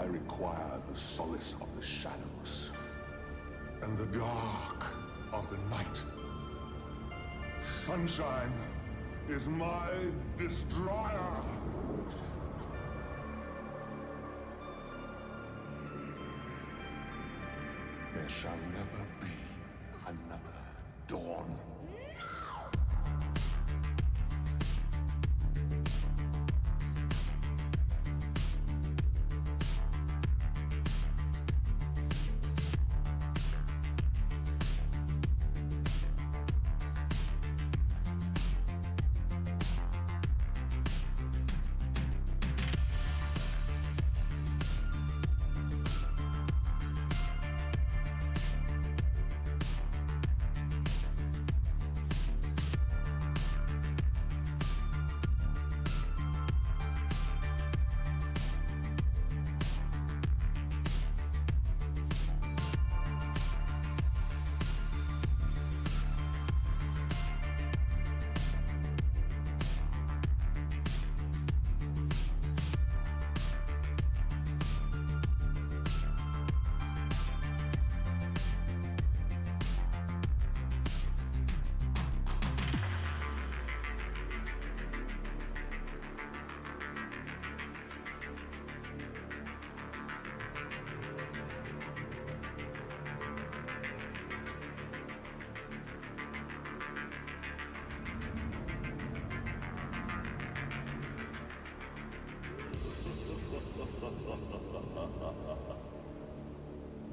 I require the solace of the shadows and the dark of the night. Sunshine is my destroyer. There shall never be another dawn.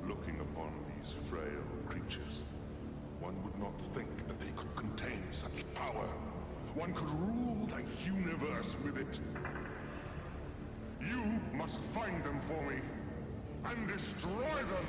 Looking upon these frail creatures, one would not think that they could contain such power. One could rule the universe with it. You must find them for me and destroy them!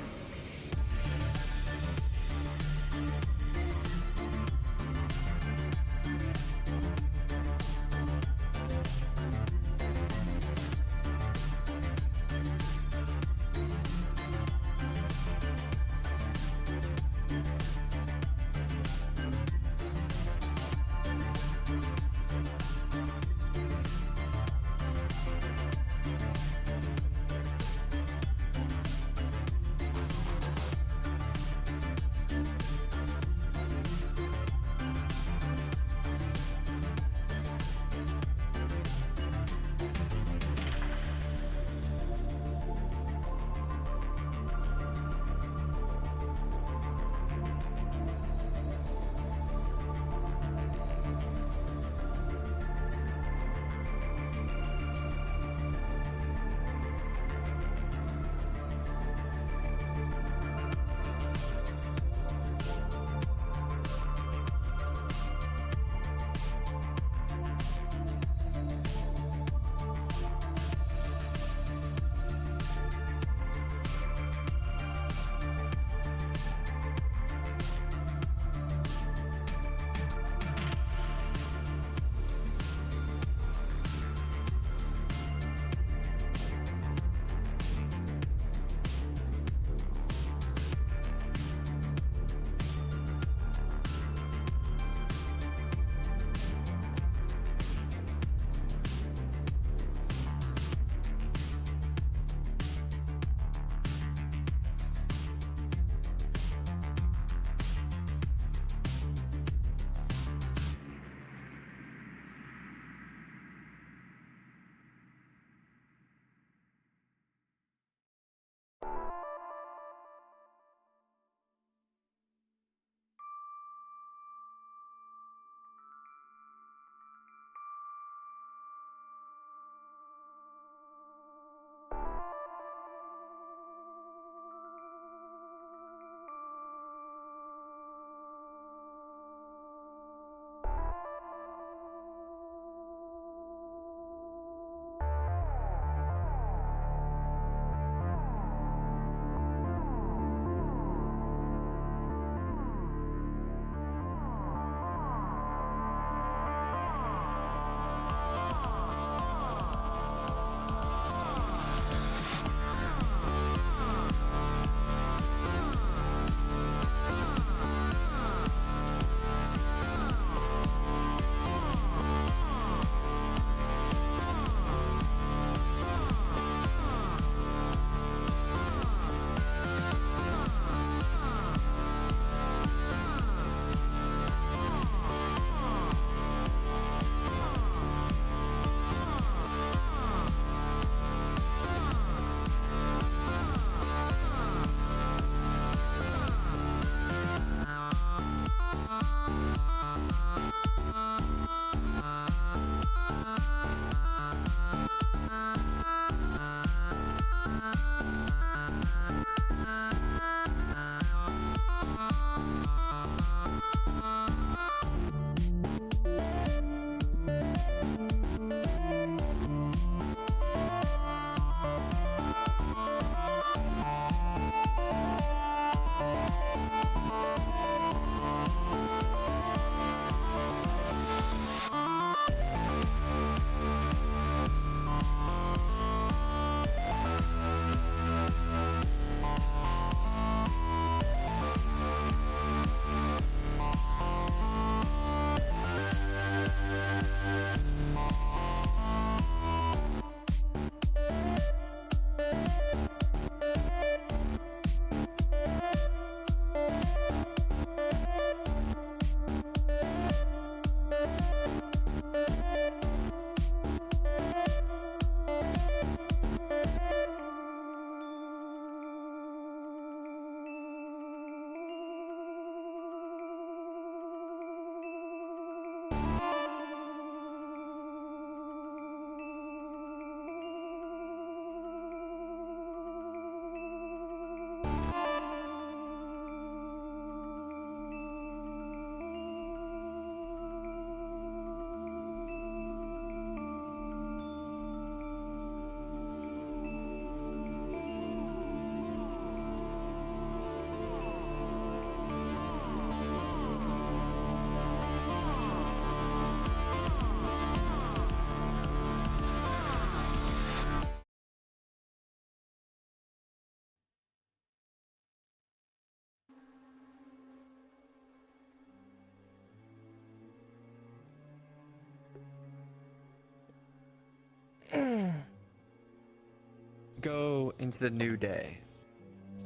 go into the new day.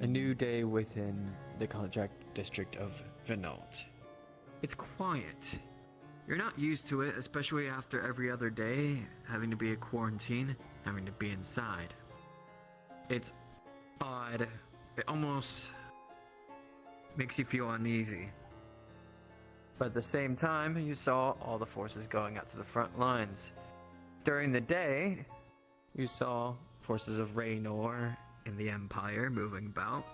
A new day within the contract district of Venalt. It's quiet. You're not used to it, especially after every other day, having to be in quarantine, having to be inside. It's odd. It almost makes you feel uneasy. But at the same time, you saw all the forces going out to the front lines. During the day, you saw forces of Raynor and the Empire moving about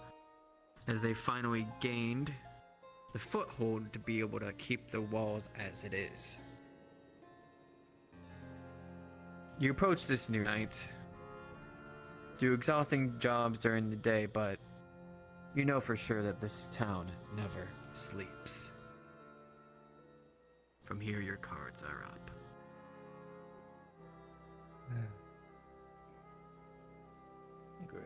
as they finally gained the foothold to be able to keep the walls as it is. You approach this new night, do exhausting jobs during the day, but you know for sure that this town never sleeps. From here, your cards are up. Great.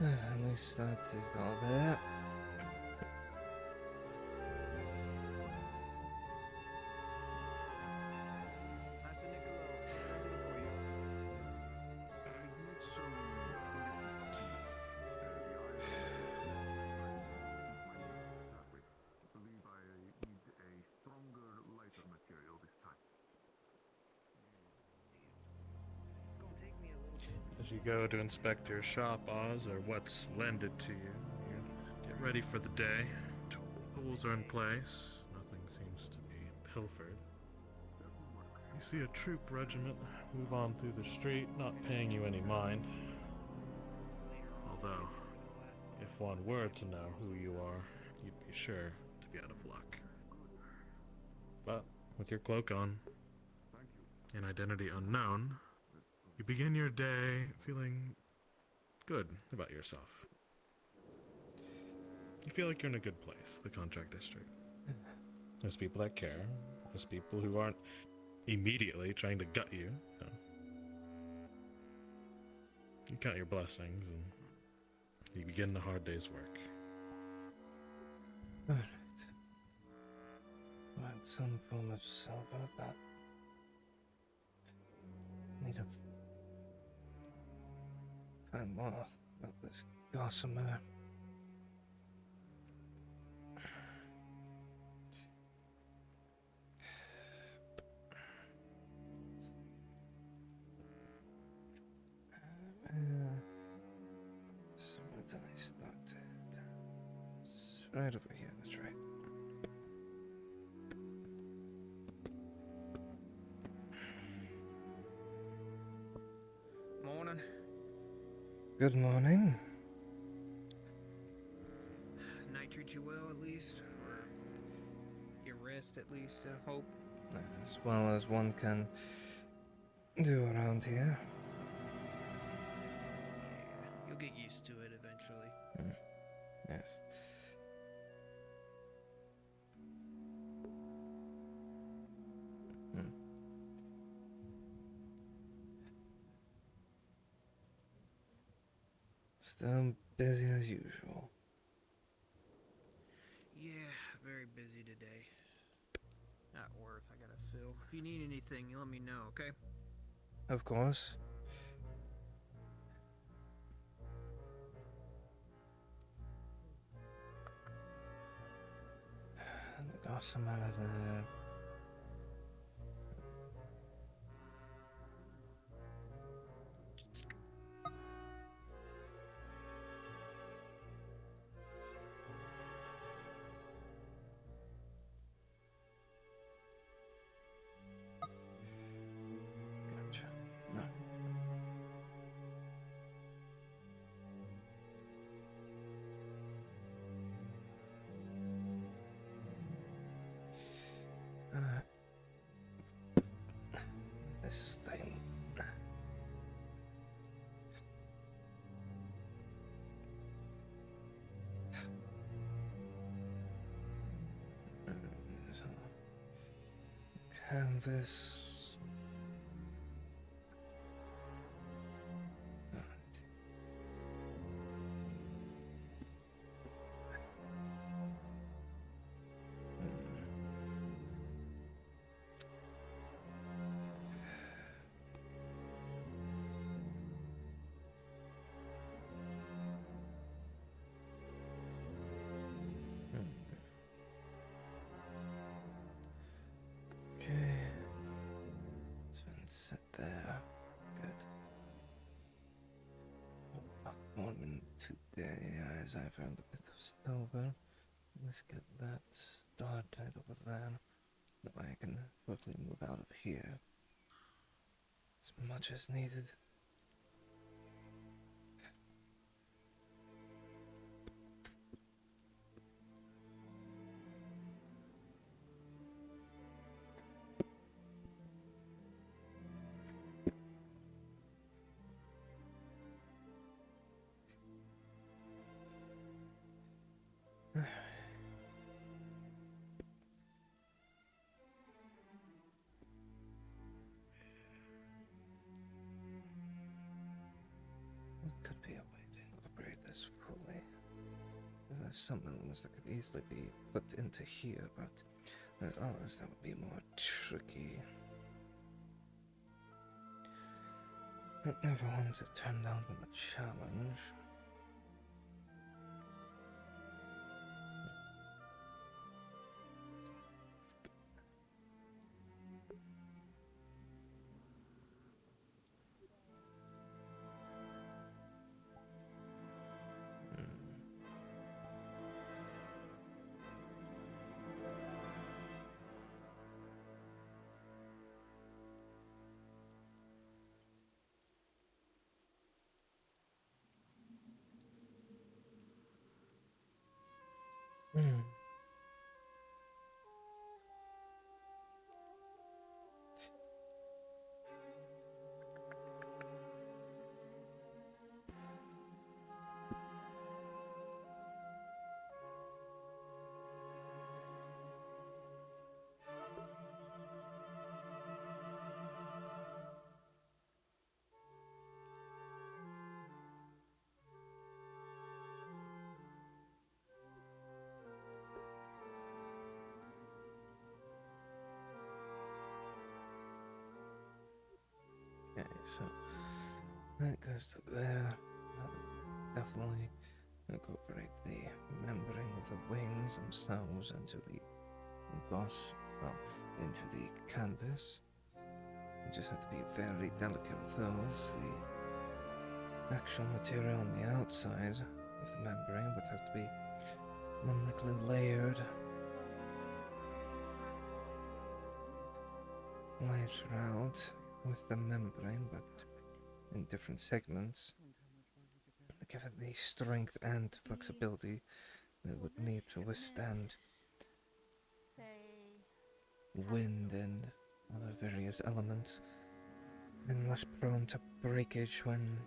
At least that's all that. As you go to inspect your shop, Oz, or what's lended to you, you get ready for the day. Tools are in place. Nothing seems to be pilfered. You see a troop regiment move on through the street, not paying you any mind. Although, if one were to know who you are, you'd be sure to be out of luck. But with your cloak on, and identity unknown, you begin your day feeling good about yourself. You feel like you're in a good place, the contract district. There's people that care. There's people who aren't immediately trying to gut you. No. You count your blessings and you begin the hard day's work. Alright. Find some form of silver, but need to find more about this gossamer. So what's I started? It's right over here, that's right. Morning. Good morning. Night treat you well, at least? Or your rest, at least, I hope? As well as one can do around here. Yeah, you'll get used to it eventually. Yes. Still busy as usual. Yeah, very busy today. Not worth, I gotta fill. If you need anything, you let me know, okay? Of course. The gossamer there. Gotcha. No. This thing. So, canvas. Right. Okay. It's been set there. Good. Back morning today as I found a bit of silver. Let's get that started over there. That way I can quickly move out of here. As much as needed. What could be a way to incorporate this fully? There's some elements that could easily be put into here, but there's others that would be more tricky. I never wanted to turn down from a challenge. Hmm. Okay, so that goes to there. Definitely incorporate the membrane of the wings themselves into the into the canvas. You just have to be very delicate with those. The actual material on the outside of the membrane would have to be numerically layered. Laid throughout with the membrane, but in different segments, give it the strength and flexibility that would need to withstand wind and other various elements, and less prone to breakage when,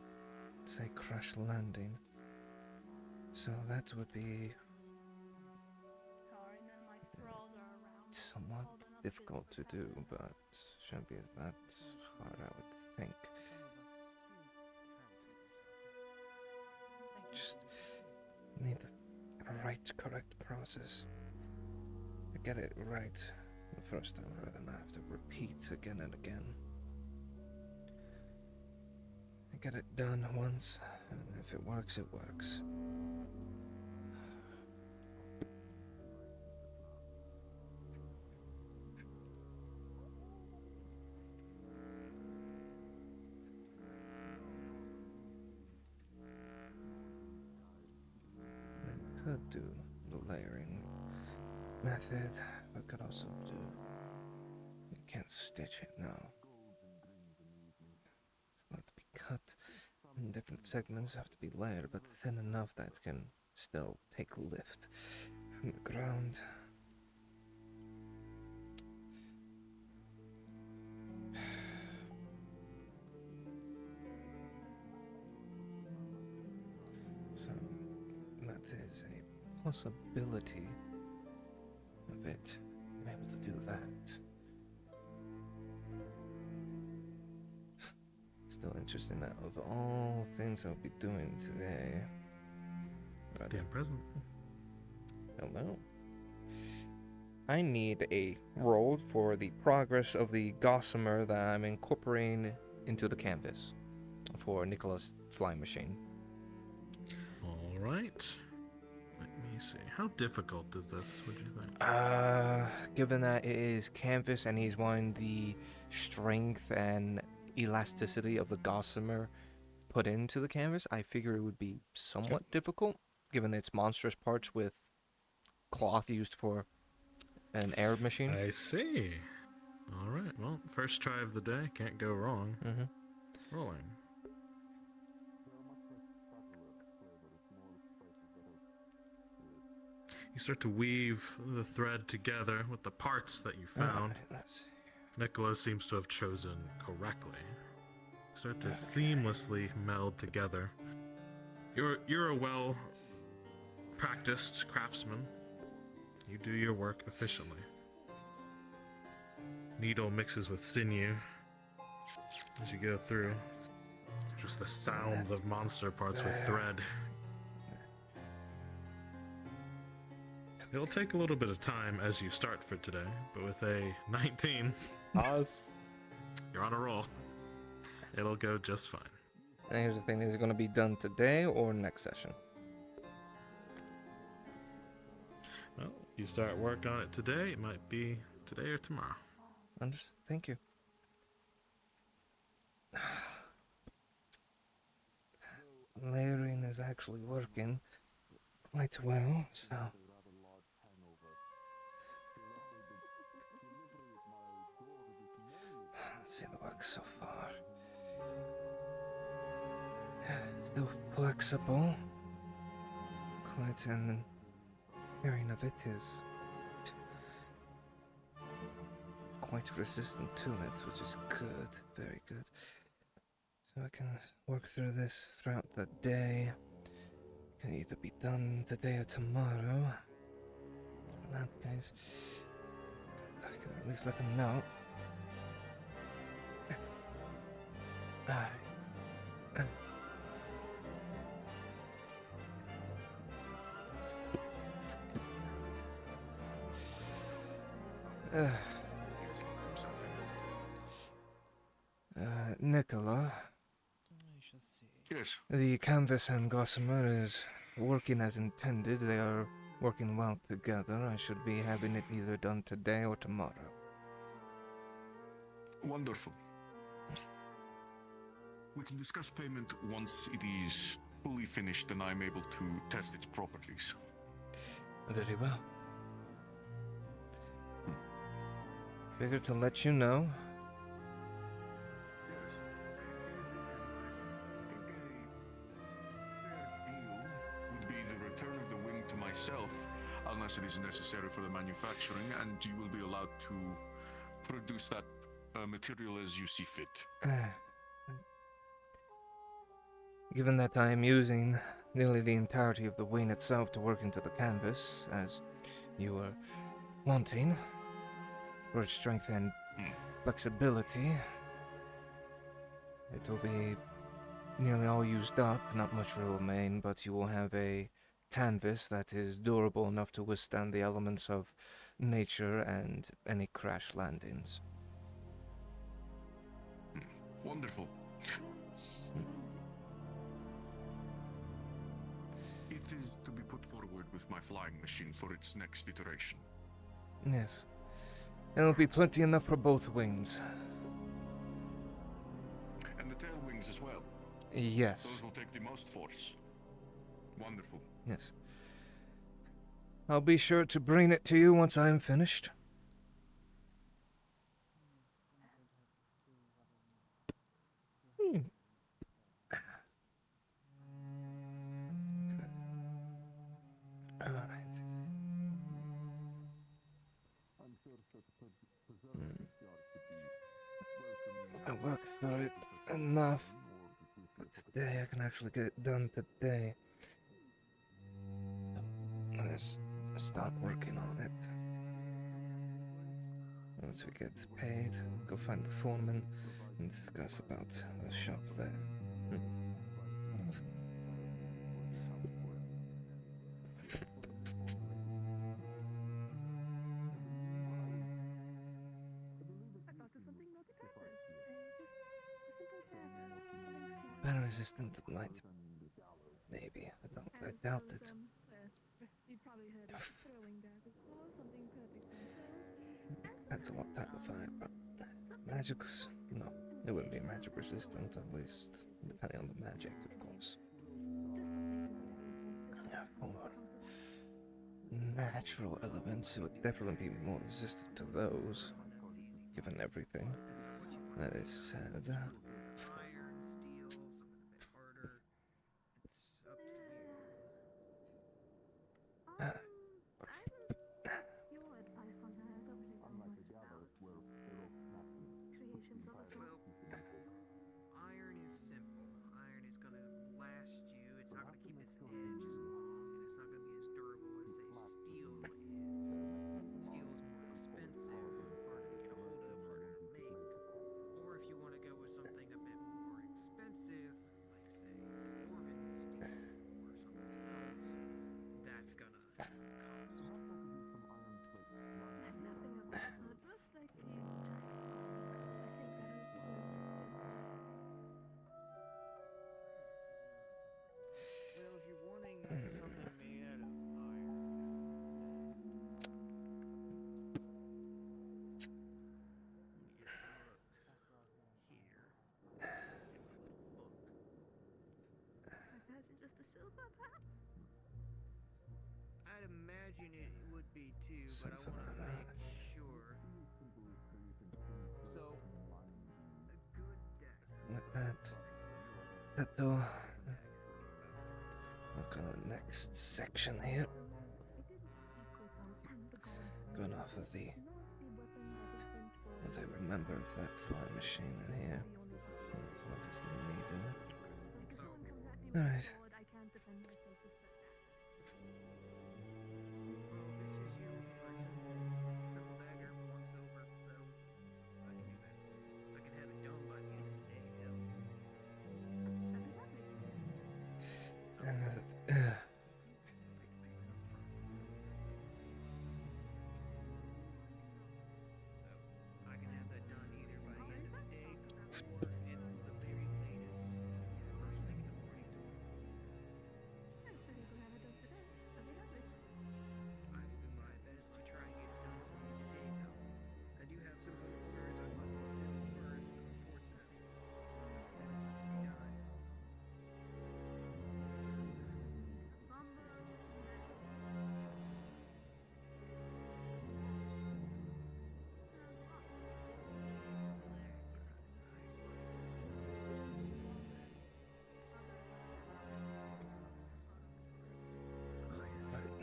say, crash landing. So that would be somewhat difficult to do, but shouldn't be that hard, I would think. correct process. To get it right the first time rather than have to repeat again and again. I get it done once, and if it works, it works. I could do the layering method, but could also do... You can't stitch it now. It'll have to be cut. And different segments have to be layered, but thin enough that it can still take lift from the ground. So, that is a possibility of it being able to do that. Still interesting that of all things I'll be doing today. Damn present. Hello. I need a roll for the progress of the gossamer that I'm incorporating into the canvas for Nicholas' flying machine. All right. Let me see. How difficult is this? What do you think? Given that it is canvas and he's wanting the strength and elasticity of the gossamer put into the canvas, I figure it would be somewhat difficult, given its monstrous parts with cloth used for an air machine. I see. All right. Well, first try of the day. Can't go wrong. Mm-hmm. Rolling. You start to weave the thread together with the parts that you found. Nicola seems to have chosen correctly. Start to seamlessly meld together. You're a well-practiced craftsman. You do your work efficiently. Needle mixes with sinew as you go through. Just the sounds of monster parts with thread. It'll take a little bit of time as you start for today, but with a 19, Oz. you're on a roll. It'll go just fine. And here's the thing, is it going to be done today or next session? Well, you start work on it today, it might be today or tomorrow. Understood. Thank you. Layering is actually working quite well, so... Let's see the work so far. Still flexible. Quite, and the carrying of it is quite resistant to it, which is good, very good. So I can work through this throughout the day. It can either be done today or tomorrow. In that case, I can at least let them know. Alright. Nicola, Yes. the canvas and gossamer is working as intended. They are working well together. I should be having it either done today or tomorrow. Wonderful. We can discuss payment once it is fully finished and I'm able to test its properties. Very well. Figured to let you know. Would be the return of the wing to myself, unless it is necessary for the manufacturing, and you will be allowed to produce that material as you see fit. Given that I am using nearly the entirety of the wing itself to work into the canvas, as you were wanting, for its strength and flexibility, it will be nearly all used up. Not much will remain, but you will have a canvas that is durable enough to withstand the elements of nature and any crash landings. Wonderful. It is to be put forward with my flying machine for its next iteration. Yes. It'll be plenty enough for both wings. And the tail wings as well. Yes. Those will take the most force. Wonderful. Yes. I'll be sure to bring it to you once I'm finished. All right. I worked through it enough. But today I can actually get it done today. Let's start working on it. Once we get paid, go find the foreman and discuss about the shop there. Better resistant to light. Maybe. I doubt it. Depends on what type of fire, but magic, no, it wouldn't be magic resistant, at least depending on the magic, of course. For natural elements, it would definitely be more resistant to those, given everything that is said. Iron is simple. Iron is gonna last you. It's not gonna keep its edge as long, and it's not gonna be as durable as, say, steel is. Steel is more expensive, harder to get a hold of, harder to make. Or if you want to go with something a bit more expensive, like, say, Dwarven steel or something else, that's gonna cost. Well, if you're wanting something made out of iron, just a silver, perhaps? I'd imagine it would be too, but I want to make sure. So, a good deck. With that door. Look on the next section here. Going off of what I remember of that flying machine in here. What is needed. Alright.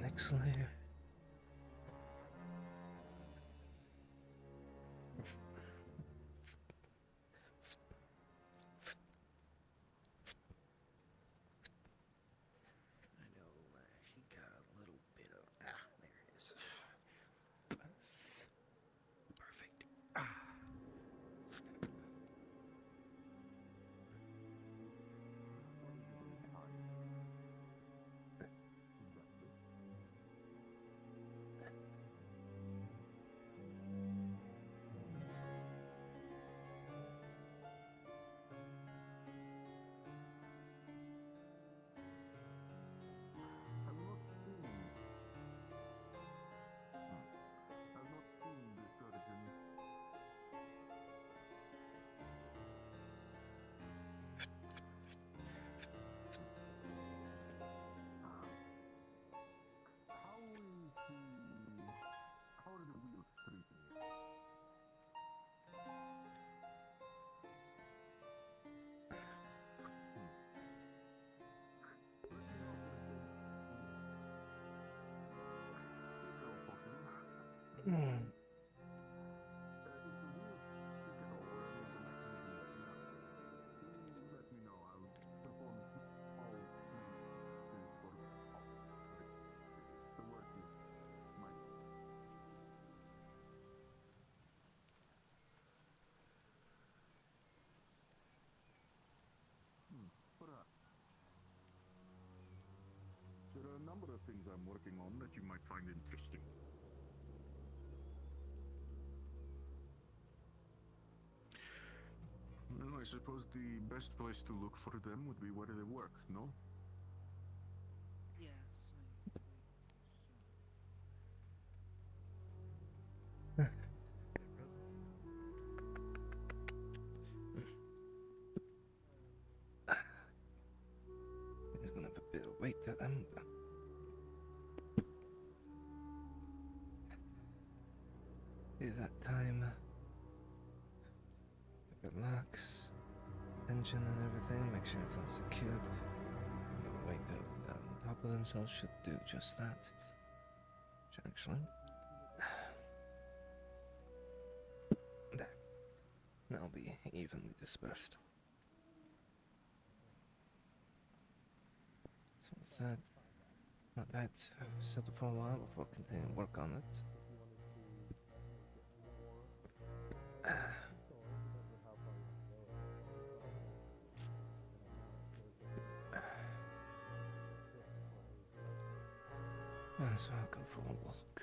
Next layer. I know, she got a little bit of... there it is. Perfect. Hmm. There are a number of things I'm working on that you might find interesting. Well, I suppose the best place to look for them would be where they work, no? Yes. He's gonna have a bit of weight to them. Is that time to relax, tension and everything, make sure it's all secured. The weight of on top of themselves should do just that. Which actually, there. Now be evenly dispersed. So with that, let that settle for a while before continuing work on it. So I'll go for a walk.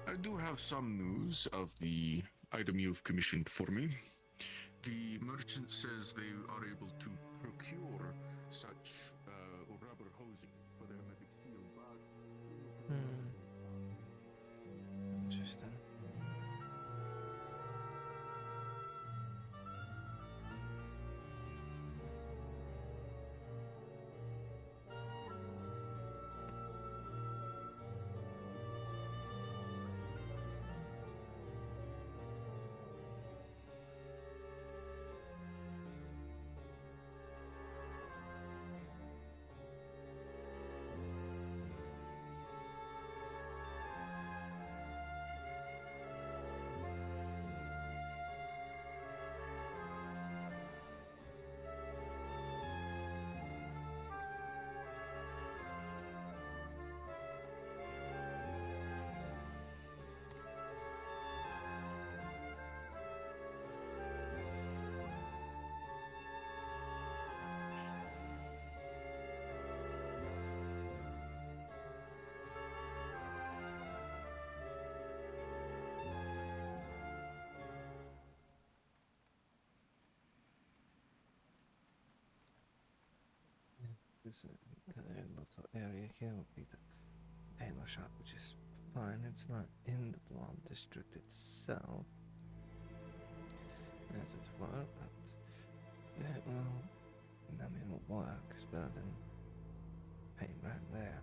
I do have some news of the item you've commissioned for me. The merchant says they are able to procure such rubber hosing for their hermetic steel bags. Interesting. This entire little area here would be the tailor shop, which is fine. It's not in the blonde district itself, as it were, but yeah, well, I mean, it'll work. It's better than paying right there.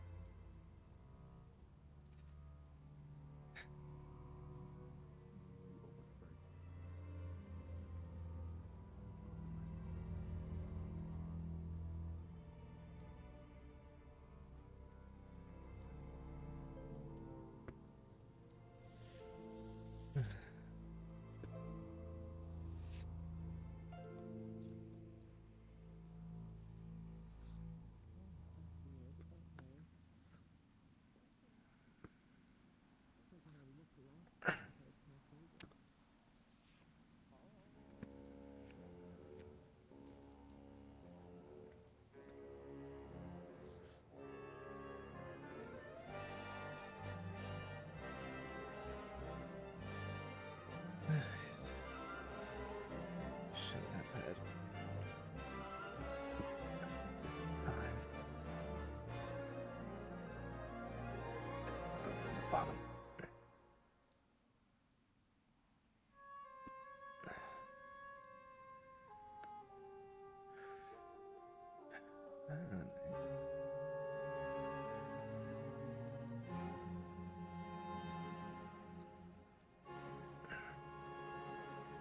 Should have had time. Bottom.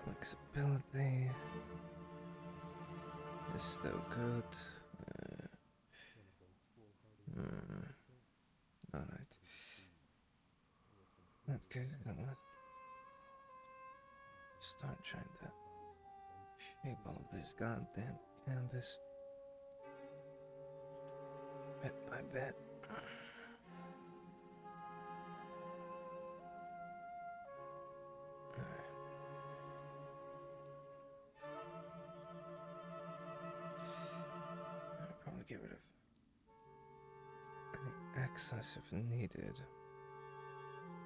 Flexibility. is still good. Alright. Okay, gonna start trying to shape all of this goddamn canvas bit by bit. I'll probably get rid of any excess if needed.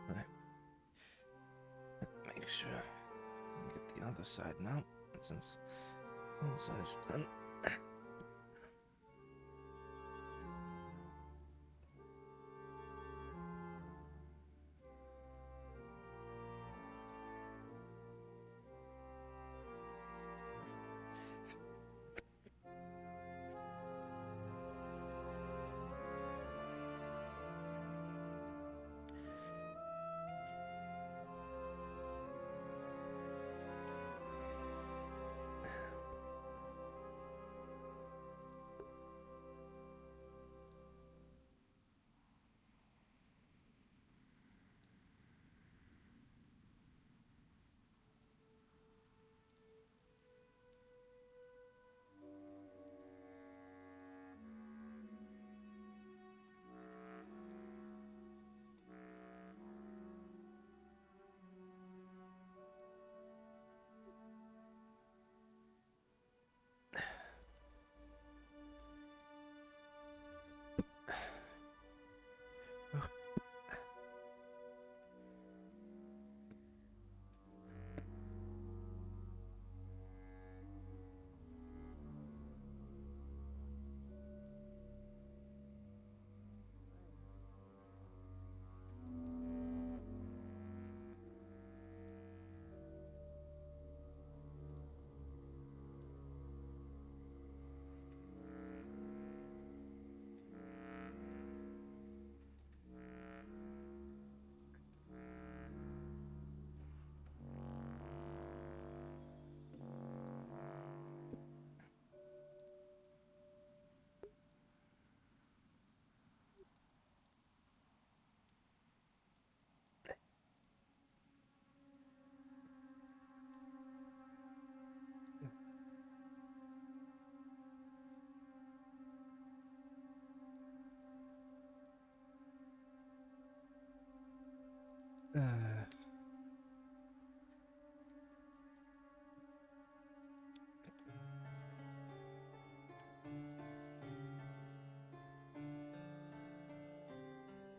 Right. Make sure I get the other side now, since one side's done.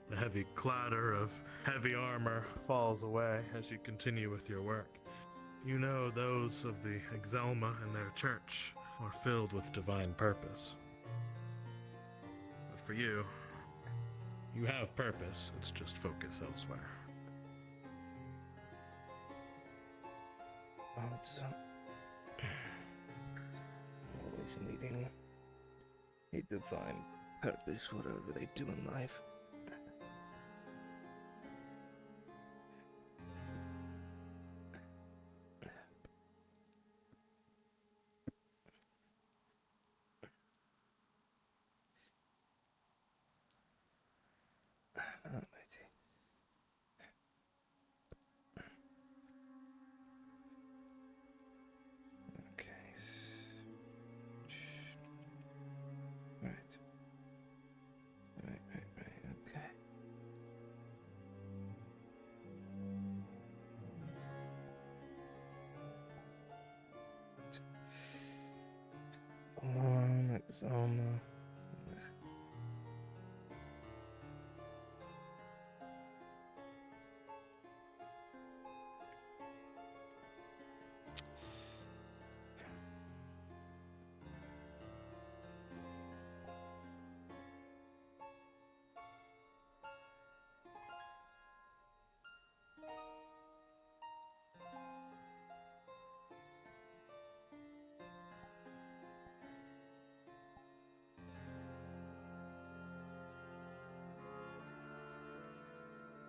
The heavy clatter of heavy armor falls away as you continue with your work. You know those of the Exelma and their church are filled with divine purpose. But for you, you have purpose, it's just focus elsewhere. It's always needing a divine purpose, whatever they do in life. Alrighty. Okay. Right. Okay. Come on, Exoma.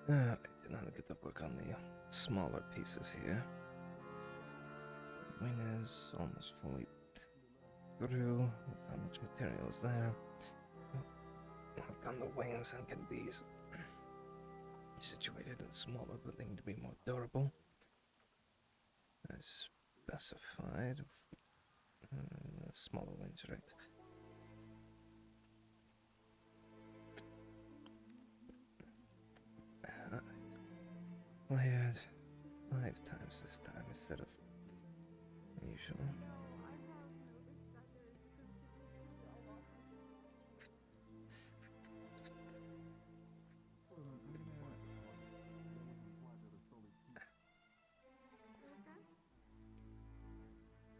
I did not get to work on the smaller pieces here. Wing is almost fully through with how much material is there. Work on the wings and get these situated in a smaller building to be more durable. As specified. Smaller wings, right? Alright. Wired 5 times this time instead of usual.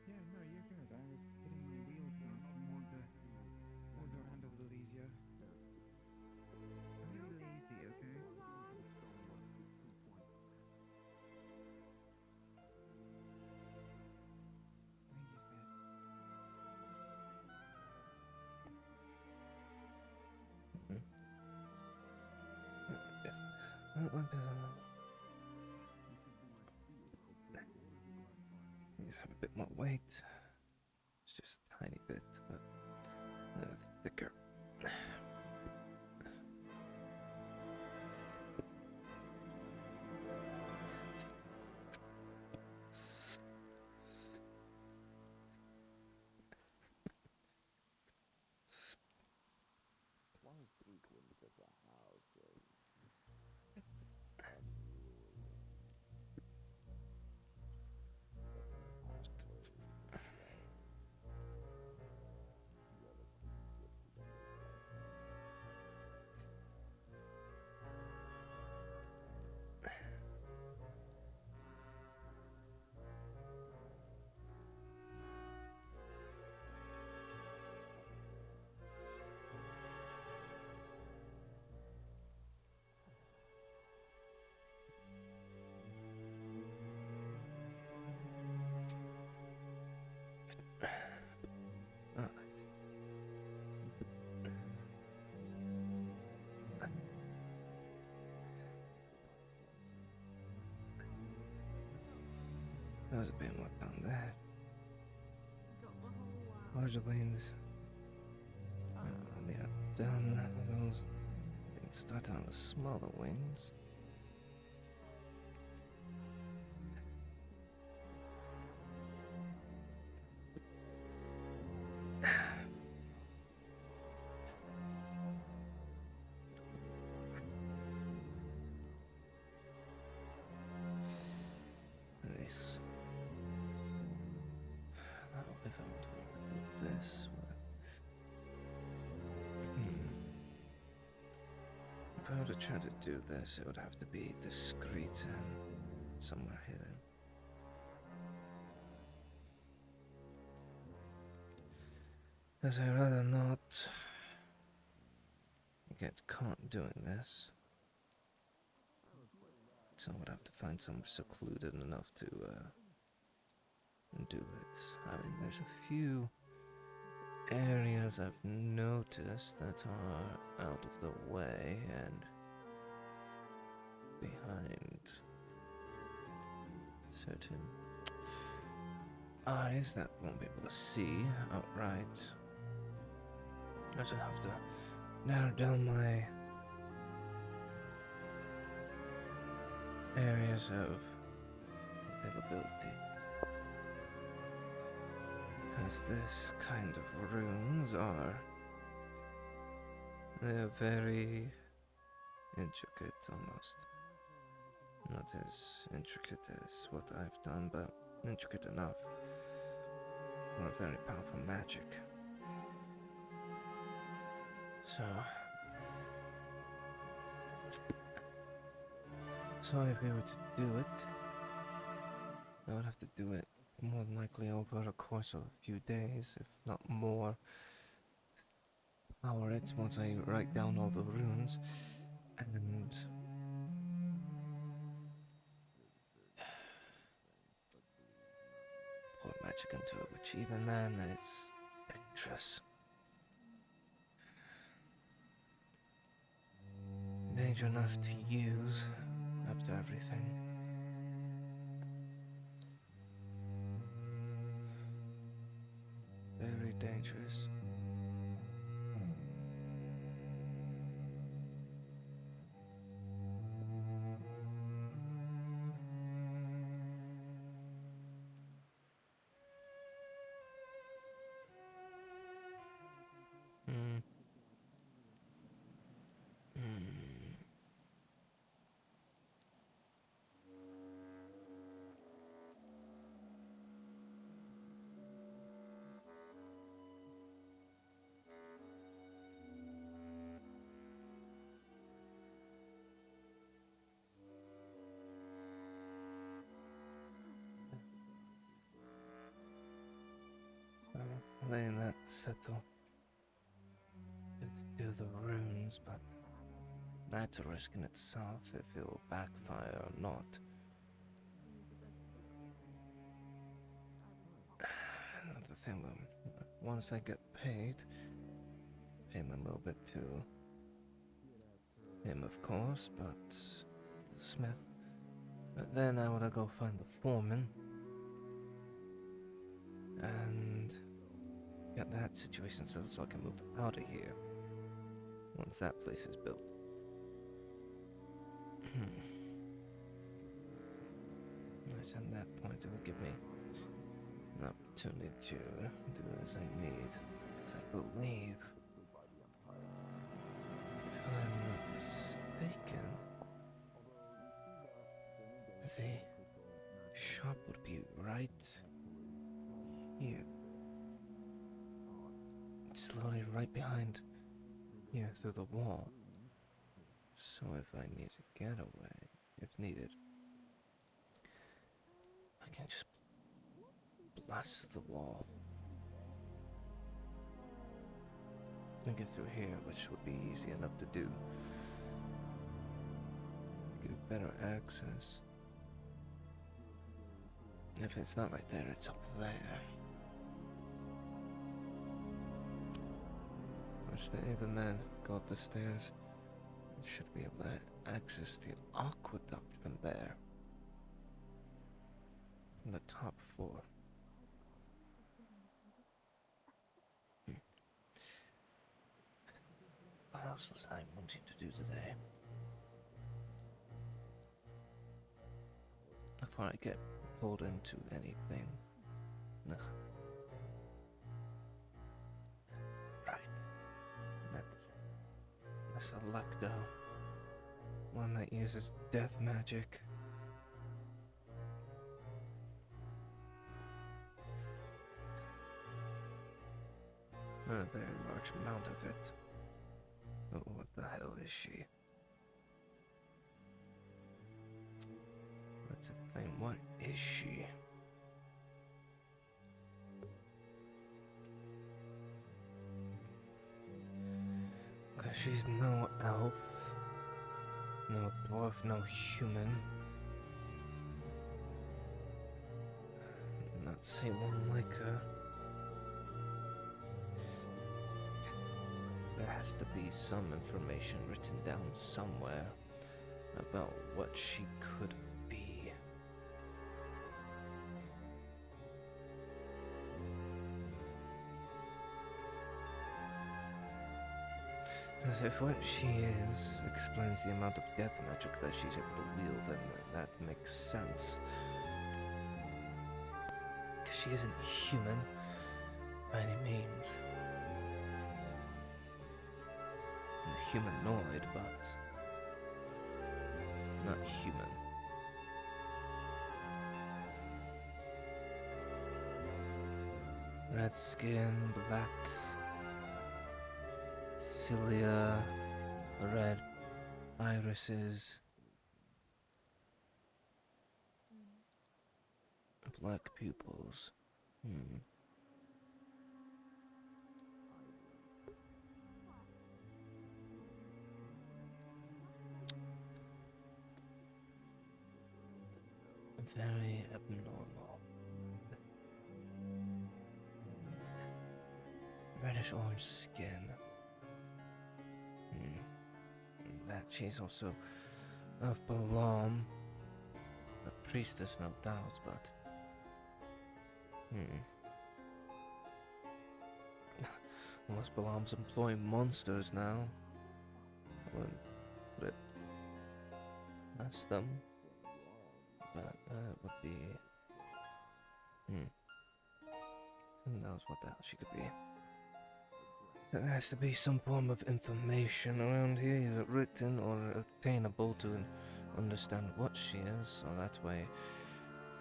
Yeah, no, you're good. I was getting my wheels wrong. I wanted to order around a little easier. A little easy, okay? Business. Not my business. These have a bit more weight. It's just a tiny bit, but they're thicker. There's a bit more down there. Larger wings. Yeah, down those. We can start on the smaller wings. This. Now, if I were to look at this, if I were to try to do this, it would have to be discreet and somewhere hidden. As I'd rather not get caught doing this. So I would have to find somewhere secluded enough to do it. I mean, there's a few areas I've noticed that are out of the way and behind certain eyes that won't be able to see outright. I just have to narrow down my areas of availability. Because this kind of runes they're very intricate almost. Not as intricate as what I've done, but intricate enough for a very powerful magic. So if we were to do it, I would have to do it more than likely over a course of a few days, if not more. Power it once I write down all the runes, and pour magic into it, which even then is dangerous. Danger enough to use after everything. Very dangerous. dangerous. Hmm. Hmm. Letting that settle. To do the runes, but that's a risk in itself if it will backfire or not. Another thing, once I get paid, pay him a little bit to him, of course, but the smith. But then I would go find the foreman and get that situation settled so I can move out of here once that place is built. Nice, at that point, it will give me an opportunity to do as I need, because I believe, if I'm not mistaken, the shop would be right here. It's literally right behind here through the wall. So if I need to get away, if needed, I can just blast through the wall and get through here, which would be easy enough to do. Get better access. If it's not right there, it's up there. Which then, even then, go up the stairs. I should be able to access the aqueduct from there. From the top floor. What else was I wanting to do today? Before I get pulled into anything. Ugh. Right. That's a Lecto. One that uses death magic. Not a very large amount of it. But what the hell is she? That's the thing, what is she? Cause she's no elf, no dwarf, no human. Not see one like her. There has to be some information written down somewhere about what she could be. Because if what she is explains the amount of death magic that she's able to wield, then that makes sense. Because she isn't human by any means. Humanoid, but not human. Red skin, black cilia, red irises, black pupils. Very abnormal. Reddish orange skin. That she's also of Balam. A priestess, no doubt, but. unless Balaam's employing monsters now. I wouldn't put it past them. But that would be... Who knows what the hell she could be. There has to be some form of information around here, either written or obtainable to understand what she is, so that way,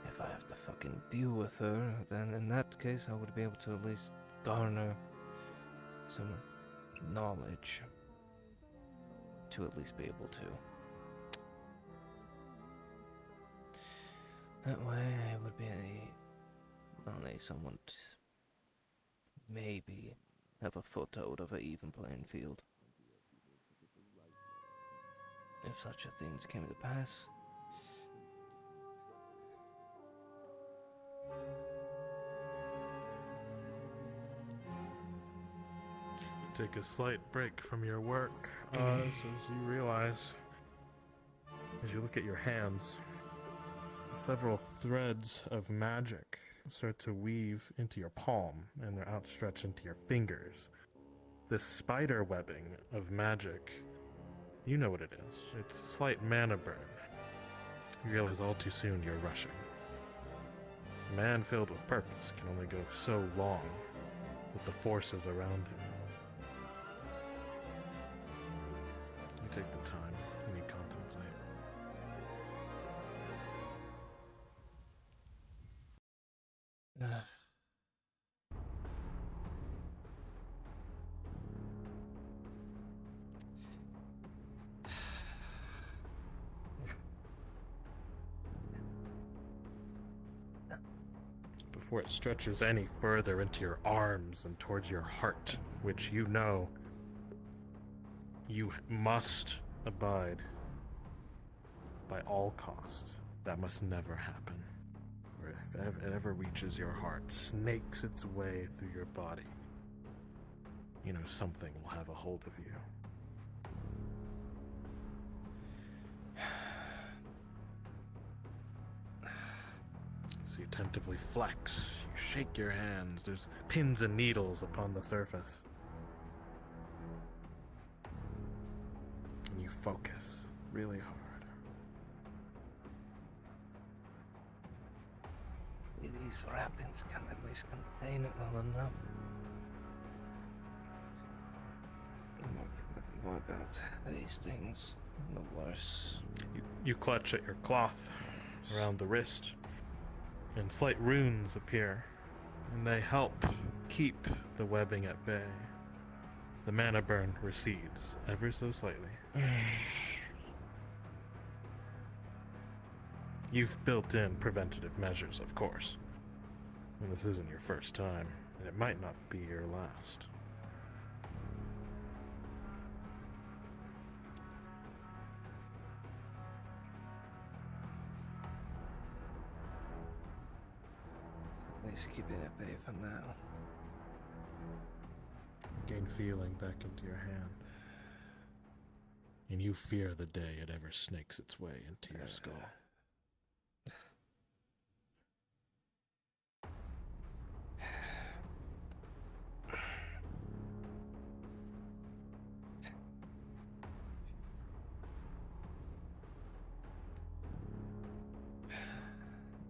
if I have to fucking deal with her, then in that case I would be able to at least garner some knowledge to at least be able to. That way I would be only someone maybe have a foothold of an even playing field. If such a thing came to pass. You take a slight break from your work, Oz, as you realize, as you look at your hands, several threads of magic start to weave into your palm, and they're outstretched into your fingers. This spider webbing of magic, you know what it is. It's slight mana burn. You realize all too soon you're rushing. A man filled with purpose can only go so long with the forces around him. You take the time and you contemplate. Before it stretches any further into your arms and towards your heart, which you know you must abide by all cost. That must never happen. For if it ever reaches your heart, snakes its way through your body, you know something will have a hold of you. So you tentatively flex, you shake your hands, there's pins and needles upon the surface. And you focus really hard. These wrappings can at least contain it well enough. The more I know about these things, the worse. You clutch at your cloth around the wrist, and slight runes appear, and they help keep the webbing at bay. The mana burn recedes ever so slightly. You've built in preventative measures, of course. And this isn't your first time, and it might not be your last. At least keep it at bay for now. Gain feeling back into your hand. And you fear the day it ever snakes its way into your skull.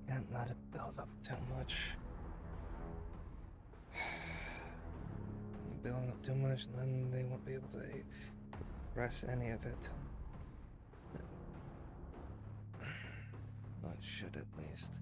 Can't let it build up too much. Build up too much, and then they won't be able to press any of it. Not should, at least.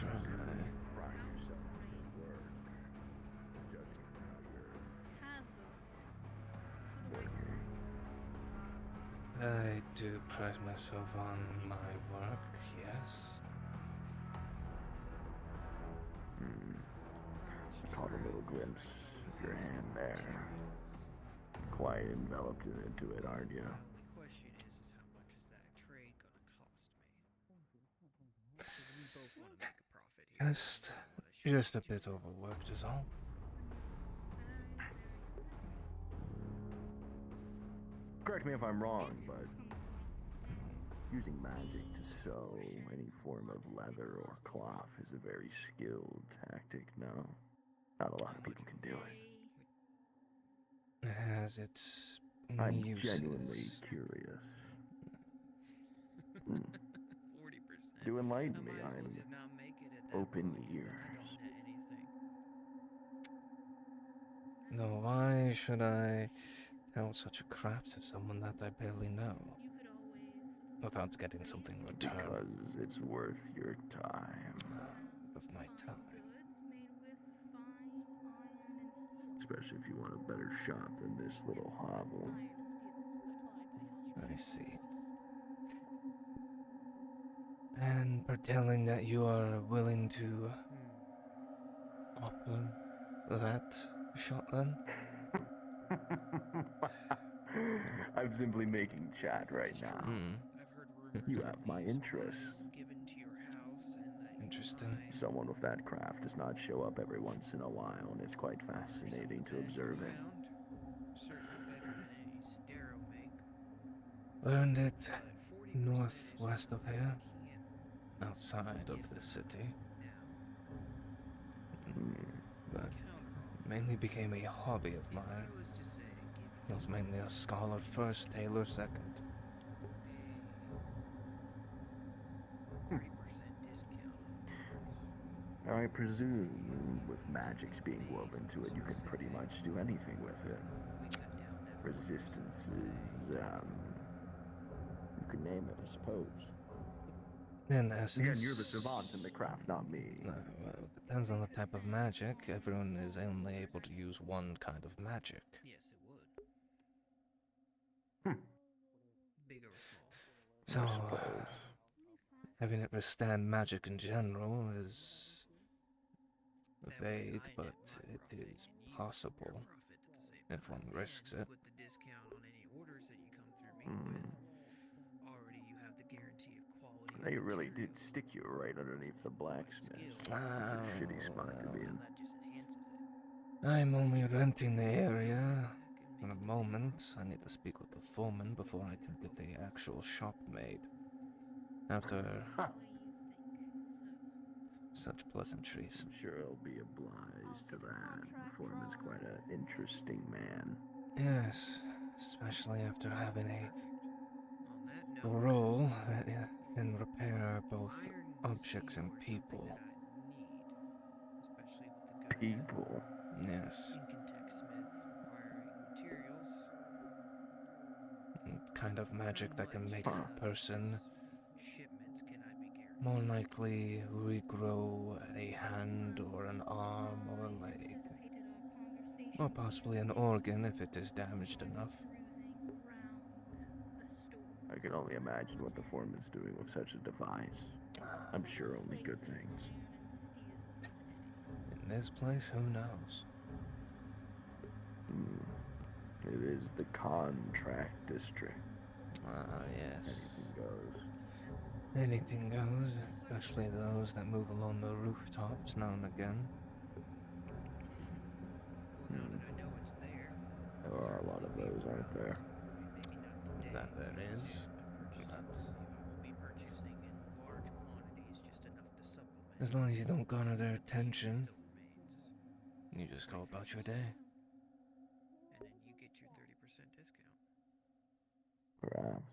Truly. Pride yourself in your work, judging from how you're Have those for the working. I do pride myself on my work, yes. Caught a little glimpse of your hand there. Quite enveloped into it, aren't you? The question is how much is that trade gonna cost me? 'Cause we both want to make a profit here. Just a bit overworked is all. Correct me if I'm wrong, but using magic to sew any form of leather or cloth is a very skilled tactic, no? Not a lot of people can do it. It has its I'm uses. genuinely curious. 40%. Do enlighten I me, might as well I'm just not make it at that open point, 'cause then I ears. don't net anything. Though why should I tell such a crap to someone that I barely know You could always without getting something in return? Because it's worth your time. With my time. goods made with fine iron and steel. Especially if you want a better shop than this little hovel. Iron and steel supplied by house I see. And for telling that you are willing to offer that shot then? I'm simply making chat right now. I've heard rumors You of have my these interest. mines given to your house and that you Interesting. mine Someone with that craft does not show up every once in a while, and it's quite fascinating to observe it. around. Certainly better than any Sidarro make. Learned it But 40% northwest of here, can't outside of the city. Hmm. But counter mainly became a hobby of mine. I was to say I was mainly a scholar first, tailor second. a 30% discount on I presume with magics being woven to it, you can pretty much do anything with it. we cut down that Resistances, you can name it, I suppose. In essence... Again, you're the savant in the craft, not me. Well, it depends on the type of magic. Everyone is only able to use one kind of magic. Yes, it would. Big or small. So, Suppose. having it withstand magic in general is vague, but it is possible if one risks it. Put the discount on any orders that you come through me with. Already you have the guarantee of quality. They really did stick you right underneath the blacksmiths. It's a shitty spot to be in. That just enhances it. I'm only renting the area. For the moment, I need to speak with the foreman before I can get the actual shop made. After such pleasantries. I'm sure he'll be obliged to that. The foreman's quite an interesting man. Yes, especially after having a On that note, role that can repair both objects and people. especially with the good People. Yes, Incantech Smith requiring materials. kind of magic that can make a person Shipments cannot be guaranteed. more likely regrow a hand or an arm or a leg. Or possibly an organ if it is damaged enough. I can only imagine what the foreman's doing with such a device. I'm sure only good things. In this place, who knows? It is the contract district. Ah, yes. Anything goes. Anything goes, especially those that move along the rooftops now and again. Well, now that I know it's there, There are a lot of those, aren't there? maybe not today. That there is. That's... We'll be purchasing in large quantities, just enough to supplement. As long as you don't garner their attention, Still remains. you just go about your day. And then you get your 30% discount. Perhaps.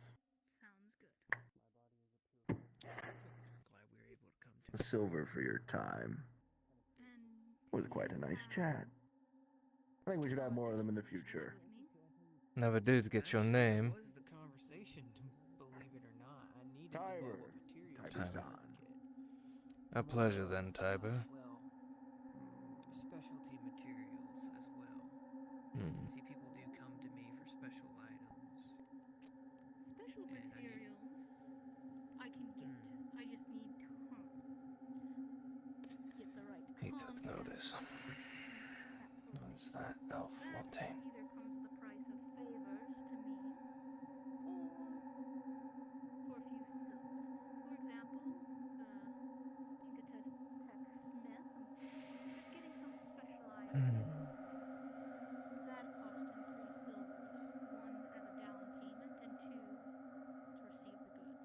Glad we were able to come to A silver for your time. Was quite a nice chat. I think we should have more of them in the future. Never did get your name. was the conversation, believe it or not. I needed Tiber. materials. Tiber's Tiber. on. A pleasure then, Tiber. Well, specialty materials as well. Hmm. See, people do come to me for special items. Special And I need- materials I can get. I just need time. Get the right He took contact. notice. That's the What is thing. that, Elf That Fontaine? either comes at the price of favors to me, or for a few silver. For example, the Ingatech Smith, just getting some special items. That cost him 3 silvers, one as a down payment and 2 to receive the goods.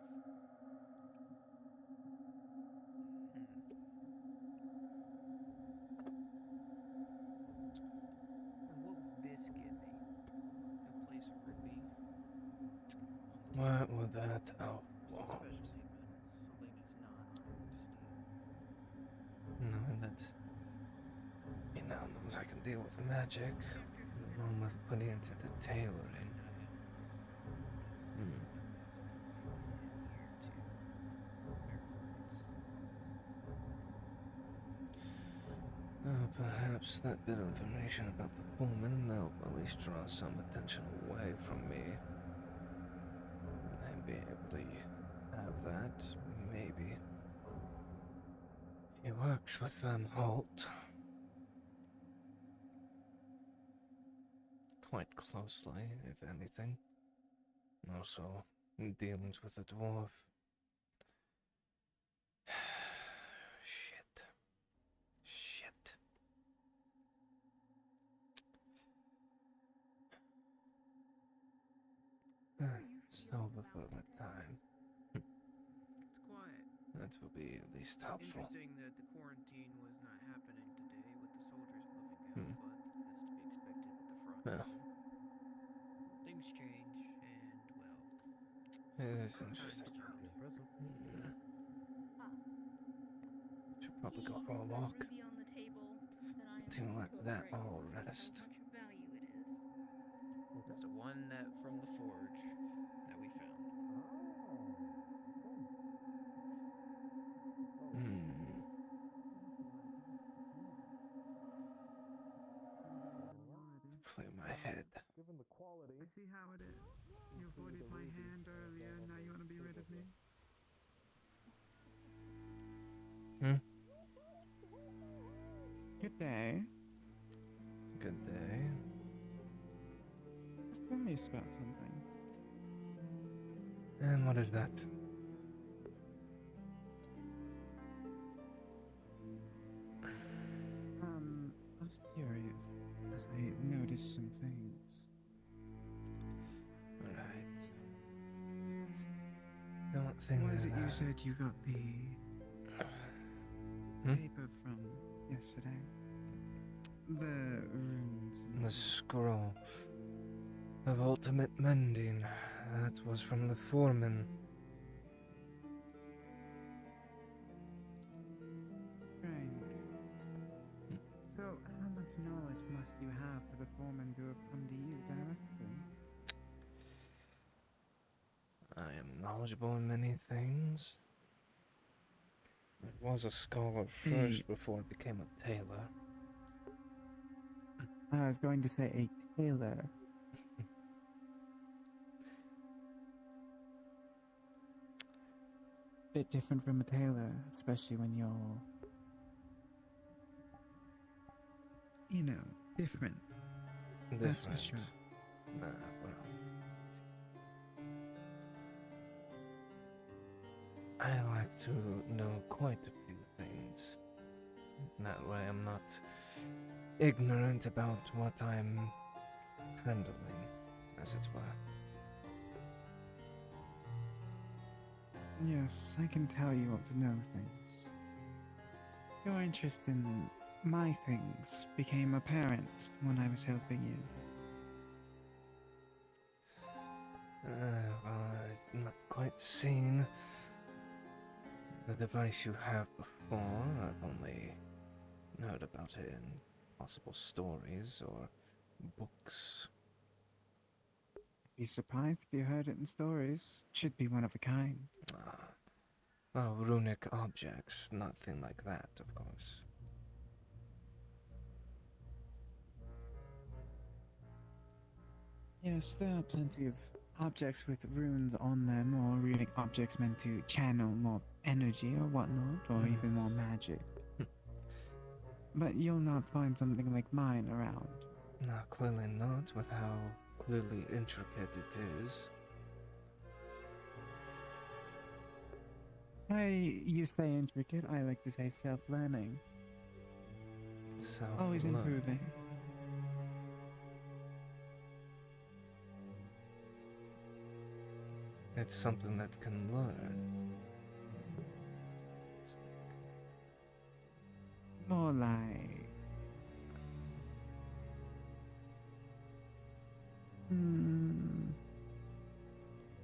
And what would this get me? No place a rupee? What would that elf Some want? specialty metals, something that's not iron or steel. No, that he now knows I can deal with magic, along with putting it into tailoring. Hmm. Perhaps that bit of information about the foreman will at least draw some attention away from me. And I'd be able to have that, maybe. He works with Venalt quite closely, if anything. Also, in dealings with the dwarf. Shit. Shit. So before my time. It's quiet. That will be at least helpful. Interesting that the quarantine was not happening today with the soldiers moving out, but that's to be expected with the front. Well, Things change, and well, it is times interesting. change. Should probably go He for a has walk. ruby on the table that I am To going let to that appraise all to rest. see how much value it is. It's the one that from the forge that we found. Clear my head. I see how it is. You avoided my hand earlier, now you want to be rid of me? Good day. Good day. I was curious about something. And what is that? I was curious as I noticed some things. Alright. What things Was is it you that? said you got the Hmm? paper from yesterday? The runes. The scroll of ultimate mending. That was from the foreman. Strange. So, how much knowledge must you have for the foreman to have come to you directly? I am knowledgeable in many things. I was a scholar first before I became a tailor. I was going to say a tailor. Bit different from a tailor, especially when you're, different. That's for sure. Well. I like to know quite a few things. That way I'm not ignorant about what I'm handling, as it were. Yes, I can tell you want to know things. Your interest in my things became apparent when I was helping you. Well, I've not quite seen the device you have before. I've only heard about it in possible stories or books. Be surprised if you heard it in stories. Should be one of a kind. Oh, runic objects, nothing like that, of course. Yes, there are plenty of objects with runes on them, or runic objects meant to channel more energy or whatnot, or even more magic. But you'll not find something like mine around. No, clearly not, with how clearly intricate it is. You say intricate, I like to say self-learning. Always Self-learning. improving. It's something that can learn. More like...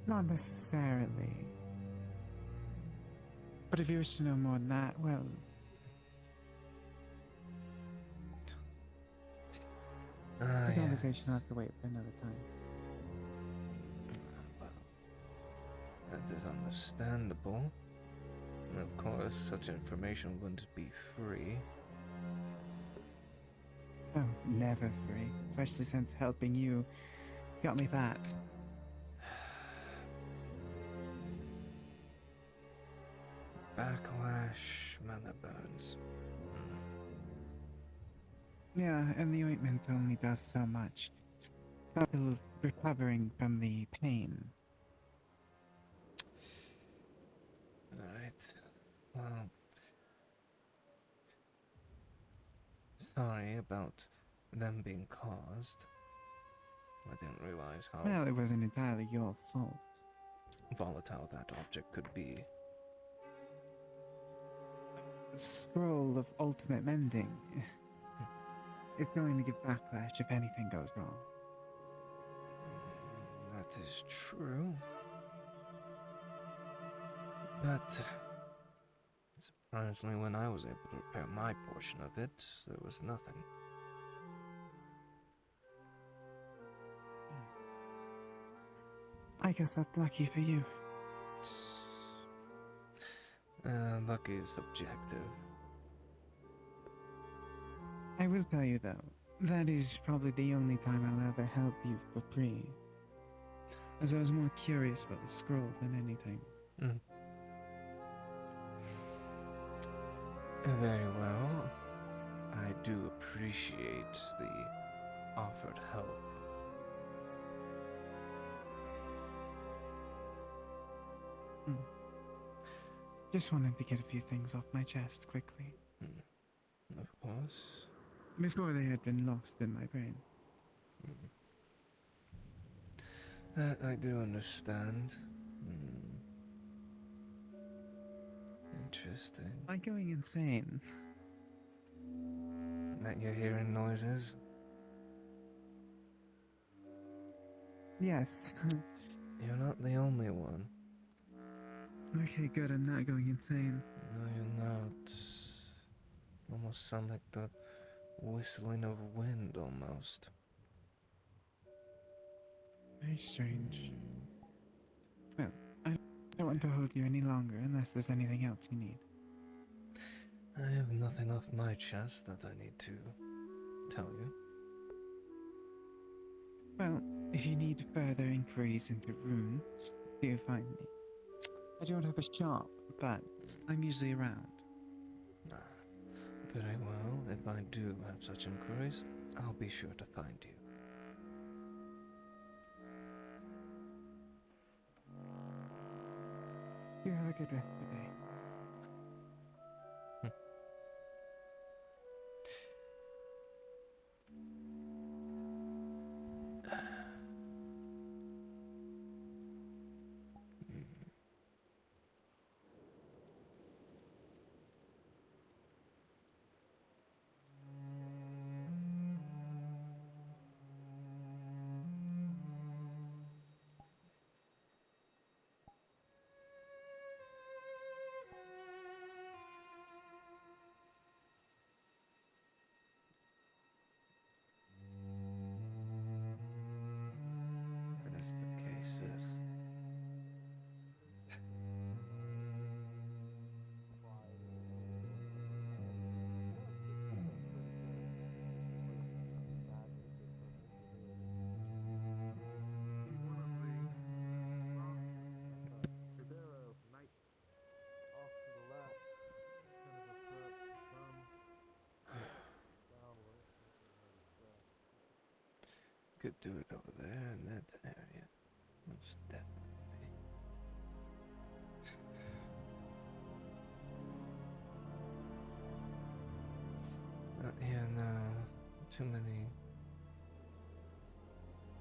not necessarily. But if you wish to know more than that, well... the conversation will have to wait for another time. Well, that is understandable. And of course, such information wouldn't be free. Oh, never free. Especially since helping you got me that. Backlash, mana burns. Yeah, and the ointment only does so much. Still recovering from the pain. Alright. Well. Sorry about them being caused. I didn't realize how Well, it wasn't entirely your fault. volatile that object could be. Scroll of ultimate mending. It's going to give backlash if anything goes wrong. That is true. But surprisingly, when I was able to repair my portion of it, there was nothing. I guess that's lucky for you. Lucky is subjective. I will tell you though, that is probably the only time I'll ever help you for free. As I was more curious about the scroll than anything. Very well. I do appreciate the offered help. Just wanted to get a few things off my chest quickly. Of course. Before they had been lost in my brain. That I do understand. Interesting. Am I going insane? That you're hearing noises? Yes. You're not the only one. Okay, good, I'm not going insane. No, you're not. Almost sound like the whistling of wind, almost. Very strange. Well, I don't want to hold you any longer unless there's anything else you need. I have nothing off my chest that I need to tell you. Well, if you need further inquiries into runes, do find me. I don't have a shop, but I'm usually around. Very well. If I do have such inquiries, I'll be sure to find you. You have a good rest of the day. That is the case, Could do it over there in that area. Most definitely. Not here now. Too many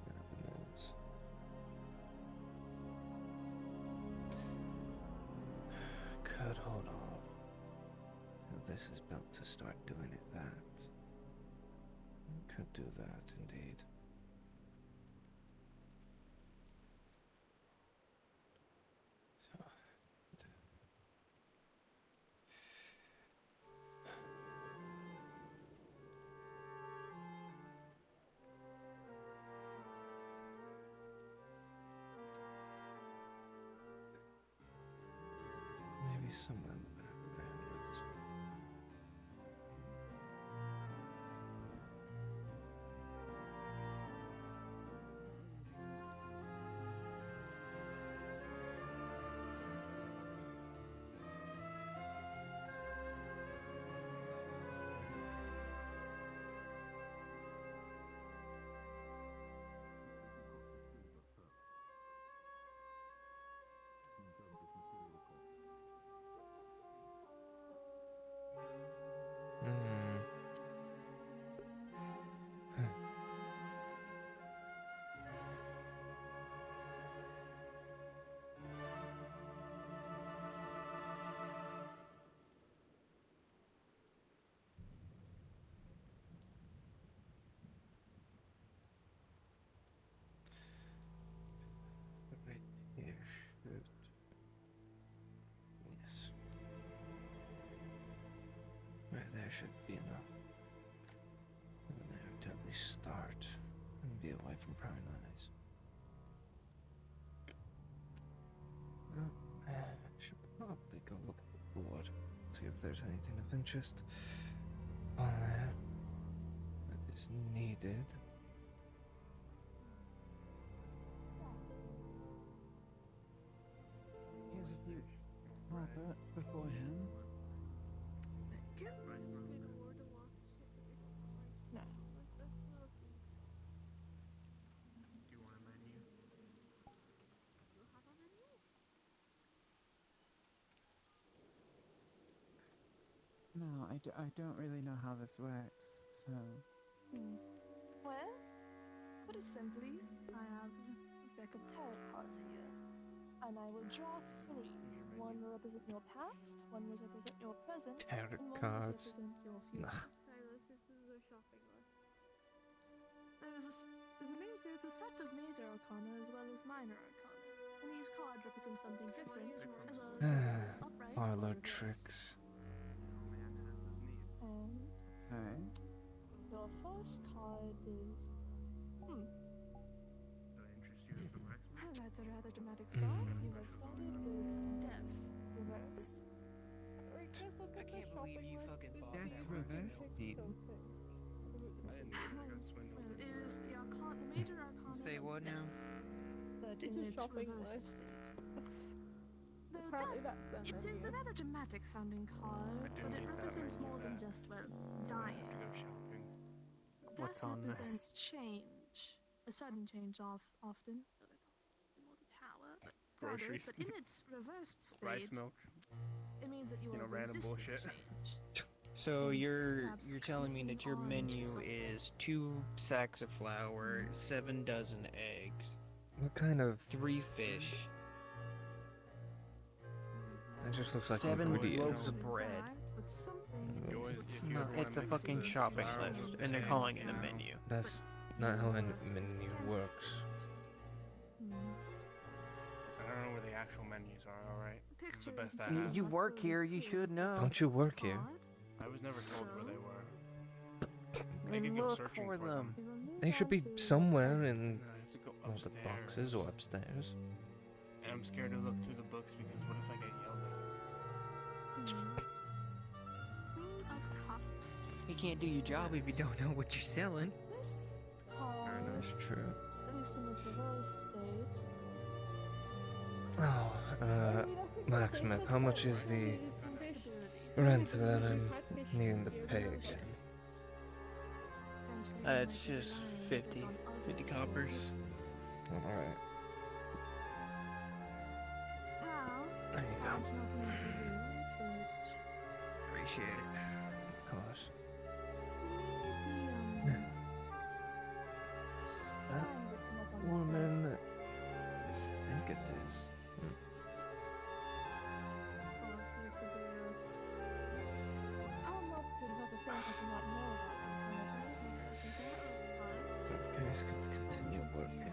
avenues. Could hold off till this is built to start doing it that. Could do that indeed. So maybe somewhere in the background. Right here should. Yes. Right there should be enough. And there to at least start and be away from prying eyes. Well, I should probably go look at the board, see if there's anything of interest on there that is needed. Here's a few Robert beforehand. No. Do you want a menu? No, I don't really know how this works, so... Well, put it simply, I have a deck of tarot cards here, and I will draw three. One will represent your past, one will represent your present, Tarot and one will cards. represent your future. Nah. Silas, this is a shopping list. There's a set of major arcana as well as minor arcana, and each card represents something different, as well as upright or Parlor reversed. tricks. And Okay. your first card is that's a rather dramatic start. You have started with death reversed. Like, just look I at can't the believe shopping you list. fucking It's bought just that. like Reversed, six Dean. something. Well, it is the major arcana. Say of what death, now? but It's in a its shopping reversed list. state. The Apparently death, that's it is a rather dramatic sounding card, but it represents more than just, well, dying. What's Death on this? represents change. A sudden change often. A little more the tower, but Groceries. but in its reversed state, Rice milk. it means that you You are know, random resisting bullshit. change. So And you're perhaps telling me clinging that your on to menu something. is 2 sacks of flour, 7 dozen eggs, What kind of? 3 fish, That just looks like 7 ingredients. loaves of bread. Exact, but something You always- with if It's you not. ever wanna It's a mix fucking the shopping flour list, with and they're eggs, calling it a you know, menu. That's not how a menu works. Hmm. I don't know where the actual menus are, alright? This is the Pictures best I do have. You not work really here, you fit should the know. Don't you work here? card. I was never told where they So- were. I could mean, go look searching for for them. We will move They should on be to somewhere in No, I have to go all the upstairs. boxes or upstairs. And I'm scared to look through the books because what if I get yelled at? Queen of Cups. You can't do your job if you don't know what you're selling. This Fair card, enough. That's true. at least in its reverse state, Oh, blacksmith, how much is the rent that I'm needing to pay again? It's just 50. 50 coppers. Alright. Well, There you go. I'm not going to be rude, but Appreciate it. Of course. maybe, Is that find it's not on the woman? I think it is. Oh, so it could be I'll not say what the thing I do not know about that. Is that spot? In that case, could continue working.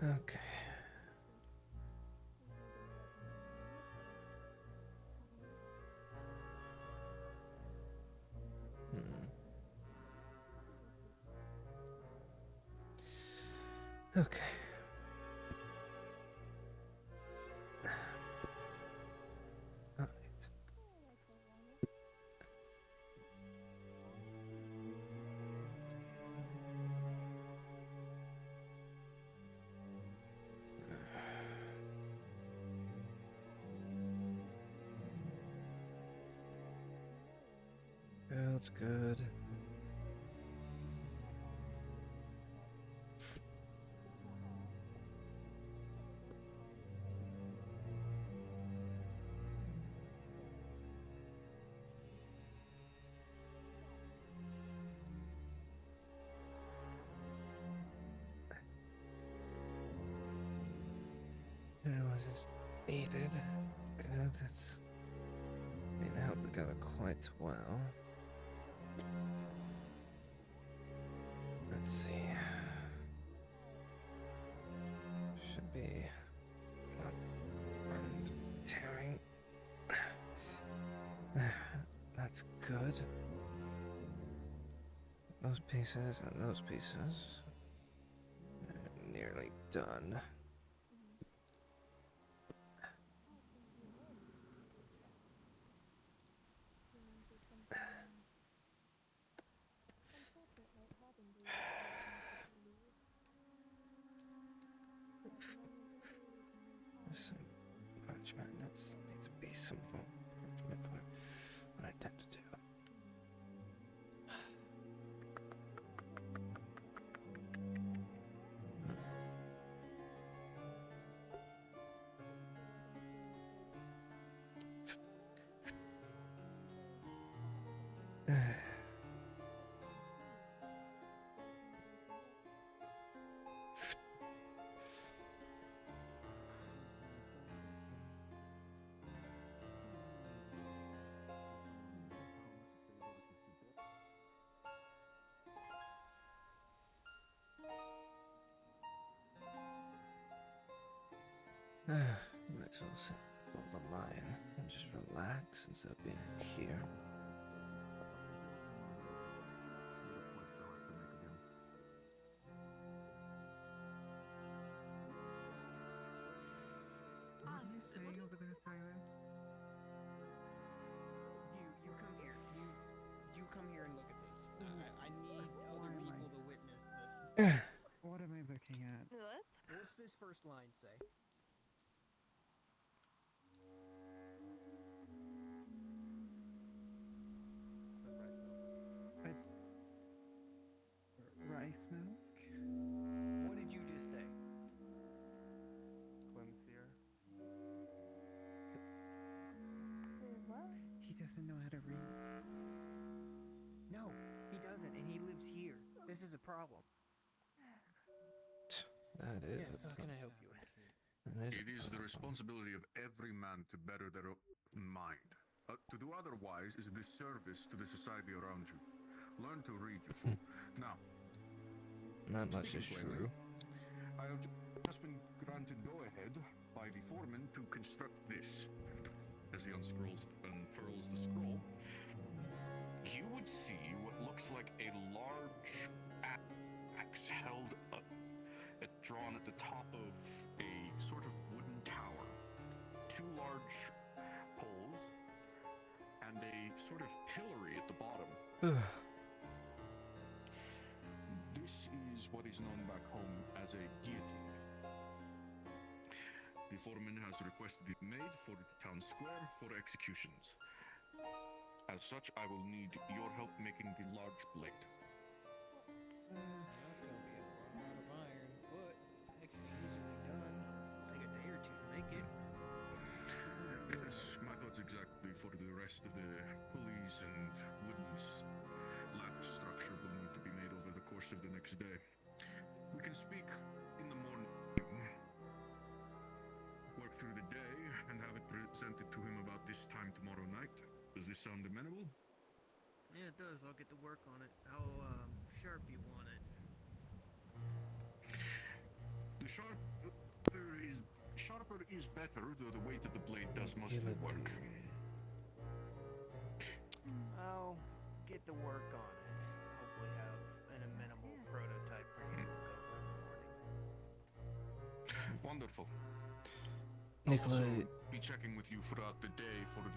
Okay. Okay. All right. That's good. It was just needed. Good, it's been held together quite well. Let's see. Should be not burned, tearing. That's good. Those pieces and those pieces. Nearly done. Some parchment notes need to be some form of parchment for what I tend to do. Might as well sit on the line and just relax instead of being here. What are you saying over there, Tyler? You come here. You come here and look at this. I need other people to witness this. What am I looking at? What? What's this first line say? Rice milk? What did you just say? Clemsier. What? He doesn't know how to read. No, he doesn't, and he lives here. This is a problem. That is Yes, a how can I help you? It is the responsibility of every man to better their own mind. To do otherwise is a disservice to the society around you. Learn to read, you fool. Now, Not much is speaking plainly, true. I have just been granted go-ahead by the foreman to construct this. As he unfurls the scroll, you would see what looks like a large axe held up, drawn at the top of a sort of wooden tower. Two large poles and a sort of pillory at the bottom. This is what is known back home as a guillotine. The foreman has requested it made for the town square for executions. As such, I will need your help making the large blade. That's gonna be a lot of iron, but that can be easily done. Take a day or two to make it. Yes, my thoughts exactly for the rest of the pulleys and wooden latch structure will need to be made over the course of the next day. We can speak in the morning, work through the day, and have it presented to him about this time tomorrow night. Does this sound amenable? Yeah, it does. I'll get to work on it. How sharp you want it? The sharper is better, though the weight of the blade does most of the work. I'll get to work on it. Hopefully have an amenable prototype for you to look over in the morning. Wonderful. Nicola, I'll also be checking with you throughout the day for the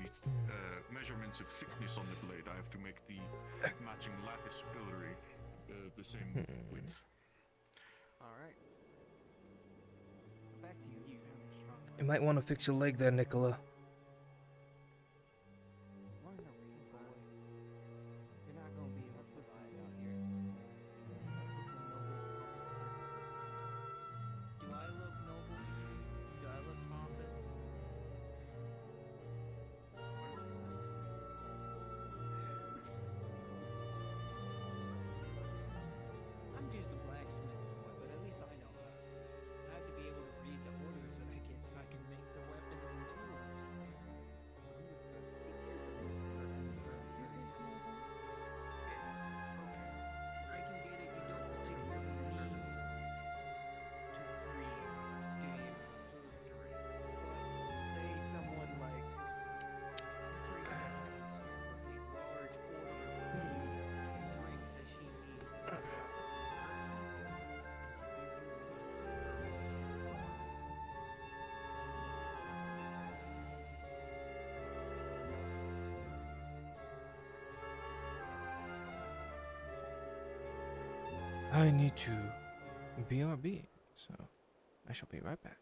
measurements of thickness on the blade. I have to make the matching lattice pillory the same width. Alright. Back to you. you might want to fix your leg there, Nicola. Learn to read, boy. You're not gonna be able to survive out here. Do I look noble? Do I look pompous? I'm just a blacksmith boy, but at least I know how. I have to be able to read the orders that I get so I can make the weapons and tools. I can get it. You don't particularly need to read to be able to surgery. But say someone like Priestess comes here with a large order of rings that she needs. I need to BRB, so I shall be right back.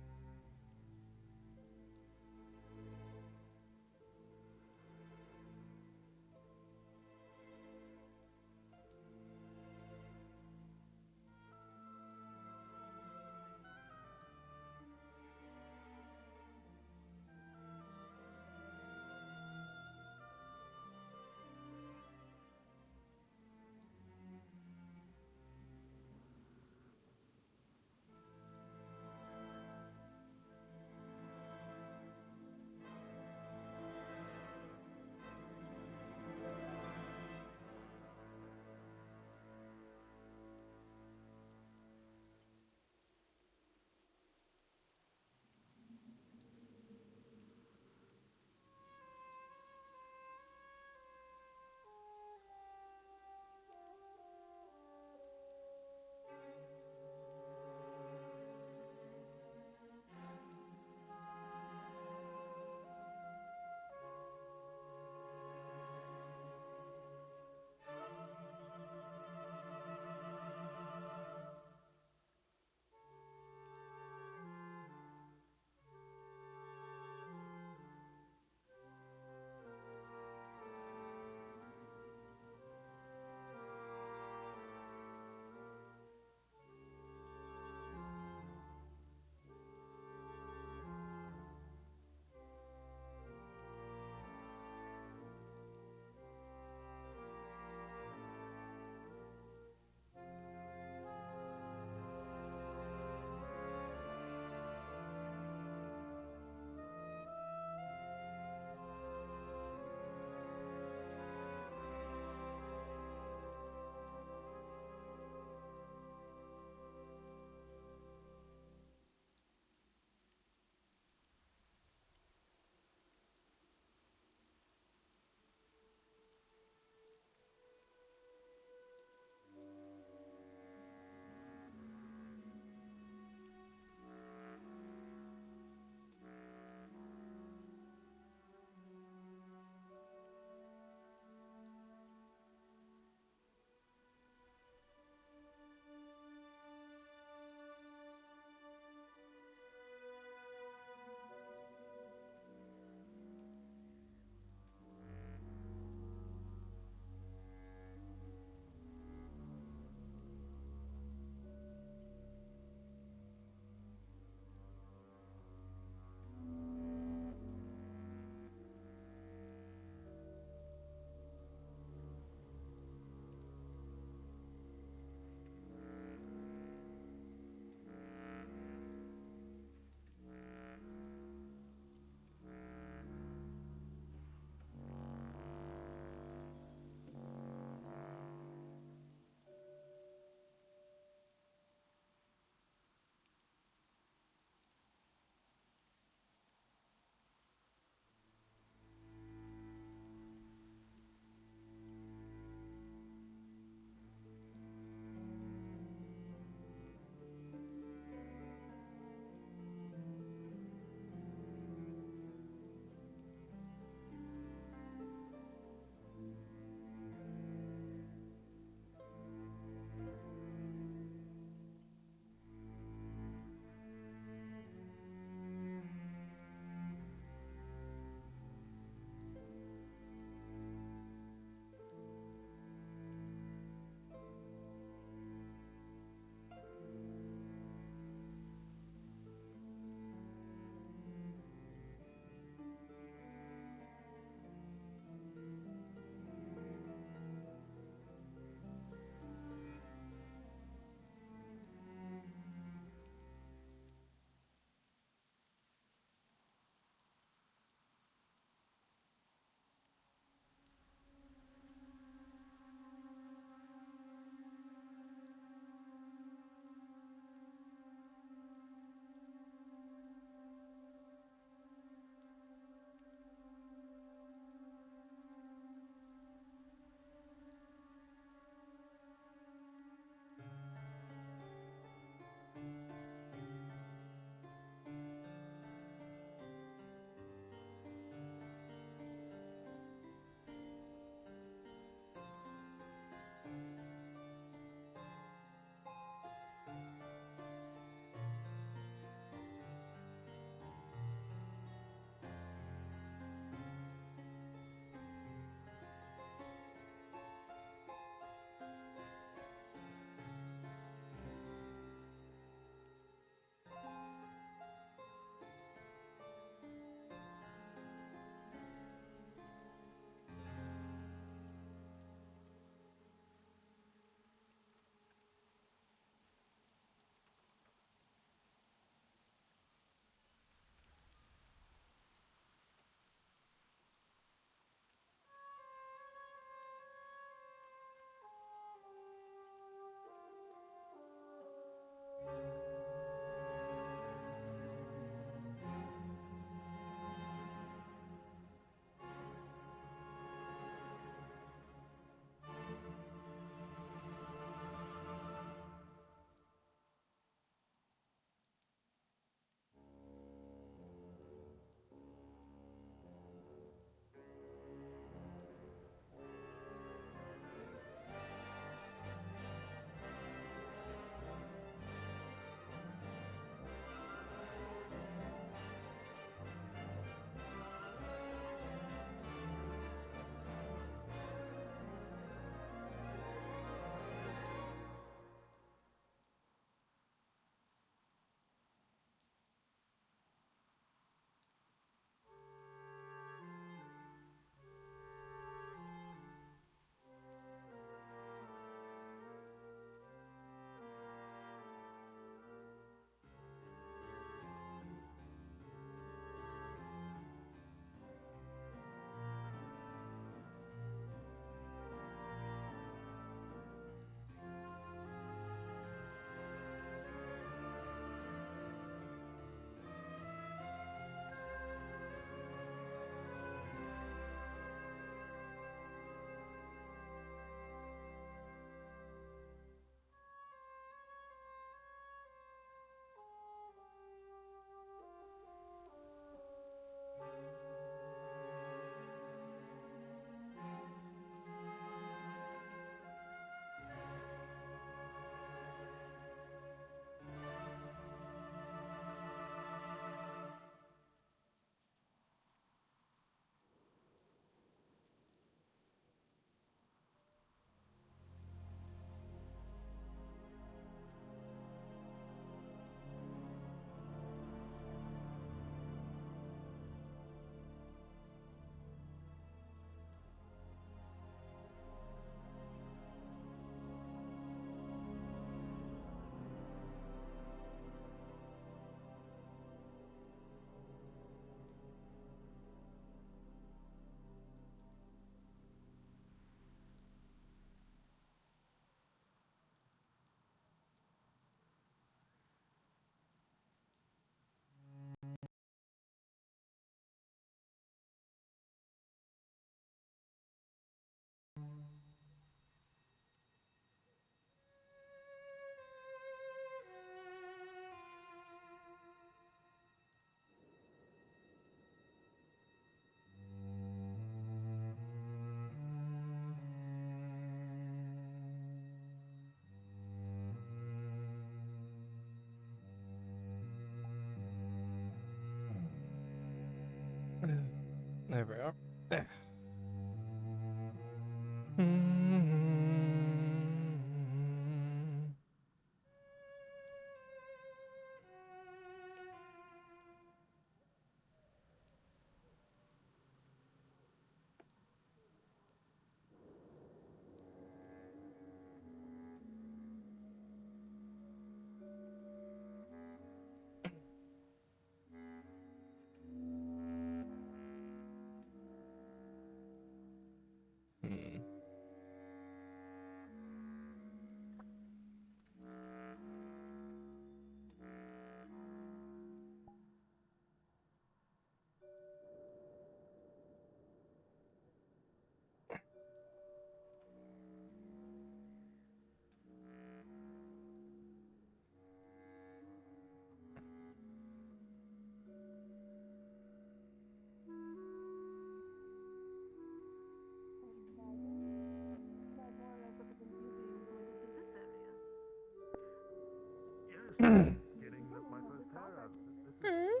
Getting my first hair out of it.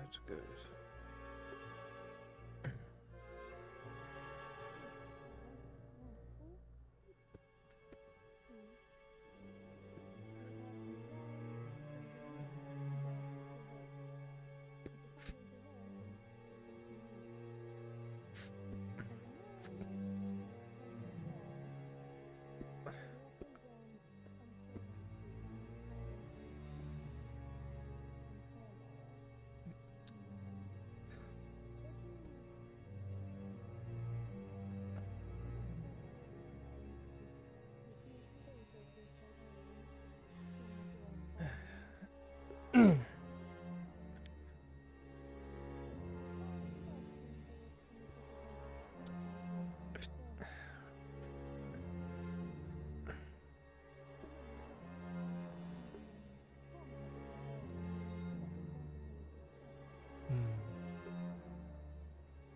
Good, good.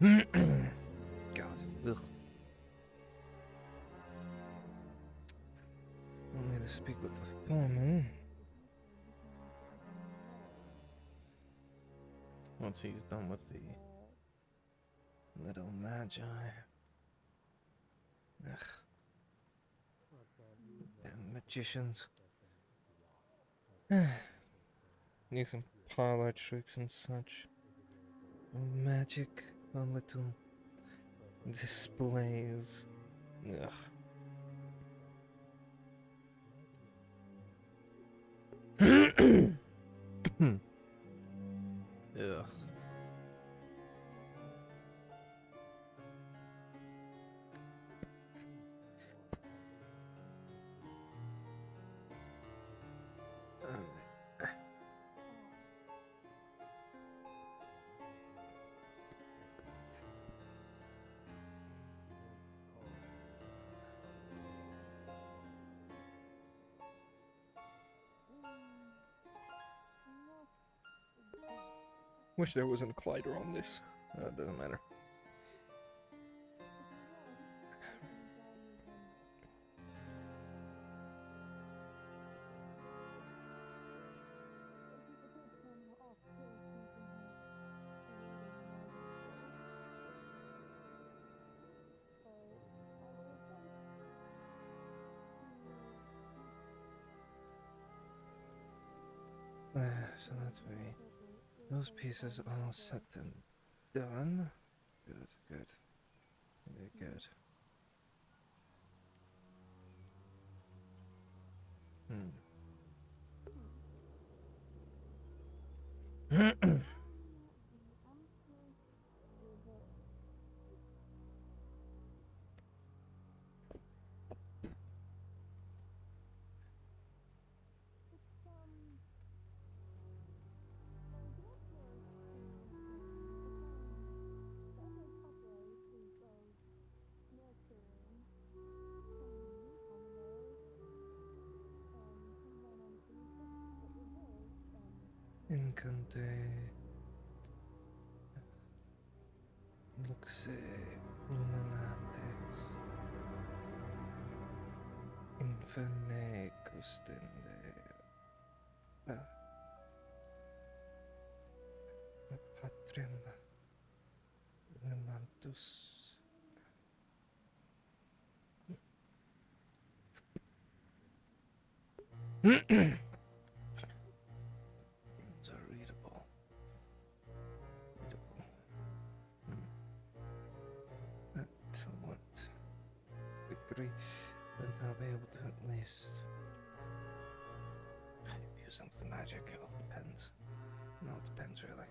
God. Ugh. Only to speak with the foreman. Once he's done with the little magi. Ugh. Damn magicians. Using parlor tricks and such. Magic on little displays. Ugh. Ugh. Wish there wasn't a collider on this. It doesn't matter. So that's way. Those pieces are all set and done. Good, good. Very good. Incante Luxe Luminatex Inferne Custende Patrem Nemantus It's readable. factory, then I'll be able to at least use some of the magic. It all depends. No, it depends really.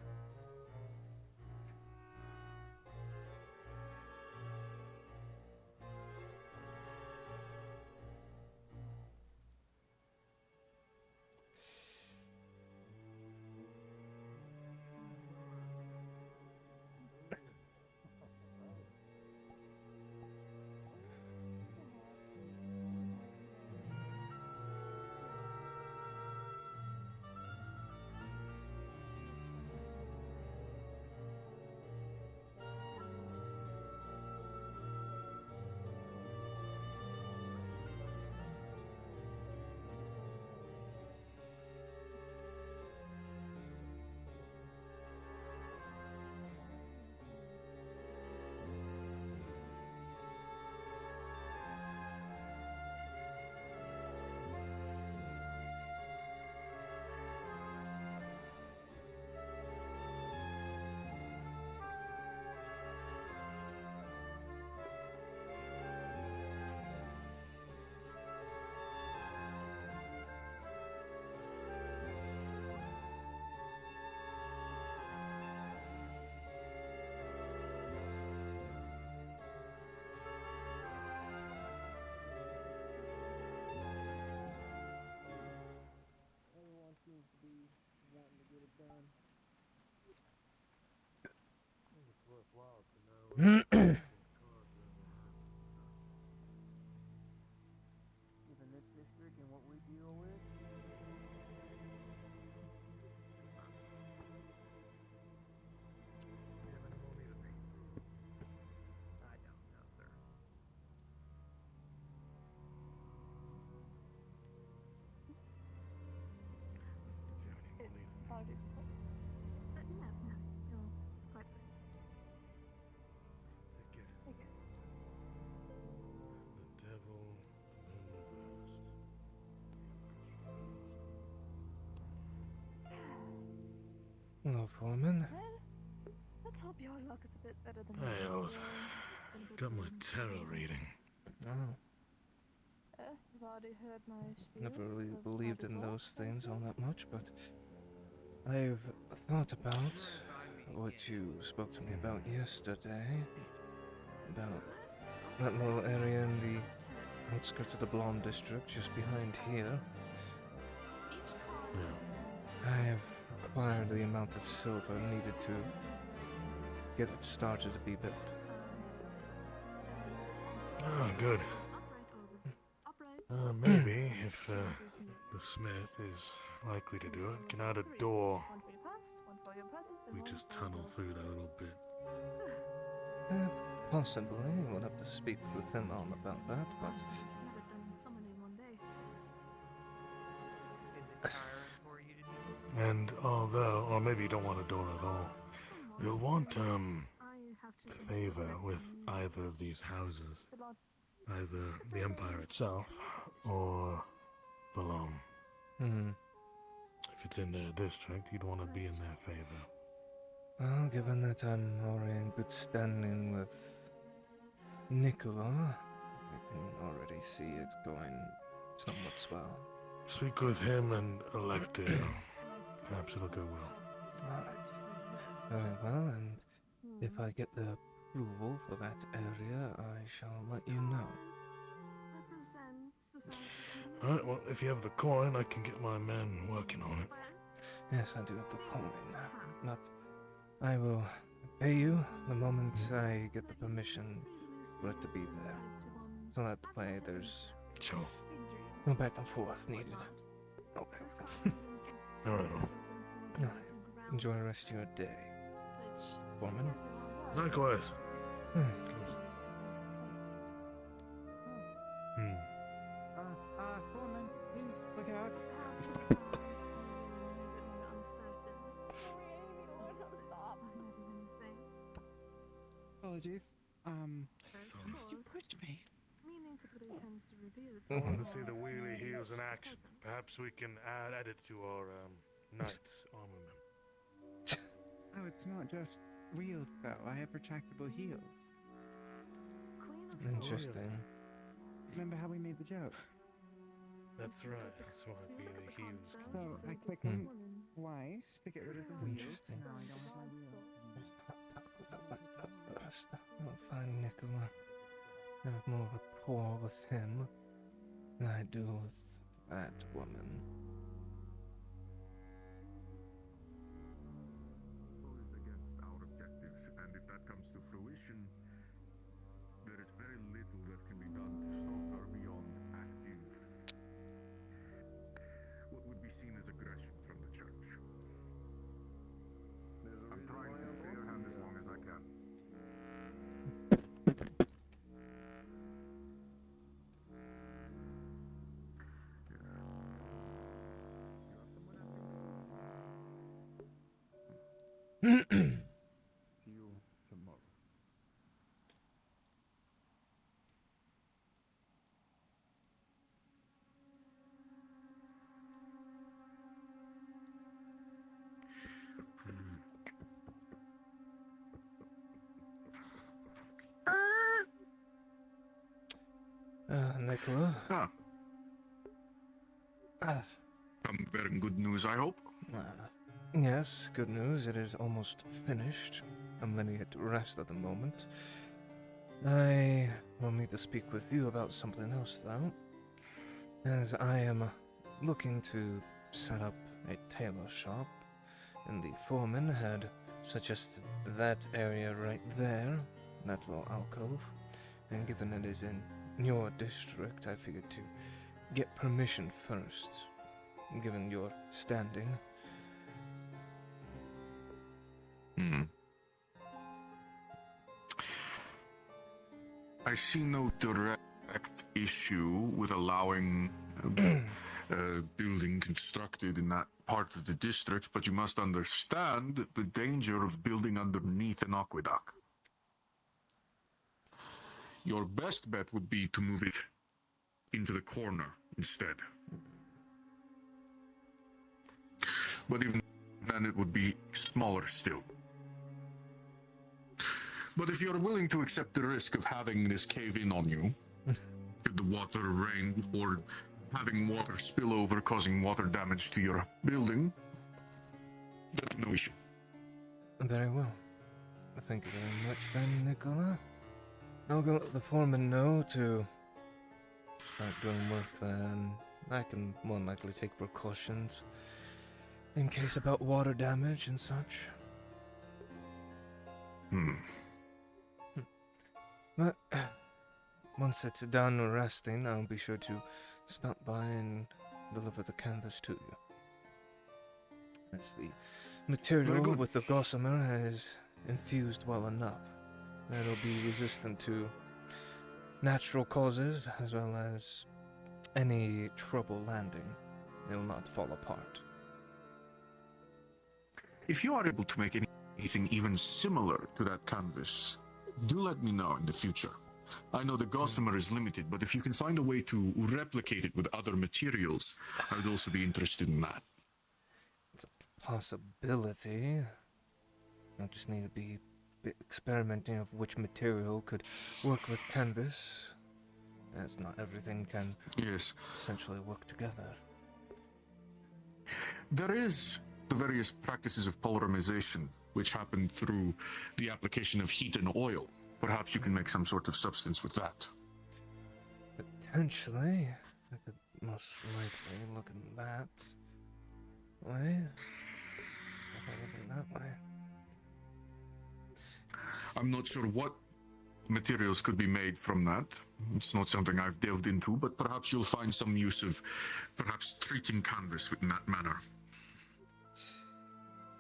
Given this district and what we deal with, I don't know, sir. Apologies. No, you're quite right. The devil Hello, Foreman. Let's hope your luck is a bit better than Hey, mine. Oath. Got my tarot reading. Oh, You've already heard my spiel never really of believed in Artemis those things all that much, but I've thought about what you spoke to me about yesterday. About that little area in the outskirts of the Blonde District, just behind here. Yeah. I have acquired the amount of silver needed to get it started to be built. Oh, good. Upright. Maybe if the smith is likely to do it, can add a door. One for your past, one for your present, and We one just for tunnel your through that little bit. Possibly. We'll have to speak with him on about that, but Never done so many in one day. Is it tiring for you to do? And although, or maybe you don't want a door at all, you'll want I have to favor with either of these houses. Either the Empire itself or Belong. If it's in their district, you'd want to be in their favor. Well, given that I'm already in good standing with Nicola, I can already see it going somewhat swell. Speak with him and elect it. Perhaps it'll go well. Alright. Very well, and if I get the approval for that area, I shall let you know. Alright, well, if you have the coin, I can get my men working on it. Yes, I do have the coin, but I will pay you the moment I get the permission for it to be there. So that way there's Sure. no back and forth needed. Okay. Alright, Alright. Enjoy the rest of your day, Foreman. likewise. Foreman, please look out. Apologies. Sorry. You pushed me. I want to see the wheelie heels in action. Perhaps we can add it to our knight's armament. Oh, it's not just wheels, though. I have retractable heels. Interesting. Remember how we made the joke? That's right. That's why we used. So I click on twice to get rid of the wheels. Interesting. Now I don't have my wheel. Just have to talk with the laptop first. I'll find Nicola. I have more rapport with him than I do with that woman. Goes against our objectives, and if that comes to fruition, there is very little that can be done to stop her beyond active, what would be seen as aggression from the church. I'm trying to stay her hand as long as I can. See you tomorrow. Nicola. Ah, Ah, I'm bearing good news, I hope. yes, good news. It is almost finished. I'm letting it rest at the moment. I will need to speak with you about something else, though, as I am looking to set up a tailor shop, and the foreman had suggested that area right there, that little alcove, and given it is in your district, I figured to get permission first, given your standing. I see no direct issue with allowing a building constructed in that part of the district, but you must understand the danger of building underneath an aqueduct. Your best bet would be to move it into the corner instead. But even then it would be smaller still. But if you're willing to accept the risk of having this cave in on you, should the water rain, or having water spill over causing water damage to your building, that's no issue. Very well. Thank you very much then, Nicola. I'll go let the foreman know to start doing work then. I can more than likely take precautions in case about water damage and such. But once it's done resting, I'll be sure to stop by and deliver the canvas to you. As the material with the gossamer is infused well enough that it'll be resistant to natural causes as well as any trouble landing. It will not fall apart. If you are able to make anything even similar to that canvas, do let me know in the future. I know the gossamer is limited, but if you can find a way to replicate it with other materials, I would also be interested in that. It's a possibility. I just need to be experimenting of which material could work with canvas, as not everything can essentially work together. There is the various practices of polymerization, which happen through the application of heat and oil. Perhaps you can make some sort of substance with that. Potentially. I could most likely look at that way. Definitely looking that way. I'm not sure what materials could be made from that. It's not something I've delved into, but perhaps you'll find some use of perhaps treating canvas in that manner.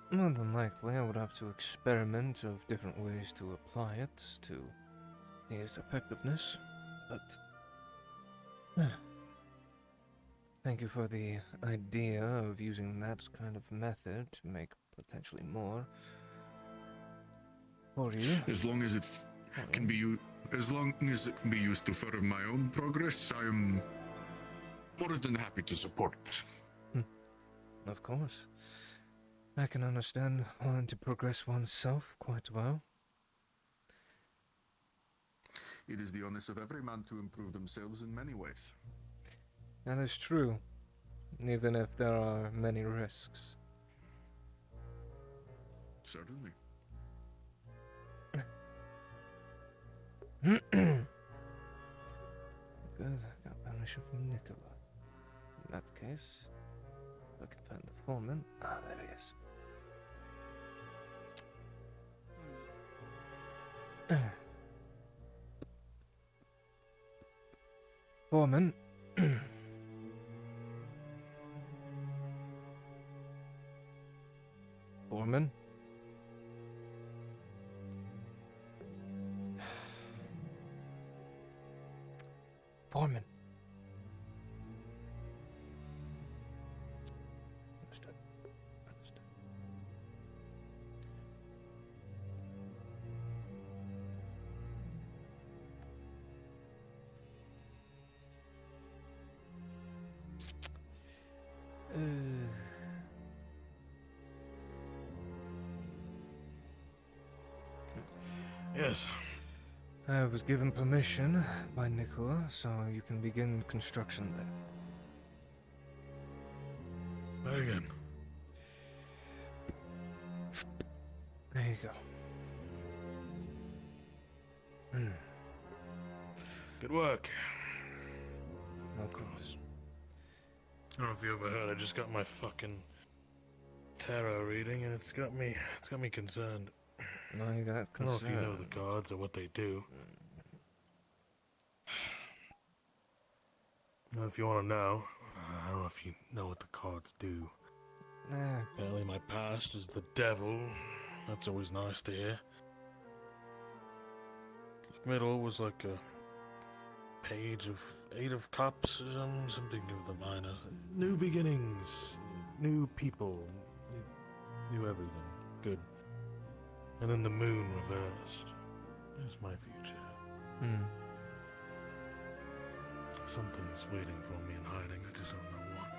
More than likely, I would have to experiment of different ways to apply it to its effectiveness, but thank you for the idea of using that kind of method to make potentially more for you. As long as it can be used to further my own progress, I am more than happy to support it. Of course. I can understand wanting to progress oneself quite well. It is the onus of every man to improve themselves in many ways. That is true, even if there are many risks. Certainly. Good, I got permission from Nicola. In that case, if I can find the foreman. Ah, there he is. Foreman. Foreman. Foreman. Understood. Understood. Yes. I was given permission by Nicola, so you can begin construction there. There again. There you go. Good work. Of course. I don't know if you overheard, I just got my fucking tarot reading and it's got me concerned. No, you got I don't know concerned. if you know the cards or what they do. Well, if you want to know, I don't know if you know what the cards do. Nah, Apparently my past is the devil. That's always nice to hear. Middle was like a page of 8 of cups or something of the minor. New beginnings, new people, new everything. Good. And then the moon reversed. It's my future. Something's waiting for me in hiding, I just don't know what.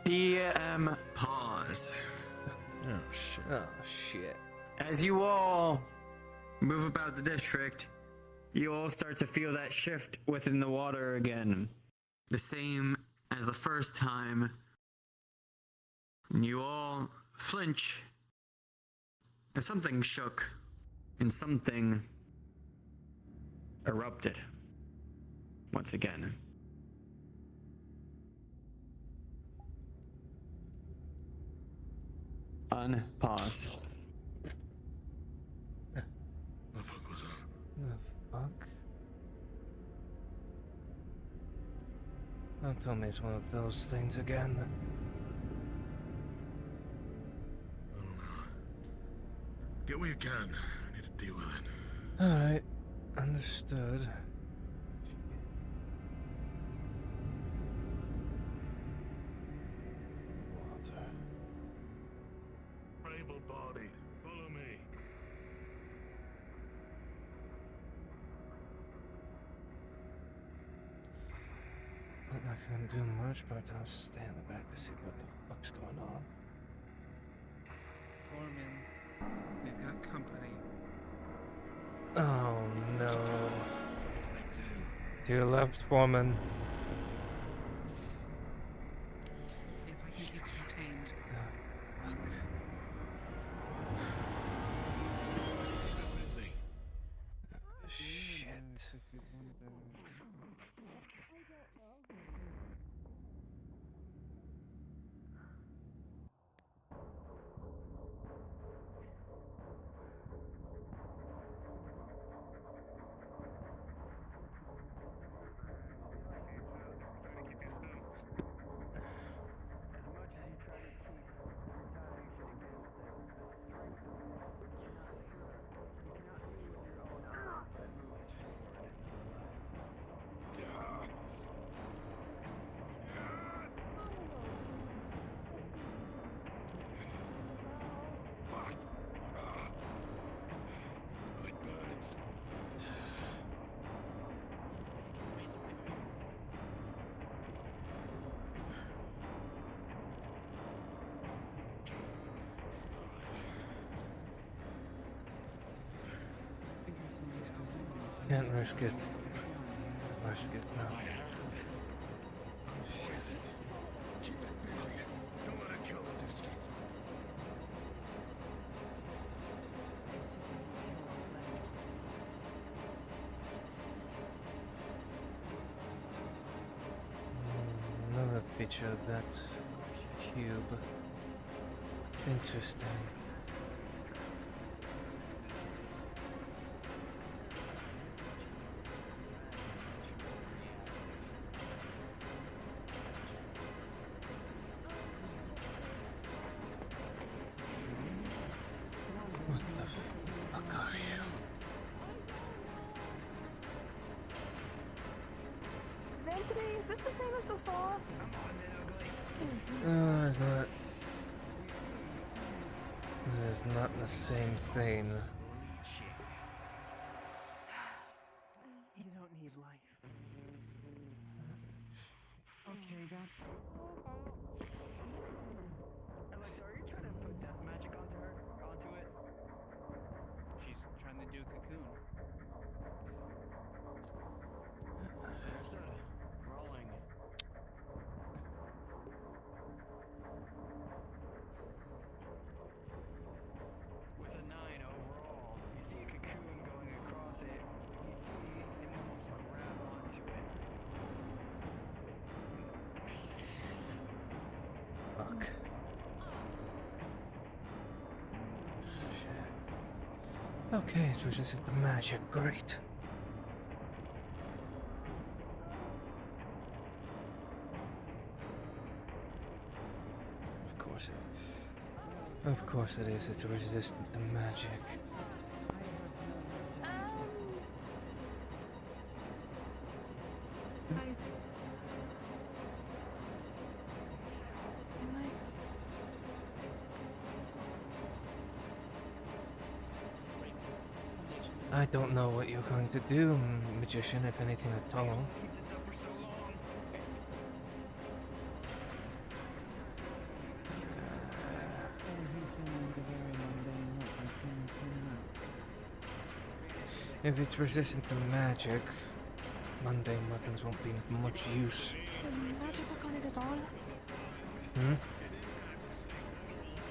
DM pause. Oh shit. oh shit. As you all move about the district, you all start to feel that shift within the water again. The same as the first time. And you all flinch as something shook and something erupted once again. Unpause. The fuck was that? The fuck? Don't tell me it's one of those things again. I don't know. Get what you can. I need to deal with it. Alright, understood. Water. Able body, follow me. Not like I can do much, but I'll stay in the back to see what the fuck's going on. Foreman, we've got company. Oh no. To your left, Foreman. Let's see if I can keep it contained. The fuck? Where is he? Shit. Can't risk it. risk it, no. Shit. Keep it busy. Don't let it kill the district. Another feature of that cube. Interesting. What the fuck are you? Vampity, is this the same as before? No, it's not. It's not the same thing. You don't need life. Okay, that's... Alexa, are you trying to put death magic onto her? Onto it? She's trying to do cocoon. Understood. Rolling. With a 9 overall, you see a cocoon going across it. You see it almost grab onto it. Fuck. Shit. Okay, it resisted the magic. Great. Of course it is. It's resistant to magic. I don't know what you're going to do, magician, if anything at all. If it's resistant to magic, mundane weapons won't be much use. Does magic work on it at all? Hmm?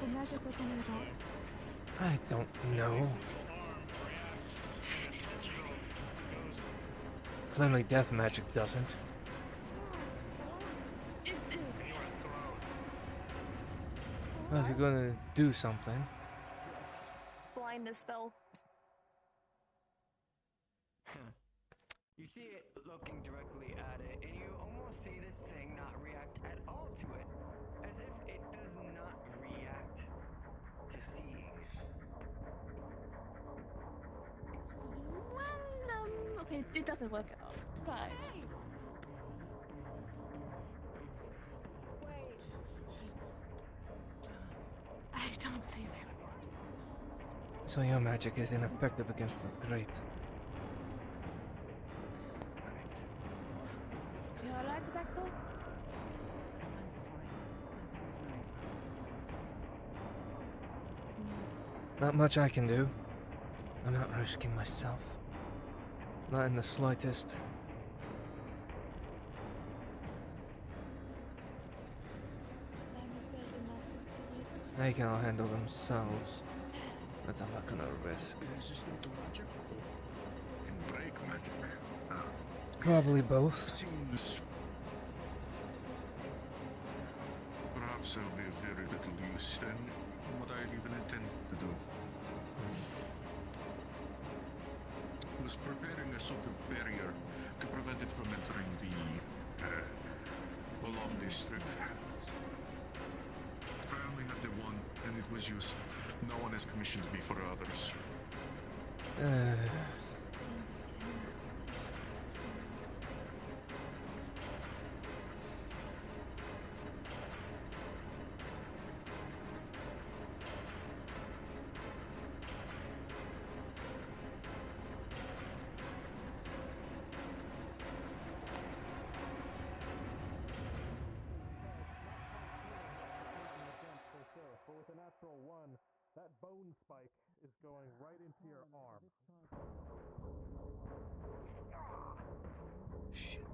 Will magic work on it at all? I don't know. Clearly death magic doesn't. Well, if you're gonna do something... Blindness spell. You see it looking directly at it, and you almost see this thing not react at all to it. As if it does not react to seeing. Well, okay, it doesn't work at all. Right. I don't think they would want to. So your magic is ineffective against the great. You alright with that door? Not much I can do. I'm not risking myself. Not in the slightest. They can all handle themselves. But I'm not gonna risk. Resistant to magic or can break magic? Probably both. Seems... Perhaps there'll be very little use then in what I even intend to do. I was preparing a sort of barrier to prevent it from entering the Alarm District. I only had the one, and it was used. No one has commissioned me for others. But with a natural 1, that bone spike is going right into your arm. Shit.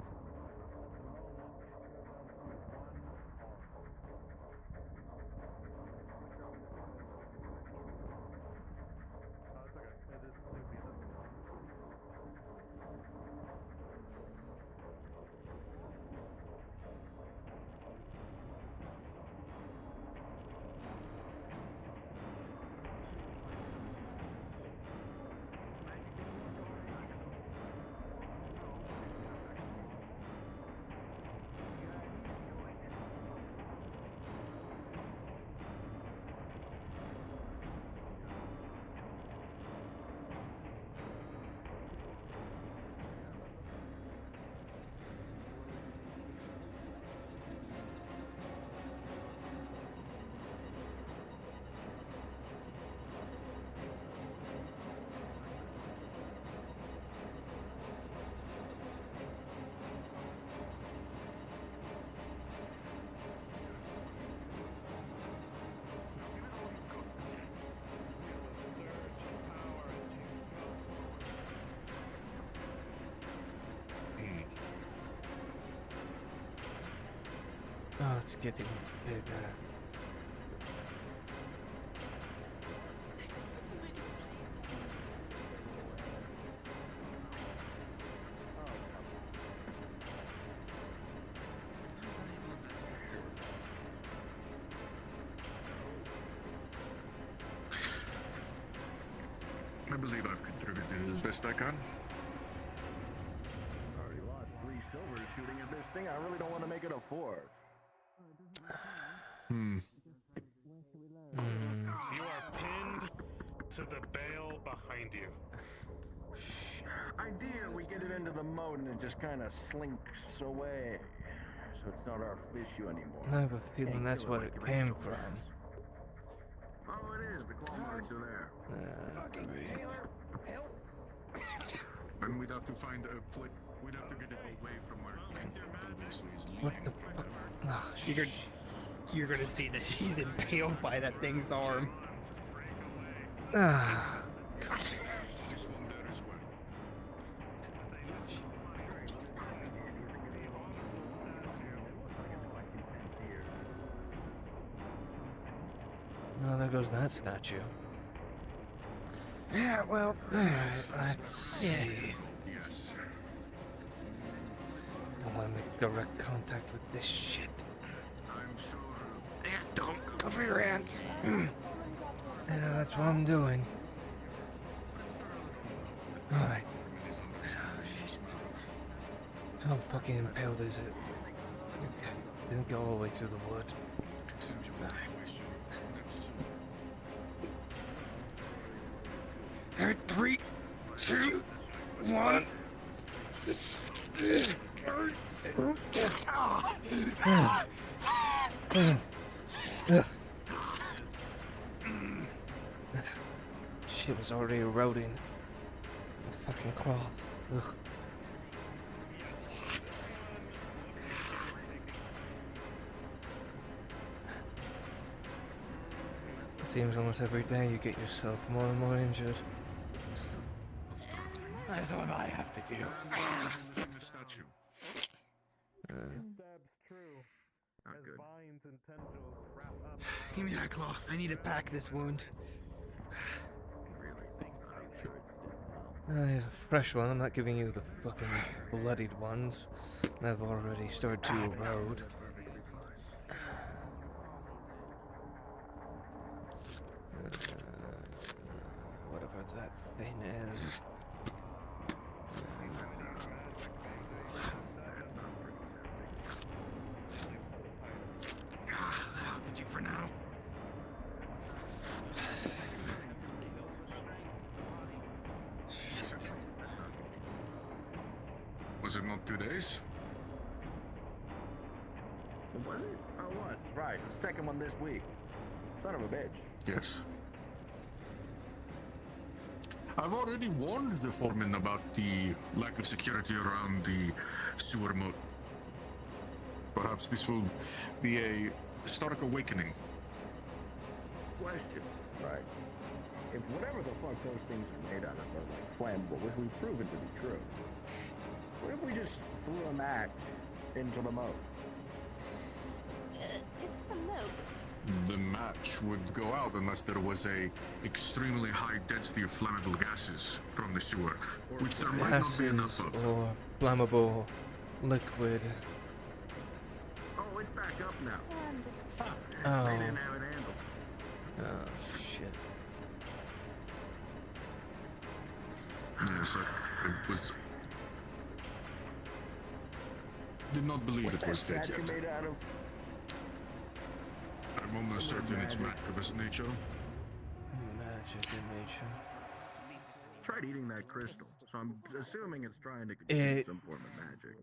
Oh, it's getting bigger. I believe I've contributed as best I can. Already lost 3 silvers shooting at this thing. I really don't want to make it a 4th. You are pinned to the bale behind you. Idea we get it into the mode and it just kind of slinks away. So it's not our issue anymore. I have a feeling that's what it came from. Oh, it is. The claw marks are there. Great. And we'd have to find a place. We'd have to get it away from where it obviously is. What the fuck? Oh, You're gonna see that he's impaled by that thing's arm. Ah. This one there as well. Oh, there goes that statue. Yeah, well, let's see. Yes. Don't want to make direct contact with this shit. I'm sure. Yeah, don't cover your hands. Yeah, that's what I'm doing. Alright. Oh, shit. How fucking impaled is it? Okay. Didn't go all the way through the wood. Alright, 3, 2, 1. Shit was already eroding the fucking cloth. Ugh. It seems almost every day you get yourself more and more injured. That's what I have to do. The statue. Not good. Give me that cloth. I need to pack this wound. Here's a fresh one. I'm not giving you the fucking bloodied ones. They've already started to erode. Whatever that thing is. That'll get you for now. Shit. Was it not 2 days? Was it? Oh, what? Right. Second one this week. Son of a bitch. Yes. I've already warned the foreman about the lack of security around the sewer moat. Perhaps this will be a stark awakening. Question. Right. If whatever the fuck those things are made out of are like flammable, which we've proven to be true, What if we just threw a match into the moat? It's a note. The match would go out unless there was a extremely high density of flammable gases from the sewer, which there might not be enough Gases of. or flammable liquid. Oh, it's back up now. And it's Oh. They didn't have it handled. Oh, shit. Yes, it was. Did not believe What's it that was dead statue yet. made out of? I'm almost certain it's magic nature. Magic in nature. Tried eating that crystal, so I'm assuming it's trying to contain some form of magic.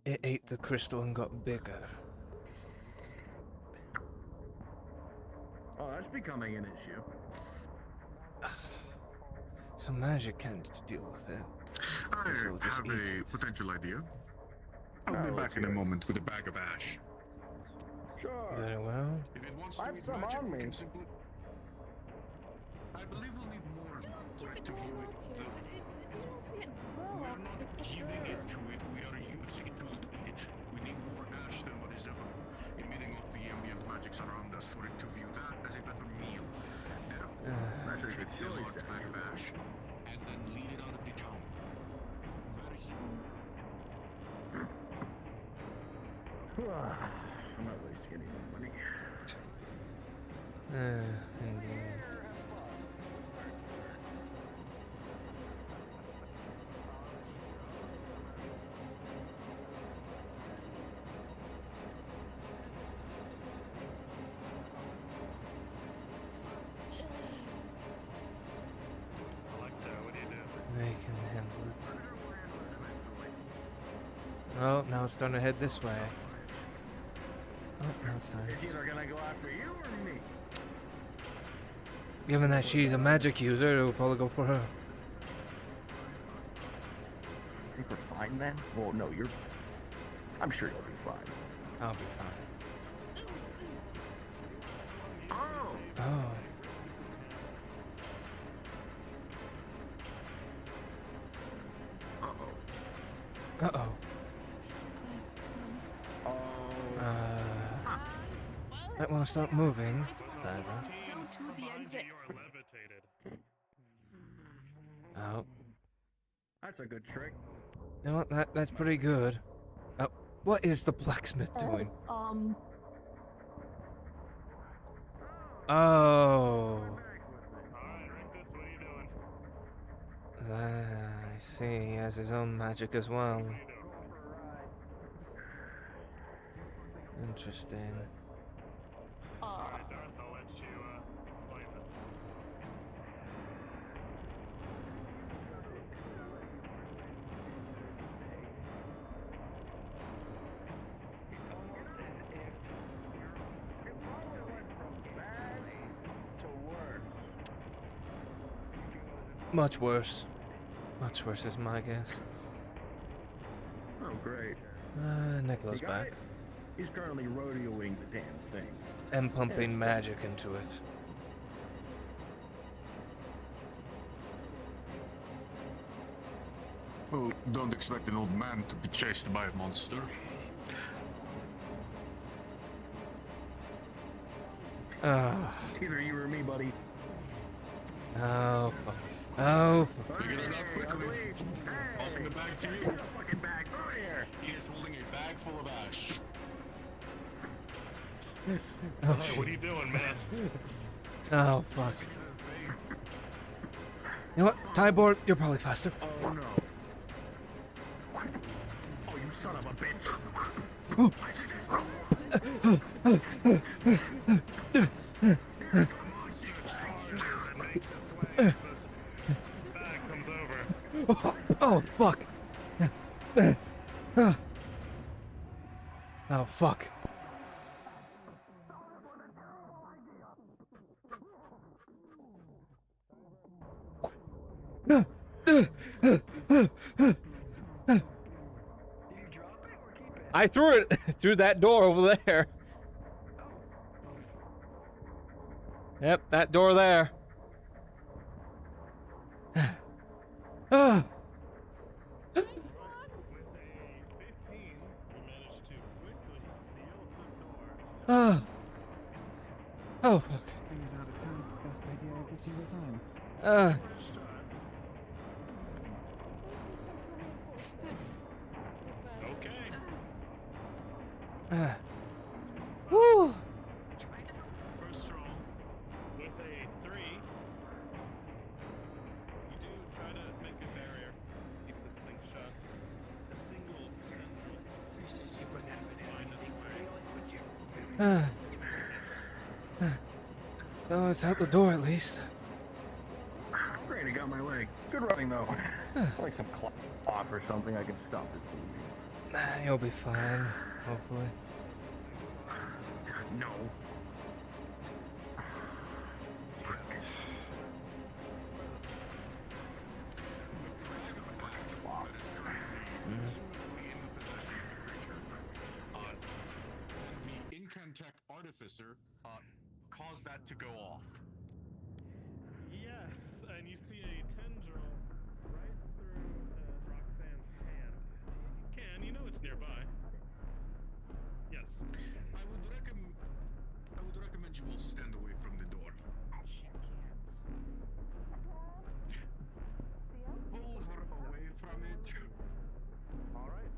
It ate the crystal and got bigger. Oh, that's becoming an issue. So magic can't deal with it. I Guess I'll just have eat a it. potential idea. I'll be Oh, back in a okay. moment with a bag of ash. Sure. Very well. If it wants I to have eat some magic, on we me. can simply. I believe we'll need more for it to view it. you don't see it grow We're up. not giving it to it, we are using it to lead it. We need more ash than what is ever emitting off the ambient magics around us for it to view that as a better meal. Therefore, That's a we good take a choice, large bag of ash and then lead it out of the town. Very simple. I'm not wasting any more money. Indeed. Electa, what do you do? They can handle it. Oh, now it's starting to head this way. Oh, now it's time. It's either gonna go after you or me. Given that she's a magic user, it'll probably go for her. You think we're fine then? Well, no, you're. I'm sure you'll be fine. I'll be fine. Oh! Oh. Uh-oh. Uh-oh. Oh. Might want to start moving. Go to the exit. You are levitated. Oh. That's a good trick. You know what? That's pretty good. Oh, what is the blacksmith doing? Oh. Alright, Rincus, what are you doing? I see. He has his own magic as well. What are you doing? Interesting. Alright, Darth, I'll let you explain this. Much worse. Much worse is my guess. Oh, great. Nicola's You got back. it? He's currently rodeoing the damn thing. And pumping magic into it. Well, don't expect an old man to be chased by a monster. It's either you or me, buddy. Oh, fuck. Oh, Figure it out quickly. Passing the bag to you. Fucking bag. Over here. He is holding a bag full of ash. oh, Hey, what are you doing, man? oh, fuck. You know what? Tybor, you're probably faster. Oh, no. Oh, you son of a bitch. I suggest Monster charges and makes its way as the bag comes over. Oh, fuck. Oh, fuck. I threw it through that door over there. Yep, that door there. Oh. Oh, fuck. Things out of town. Best idea every single time. Okay. Woo. First roll with a 3. You do try to make a barrier, keep this thing shut. A single tendril. So it's out the door at least. Great, I got my leg. Good running though. Like some cloth or something, I can stop this bleeding. You'll be fine, hopefully. No. The Incantech Artificer caused that to go off. Yes, and you see a tendril right through Roxanne's hand. You know it's nearby. Yes. I would recommend you all stand away from the door. She can't. Pull her away from it. All right.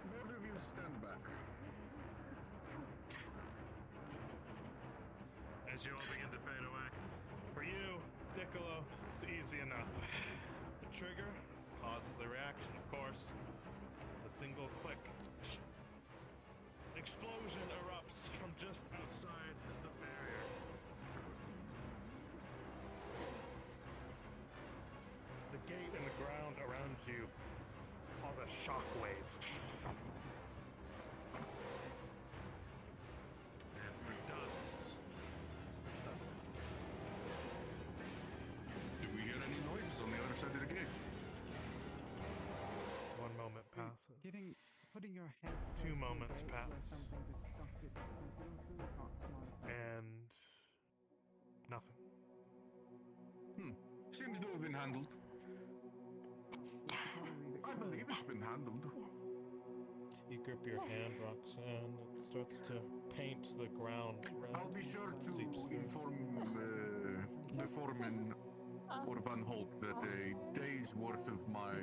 Both of you stand back. As you all begin to fade away. For you, Piccolo, it's easy enough. The trigger causes a reaction, of course. A single click. Explosion erupts from just outside the barrier. The gate and the ground around you cause a shockwave. And the dust. Do we hear any noises on the other side of the gate? 1 moment passes. Putting your head 2 moments where pass. something destructive happens, you don't really talk smart about it. And nothing. Seems to have been handled. I believe it's been handled. You grip your hand, Roxanne. It starts to paint the ground red. I'll be sure to Seeps through. inform the foreman or Van Holt that a day's worth of my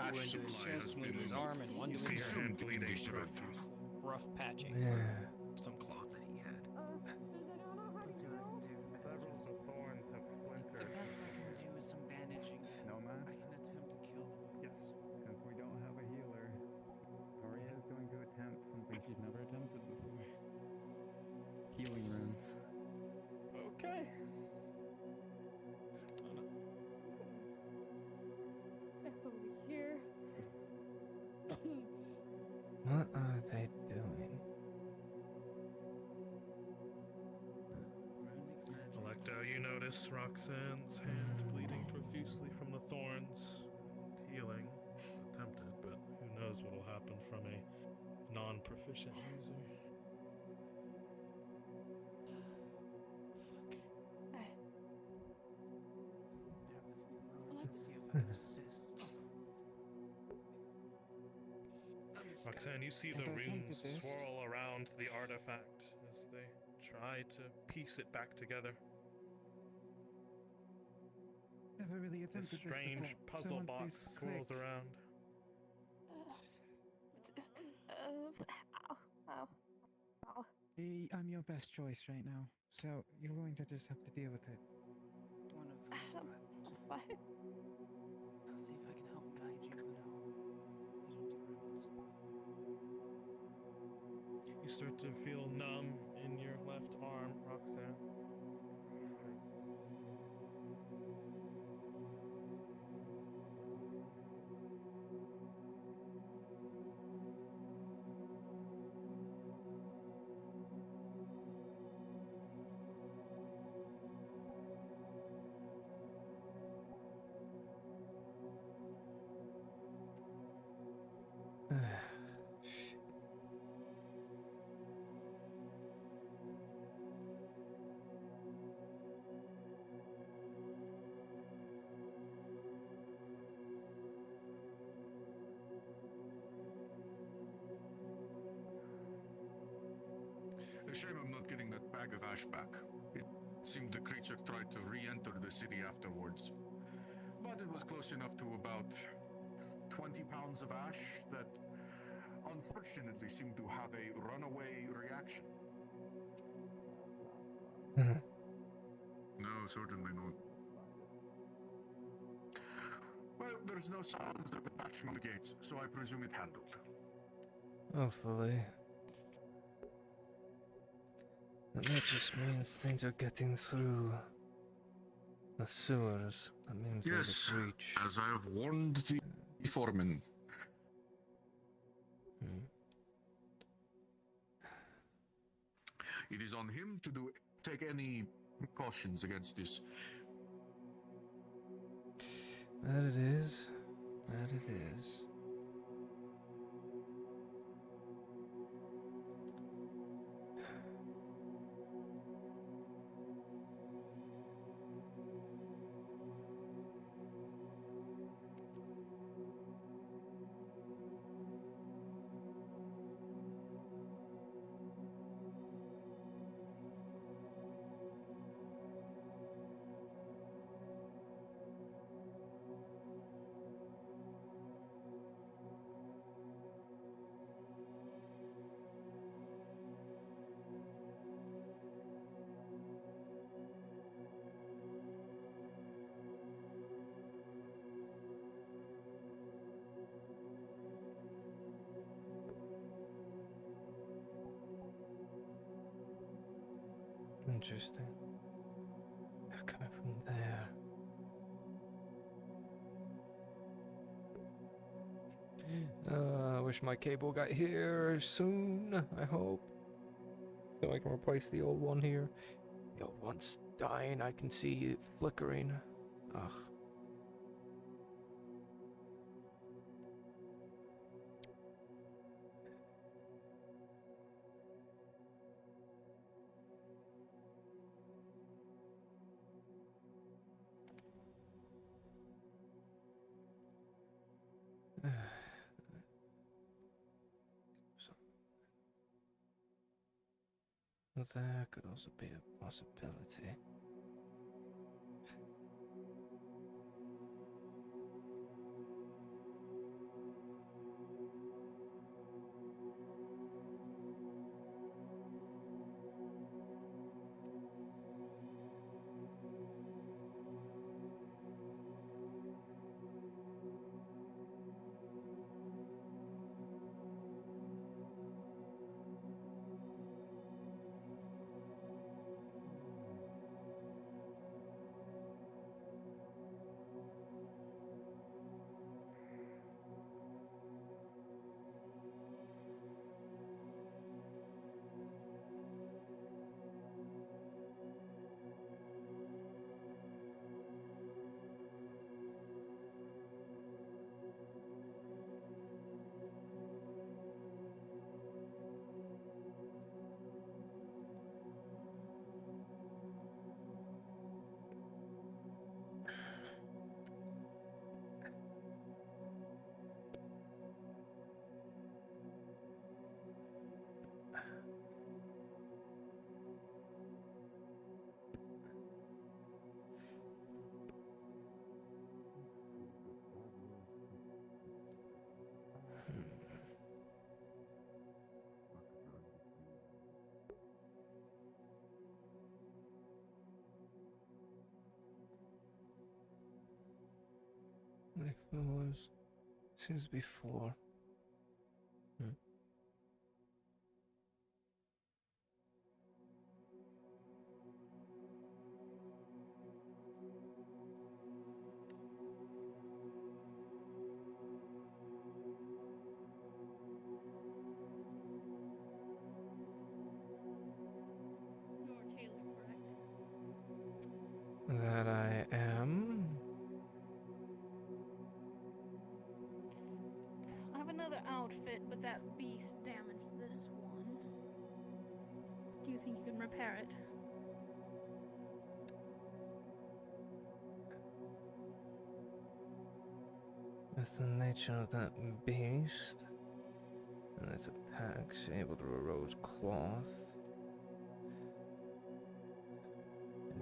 ash Two into his supply chest, has one to been his arm, and one to his see your neck. hand consumed in bleeding this road. Rough patching Yeah. for some cloth that he had. Does anyone know how to Let's see what I heal? can do for Several of bandages. the thorns have The splintered. best I can do is some bandaging. No, man. I can attempt to kill the wound. Yes. Since we don't have a healer, Maria is going to attempt something she's never attempted before. Healing runes. Okay. Step over here. What are they doing? Electo, you notice Roxanne's hand bleeding profusely from the thorns. Healing. Attempted, but who knows what will happen from a non-proficient user. Bear with me a moment to see if I can assist. Roxanne, you see the runes swirl around the artifact as they try to piece it back together. Never really A attempted this strange before. puzzle Someone box please swirls click. around. Ow. Ow. Ow. Hey, I'm your best choice right now, so you're going to just have to deal with it. One of them, but Fine. I'll see if I can help guide you, but it'll do rounds. You start to feel numb in your left arm, Roxanne. Shit. shame I'm not getting that bag of ash back. It seemed the creature tried to re-enter the city afterwards. But it was close enough to about 20 pounds of ash that unfortunately seemed to have a runaway reaction. No, certainly not. Well, there's no sounds of the bashing on the gates, so I presume it handled. Hopefully. And that just means things are getting through the sewers. That means there's Yes, a breach. as I have warned the foreman. Hmm. It is on him to take any precautions against this. That it is. That it is. Interesting. They're coming from there. I wish my cable got here soon, I hope. So I can replace the old one here. The old one's dying, I can see it flickering. Ugh. There could also be a possibility. Like there was since before. You're Taylor, correct? That I am. I have another outfit, but that beast damaged this one. Do you think you can repair it? With the nature of that beast and its attacks able to erode cloth,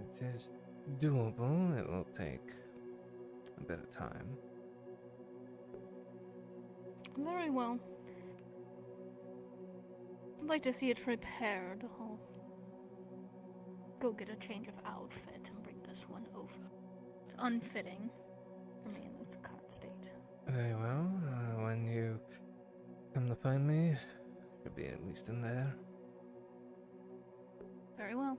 It is doable. It will take a bit of time. Very well. I'd like to see it repaired. I'll go get a change of outfit and bring this one over. It's unfitting for me in its current state. Very well. When you come to find me, should be at least in there. Very well.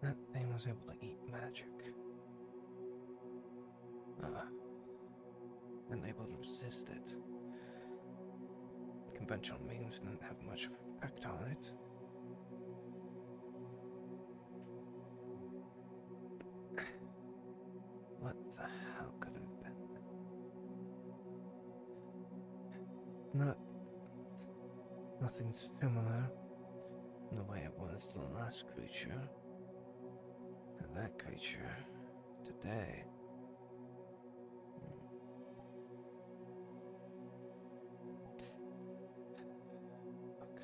That thing was able to eat magic. And able to resist it. Conventional means didn't have much effect on it. What the hell could it have been? Nothing similar in the way it was to the last creature. And that creature today. Fuck.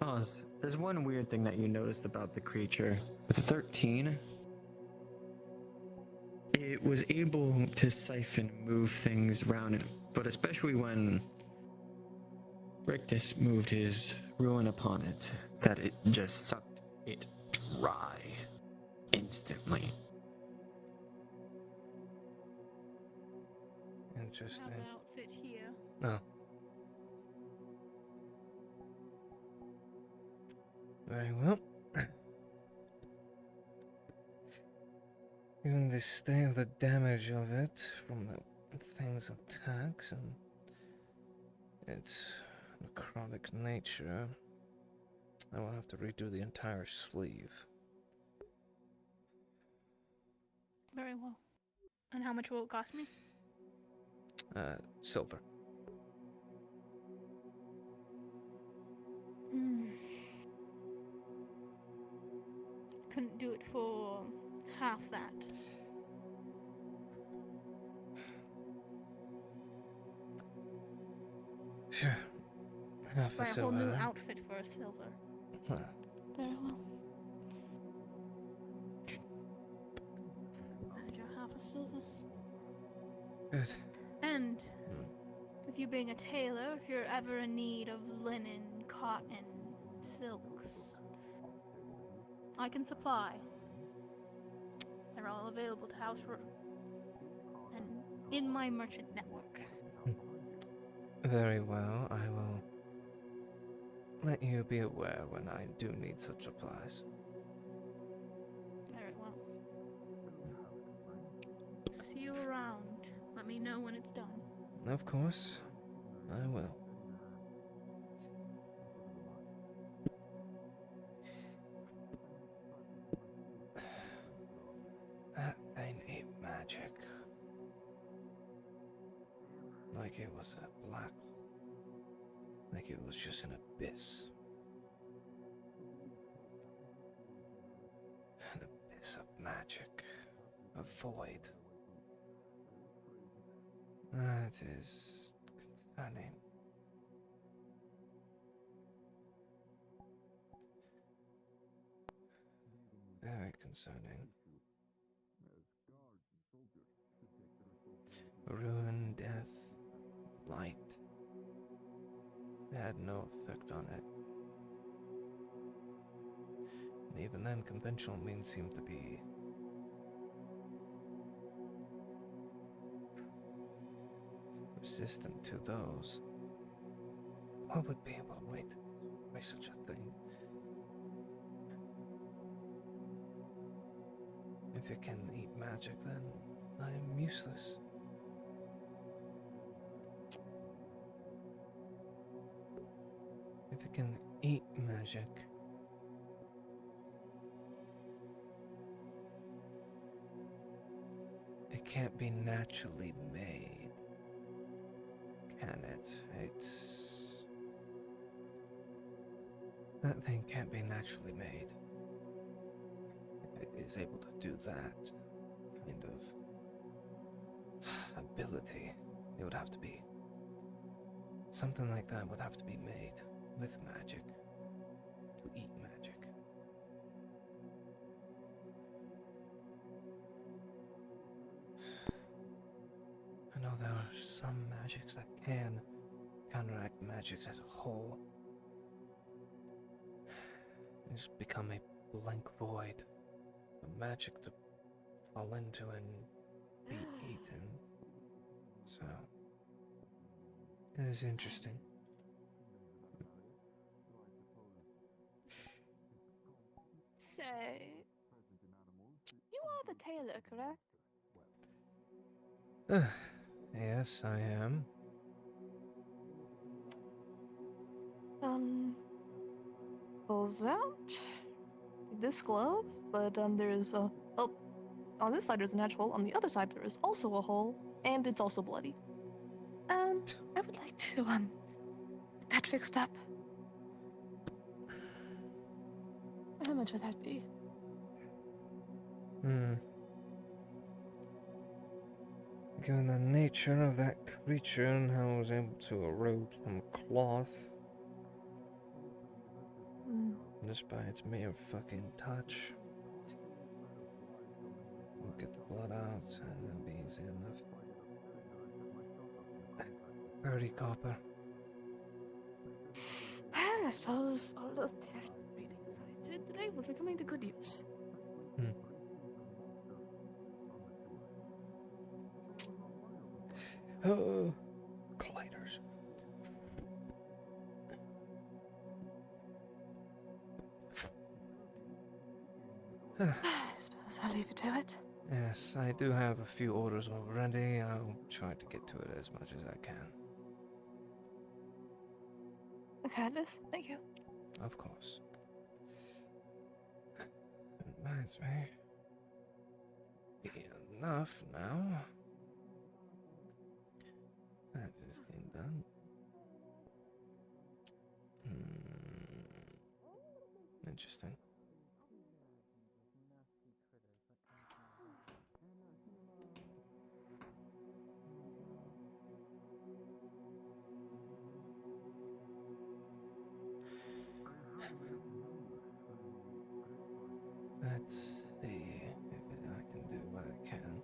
Oz, there's one weird thing that you noticed about the creature. With 13, it was able to siphon, move things around, but especially when Rictus moved his ruin upon it, that it just sucked it dry instantly. Interesting. I have an outfit here. Oh. Very well. Given the state of the damage of it from the thing's attacks and its necrotic nature, I will have to redo the entire sleeve. Very well. And how much will it cost me? Silver. Couldn't do it for half that. Sure. Half Buy a a silver. whole new then. outfit for a silver. Huh. Very well. Manage a half a silver. Good. And with you being a tailor, if you're ever in need of linen, cotton, silks, I can supply. They're all available to housework and in my merchant network. Very well. I will let you be aware when I do need such supplies. Very well. See you around. Let me know when it's done. Of course, I will. That thing ate magic. Like it was a black hole. Like it was just an abyss. An abyss of magic. A void. That is concerning. Very concerning. Ruin, death, light. It had no effect on it. And even then, conventional means seemed to be resistant to those. What would be able to wait to destroy such a thing? If it can eat magic, then I am useless. If it can eat magic, it can't be naturally made, can it? That thing can't be naturally made. If it is able to do that kind of ability, it would have to be something like that would have to be made with magic to eat magic. I know there are some magics that can counteract magics as a whole. And just become a blank void for magic to fall into and be eaten. So, it is interesting. Say, you are the tailor, correct? Yes, I am. Pulls out this glove, but there is a on this side there's a natural, on the other side there is also a hole, and it's also bloody. I would like to get that fixed up. How much would that be? Given the nature of that creature and how I was able to erode some cloth just by its mere fucking touch. We'll get the blood out, and that'll be easy enough. 30 copper. I suppose all those terrible readings that I did today will be coming to good use. Oh, gliders. I suppose I'll leave you to it. Yes, I do have a few orders already. I'll try to get to it as much as I can. Candace, thank you. Of course. Reminds me. Be enough now. That is getting done. Interesting. Let's see if I can do what I can.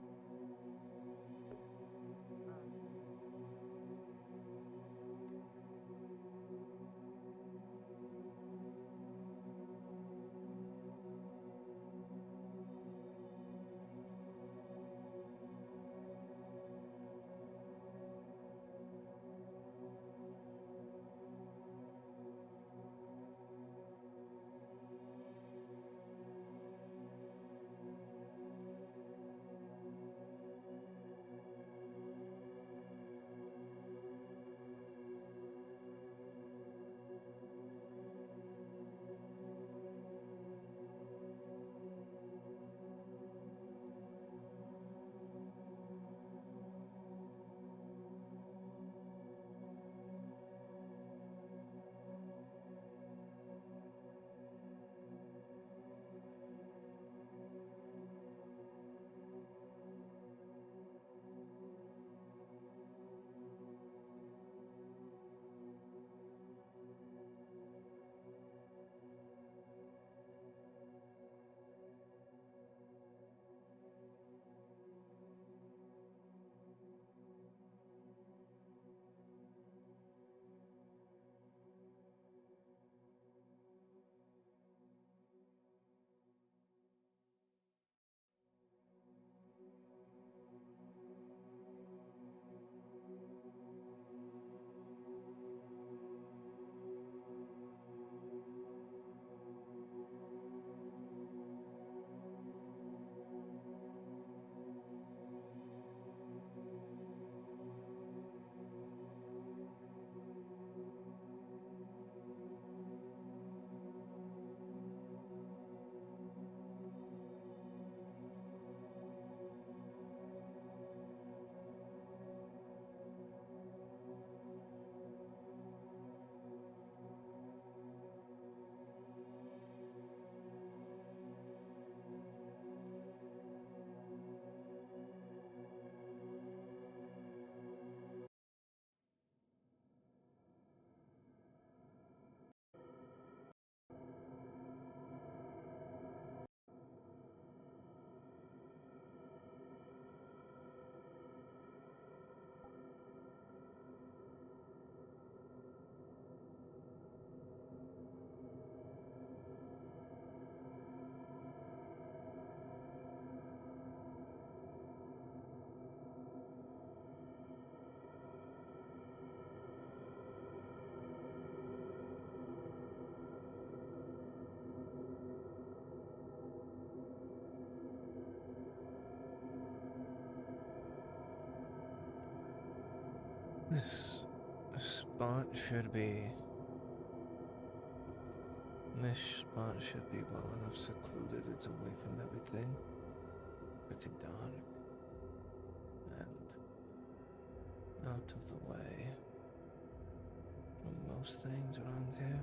This spot should be. This spot should be well enough secluded. It's away from everything. Pretty dark. And out of the way from most things around here.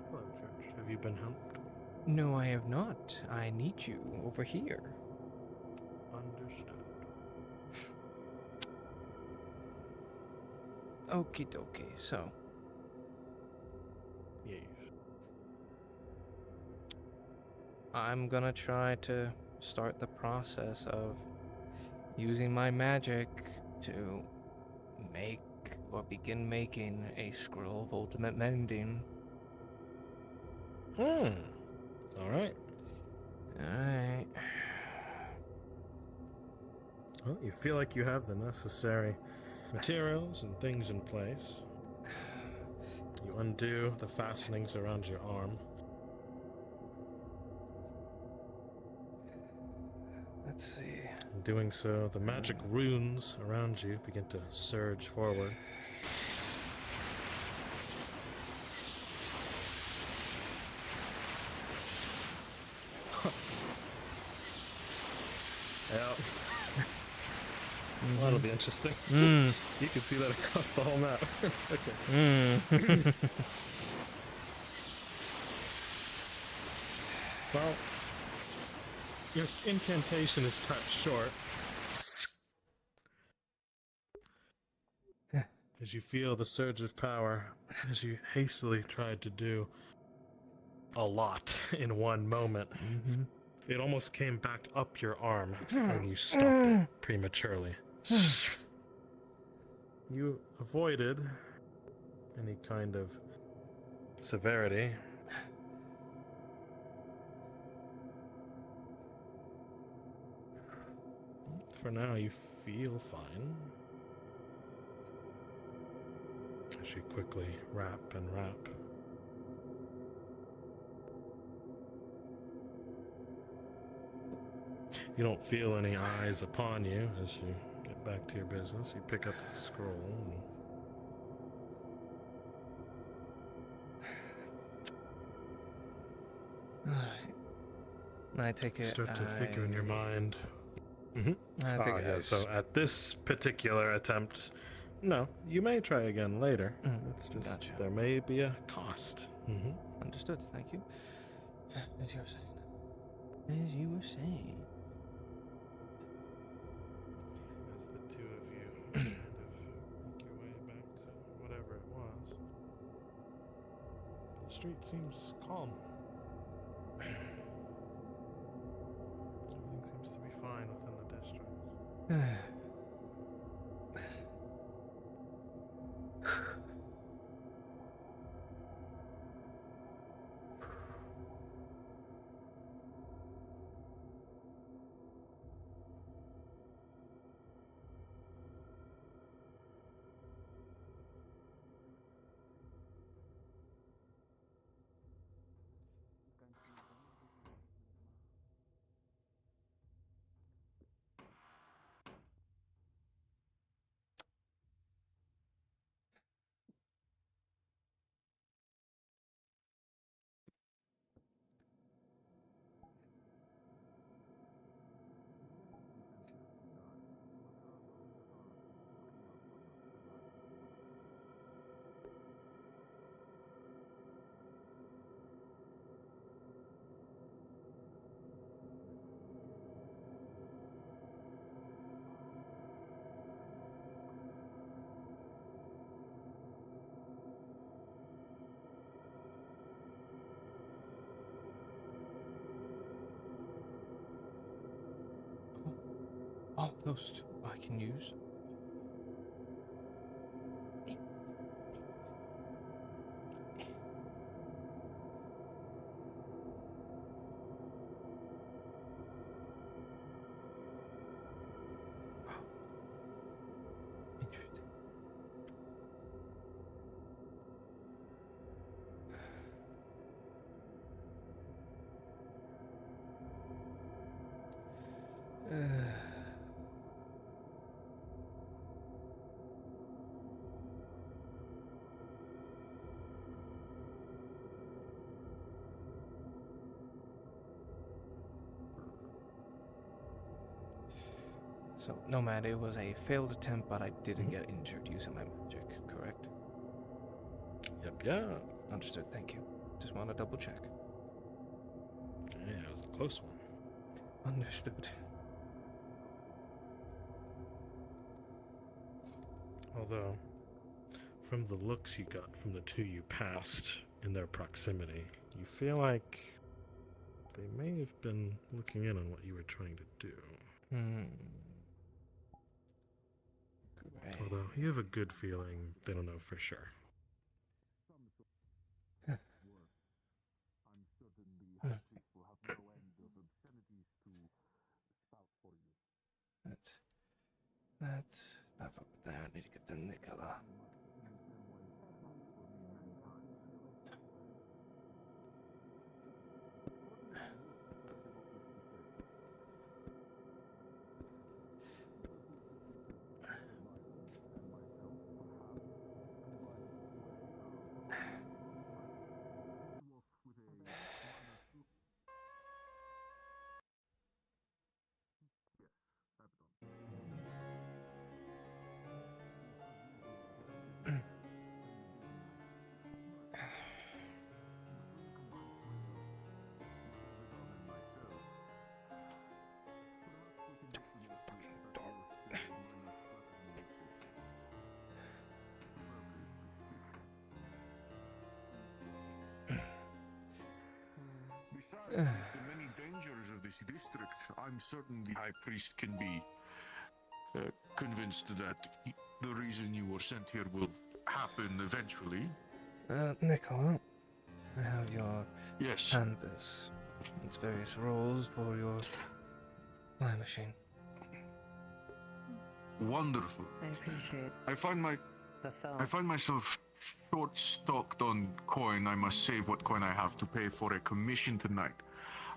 Hello, Church. Have you been helped? No, I have not. I need you over here. Understood. Okie dokie, so. Yes. I'm gonna try to start the process of using my magic to make or begin making a scroll of ultimate mending. Alright. Alright. Well, you feel like you have the necessary materials and things in place. You undo the fastenings around your arm. Let's see. In doing so, the magic runes around you begin to surge forward. Yep. Well, that'll be interesting. You can see that across the whole map. Okay. Well, your incantation is cut short. As you feel the surge of power, as you hastily tried to do a lot in one moment. It almost came back up your arm when you stopped it prematurely. You avoided any kind of severity. For now, you feel fine. As you quickly wrap and wrap. You don't feel any eyes upon you as you get back to your business. You pick up the scroll and I take and it. start to figure in your mind. I take it as. So at this particular attempt, no, you may try again later. It's just Gotcha. there may be a cost. Understood. Thank you. As you were saying. As you were saying. As the two of you kind of make your way back to whatever it was, the street seems calm. Everything seems to be fine within the district. Oh, those I can use. Interesting. So, Nomad, it was a failed attempt, but I didn't get injured using my magic, correct? Yep, yeah. Understood, thank you. Just want to double check. Yeah, it was a close one. Understood. Although, from the looks you got from the two you passed in their proximity, you feel like they may have been looking in on what you were trying to do. Hmm. Great. Although, you have a good feeling they don't know for sure. That's enough up there. I need to get to Nicola. Besides the many dangers of this district, I'm certain the High Priest can be convinced that the reason you were sent here will happen eventually. Nicola, I have your Yes. canvas. Its various roles for your flying machine. Wonderful. I appreciate I find myself short-stocked on coin. I must save what coin I have to pay for a commission tonight.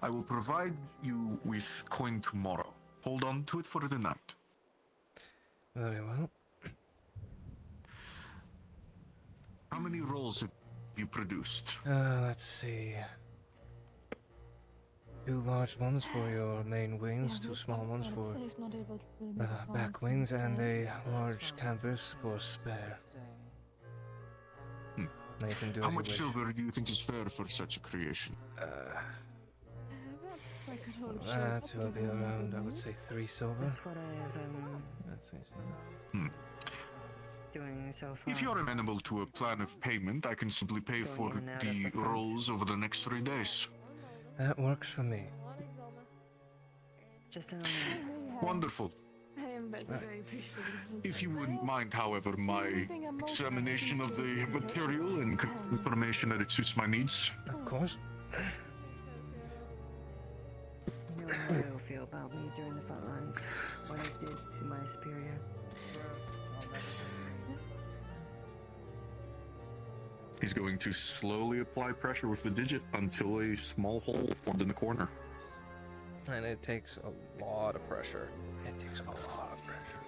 I will provide you with coin tomorrow. Hold on to it for the night. Very well. How many rolls have you produced? Let's see. 2 large ones for your main wings, 2 small ones for He's not able to really back wings, and a large canvas for spare. Now you can do How as you much wish. silver do you think is fair for such a creation? Perhaps I could hold That will be around, I would say, 3 silver. That's what I have That's 3 silver. doing so far. If you're amenable to a plan of payment, I can simply pay for the rolls over the next 3 days. That works for me. Just an Wonderful. I am very appreciative. If you wouldn't mind, however, my examination of the material and confirmation that it suits my needs. Of course. You know how you'll feel about me during the front lines. What I did to my superior. He's going to slowly apply pressure with the digit until a small hole formed in the corner. And it takes a lot of pressure. It takes a lot of pressure.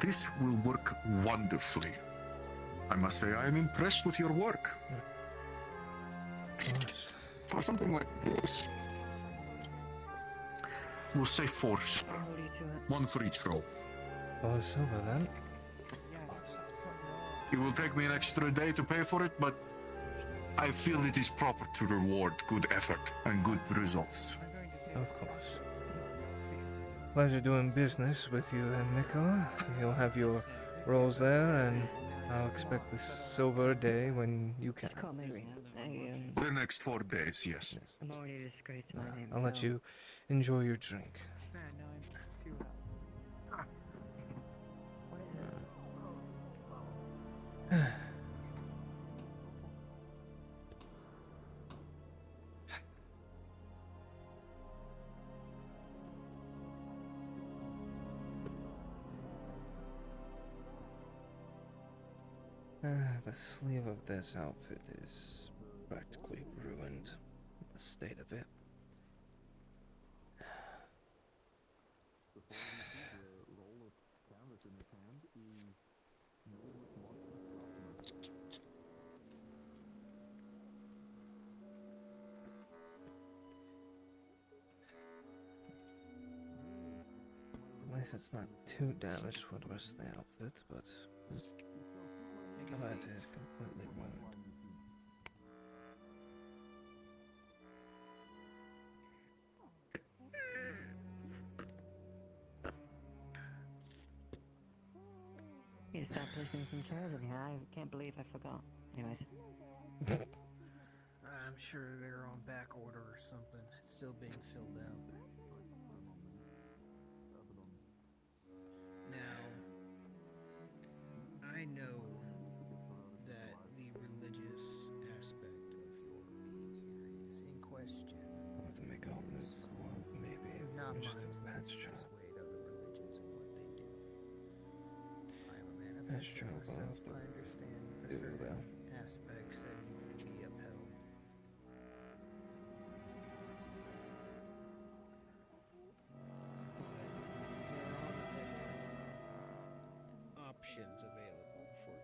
This will work wonderfully. I must say I am impressed with your work. Of course. For something like this, we'll say 4. I'll hold you to it. 1 for each roll. Oh, silver then. It will take me an extra day to pay for it, but I feel it is proper to reward good effort and good results. Of course. Pleasure doing business with you then, Nicola. You'll have your rolls there, and I'll expect this silver day when you can. Just call me Rena. The next 4 days, yes. I'm already disgraced my name. I'll let so- you enjoy your drink. Man, no, I'm too The sleeve of this outfit is practically ruined. The state of it. At least it's not too damaged for the rest of the outfit, but that is completely ruined. You start placing some chairs in here. I can't believe I forgot. Anyways. I'm sure they're on back order or something. It's still being filled out. Now, I know that the religious aspect of your being here is in question. Let's make all this love, maybe. Not Just my a place patch to job. dissuade other religions and what they do. I am a man of Patch history job myself. of the I understand the do certain though. aspects that need to be upheld. Options available for you,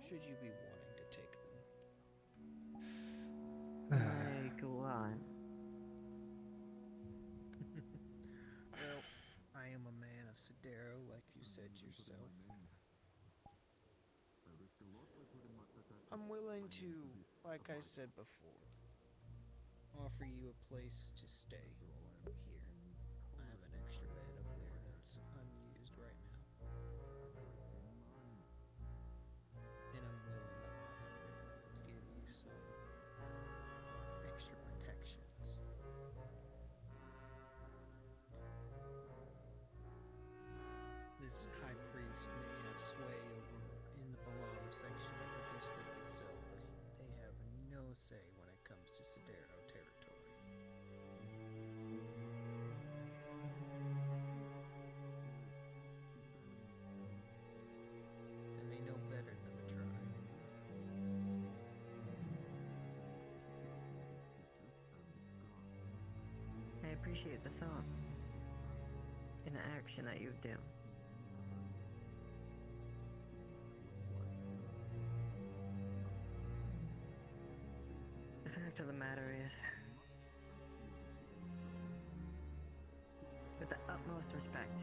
should you be wanting to take them. Go on. Well, I am a man of Sidarro, like you said yourself. I'm willing to, like I said before, offer you a place to stay while I'm here. I have an extra bed up there that's unused right now. And I'm willing to give you some extra protections. This high priest may have sway over in the Balam section of the district itself, but they have no say when it comes to Sidarro territory. And they know better than to try. I appreciate the thought and the action that you do. The fact of the matter is, with the utmost respect,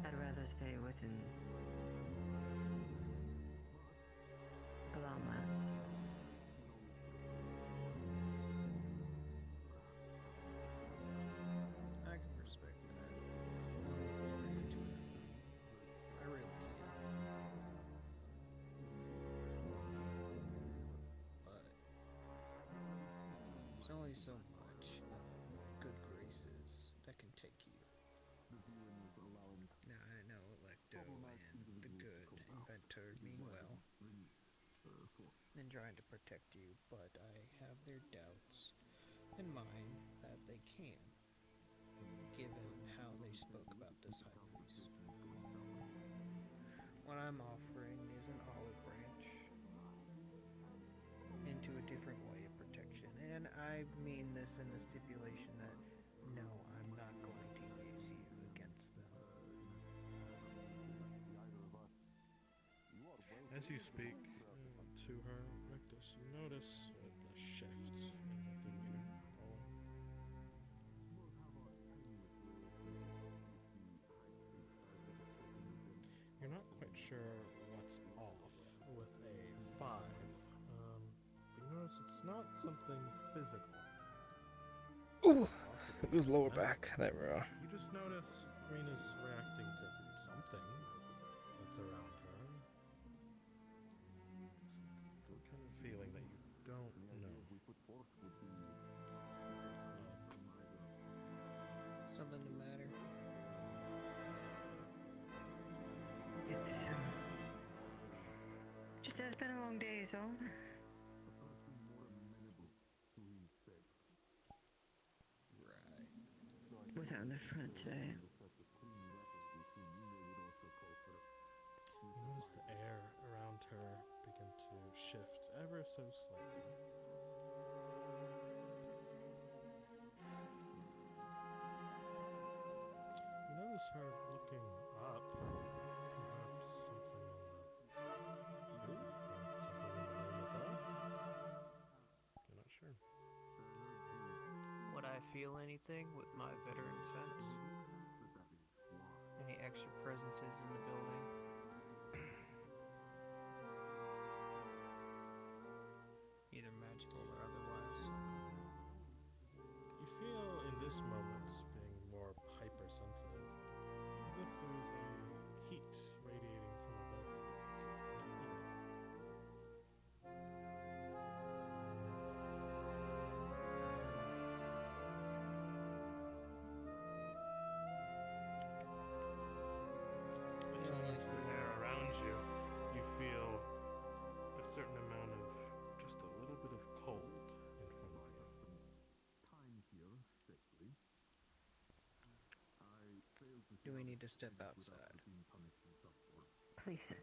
I'd rather stay within Balam lands. I can respect that. I'm willing to it. I really can. But there's only so much good graces that can take you. Now I know Electo and the good inventor mean well in trying to protect you, but I have their doubts in mind that they can, given how they spoke about this high priest. What I'm offering is an olive branch into a different way of protection, and I mean this in the stipulation that no, I'm not going to use you against them. As you speak to her, Rectus, you notice a shift in her demeanor. You're not quite sure what's off with a 5. But you notice it's not something physical. Ooh! It was lower back. There we are. You just notice Rina's reacting to something that's around her. Some kind of feeling that you don't know. Something the matter? It's just has been a long day, so. Right. Was out in the front today. so slightly. You notice her looking up, perhaps something on the roof or something in the room above. You're not sure. Would I feel anything with my veteran sense? Any extra presences in the building? Either magical or otherwise. You feel in this moment, being more hypersensitive, as if there's a heat radiating from above you. When you look to the air around you, you feel a certain amount of just a little bit of cold in front of you. Do we need to step outside? Please.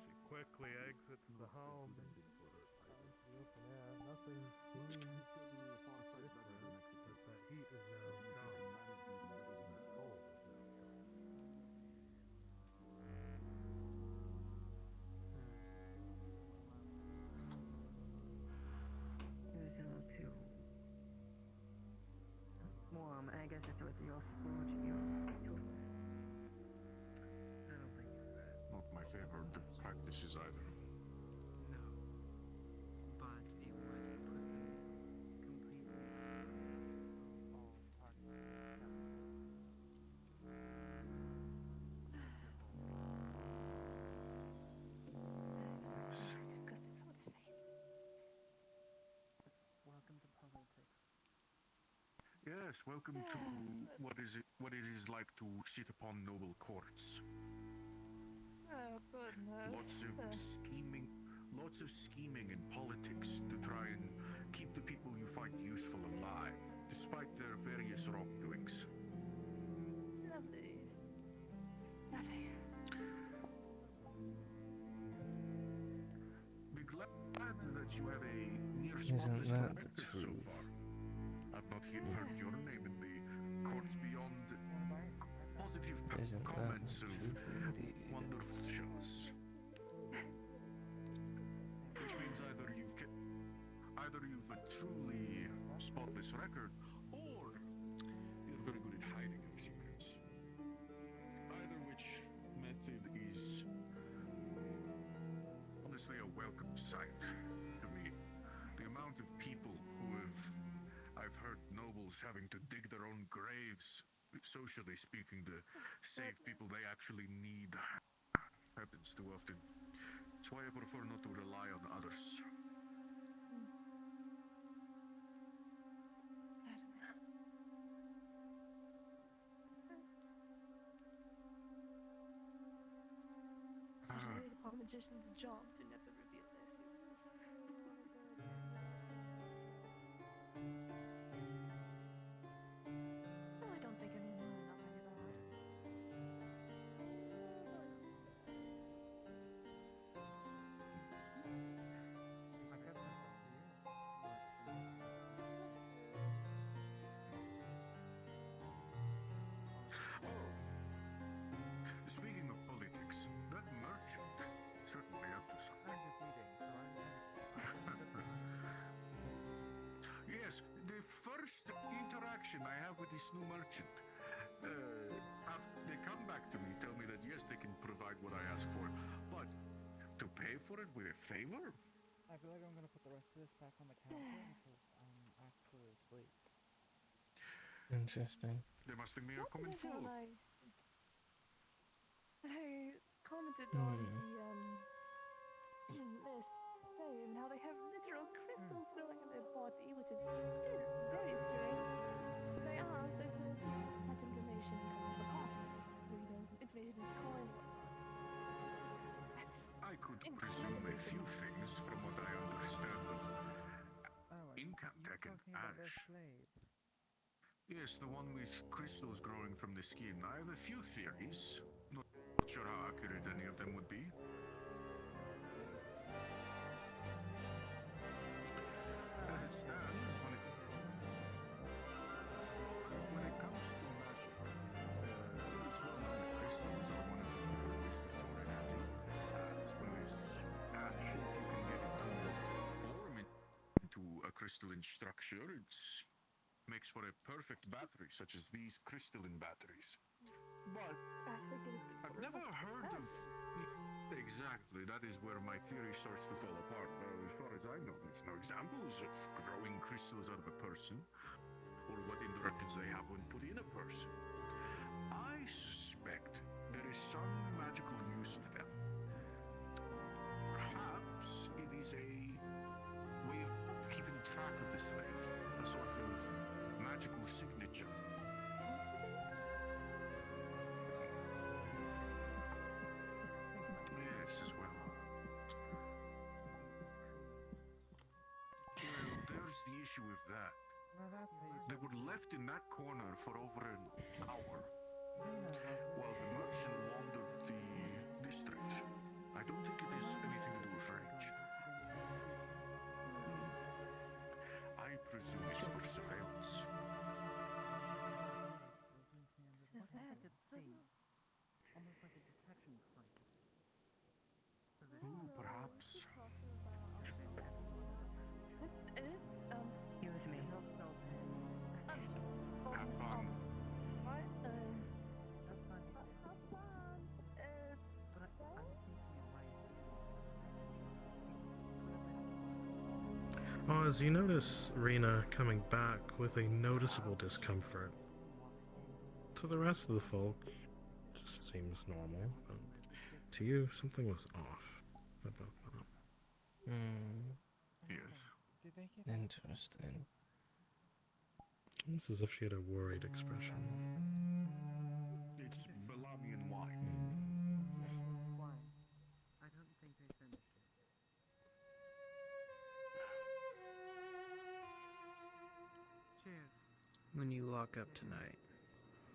She quickly exits the home and out into the open air. Nothing seems different, but the heat is now gone. The cold is now gone. It was a little too warm. I guess it's what your sport, your too. I don't think it's that. Not my favorite of practices either. No. But it would put them completely all parties. Welcome to politics. Yes, welcome to what it is like to sit upon noble courts. Oh, goodness. Lots of scheming in politics to try and keep the people you find useful alive, despite their various wrongdoings. Lovely. Lovely. Be glad that you have a near Isn't spotless that the record so truth? far. I've not yet heard your name in the courts beyond positive Isn't that comments the of truth indeed? wonderful shows. Which means either you've a truly spotless record, or you're very good at hiding your secrets. Either which method is honestly a welcome sight to me. The amount of people I've heard nobles having to dig their own graves, socially speaking, to save people they actually need happens too often. That's why I prefer not to rely on others. Usually it's a magician's job to never reveal their secrets. Oh, I don't think I mean nothing about it. Speaking of politics, that merchant certainly up to something. Yes, the first interaction I have with this new merchant, they come back to me, tell me that yes, they can provide what I ask for, but to pay for it with a favor? I feel like I'm gonna put the rest of this back on the counter because I'm actually asleep. Interesting. They must think me a Not common really how fool. I commented on their stay and how they have literal crystals growing in their body, which is still very strange. But I asked, I said, much information comes at a cost. Information is coin. I could presume a few things from what I understand of tech and talking about their ash. slave? Yes, the one with crystals growing from the skin. I have a few theories. Not sure how accurate any of them would be. As it stands, when it comes to magic, it's well known that crystals are one of the preferred ways to store energy. As well as ash, if you can get it to form into a crystalline structure, it makes for a perfect battery, such as these crystalline batteries. But I've never heard of... Exactly, that is where my theory starts to fall apart. As far as I know, there's no examples of growing crystals out of a person, or what interactions they have when put in a person. I suspect there is some magical use to them. Perhaps it is a way of keeping track of the slave, a sort of magical signature. Yes, as well. Well, there's the issue with that. Well, that's how you They were left in that corner for over an hour while the merchant wandered the district. I don't think it has anything to do with French. I presume it's for surveillance. almost like a detection point. Oh, perhaps. Excuse me. Have fun. Oz, you notice Rena coming back with a noticeable discomfort. To the rest of the folk, it just seems normal, but to you, something was off about that. Yes. Interesting. It's as if she had a worried expression. It's Balamian wine. I don't think they finished it. Cheers. When you lock up tonight,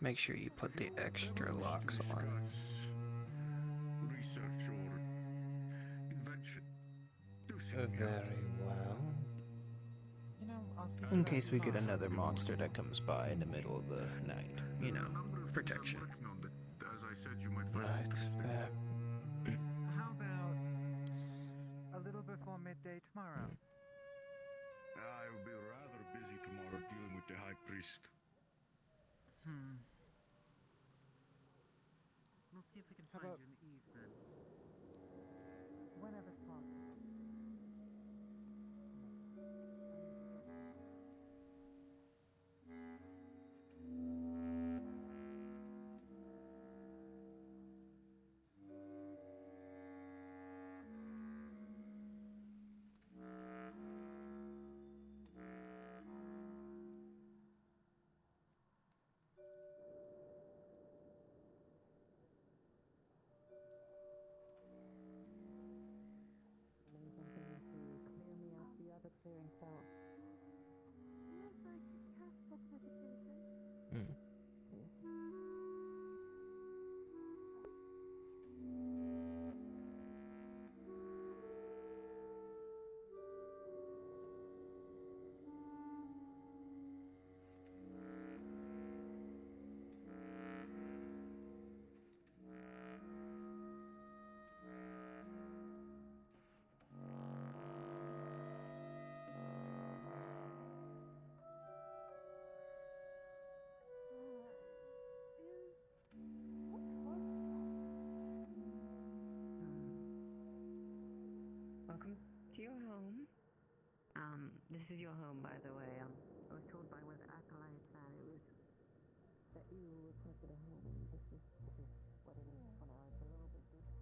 make sure you put the extra locks on. Research or invention. Do see me out. Very well. You know, I'll see In you case we get outside. another monster that comes by in the middle of the night. You know, Number of protection. things I'm working on that, as I said, you might find Right. interesting. How about a little before midday tomorrow? I will be rather busy tomorrow dealing with the High Priest. We'll see if we can find you in the eve then. Whenever's possible. Welcome to your home. This is your home, by the way. I was told by one of the acolytes that it was that you requested a home, and this is what it is for now. It's a little bit different.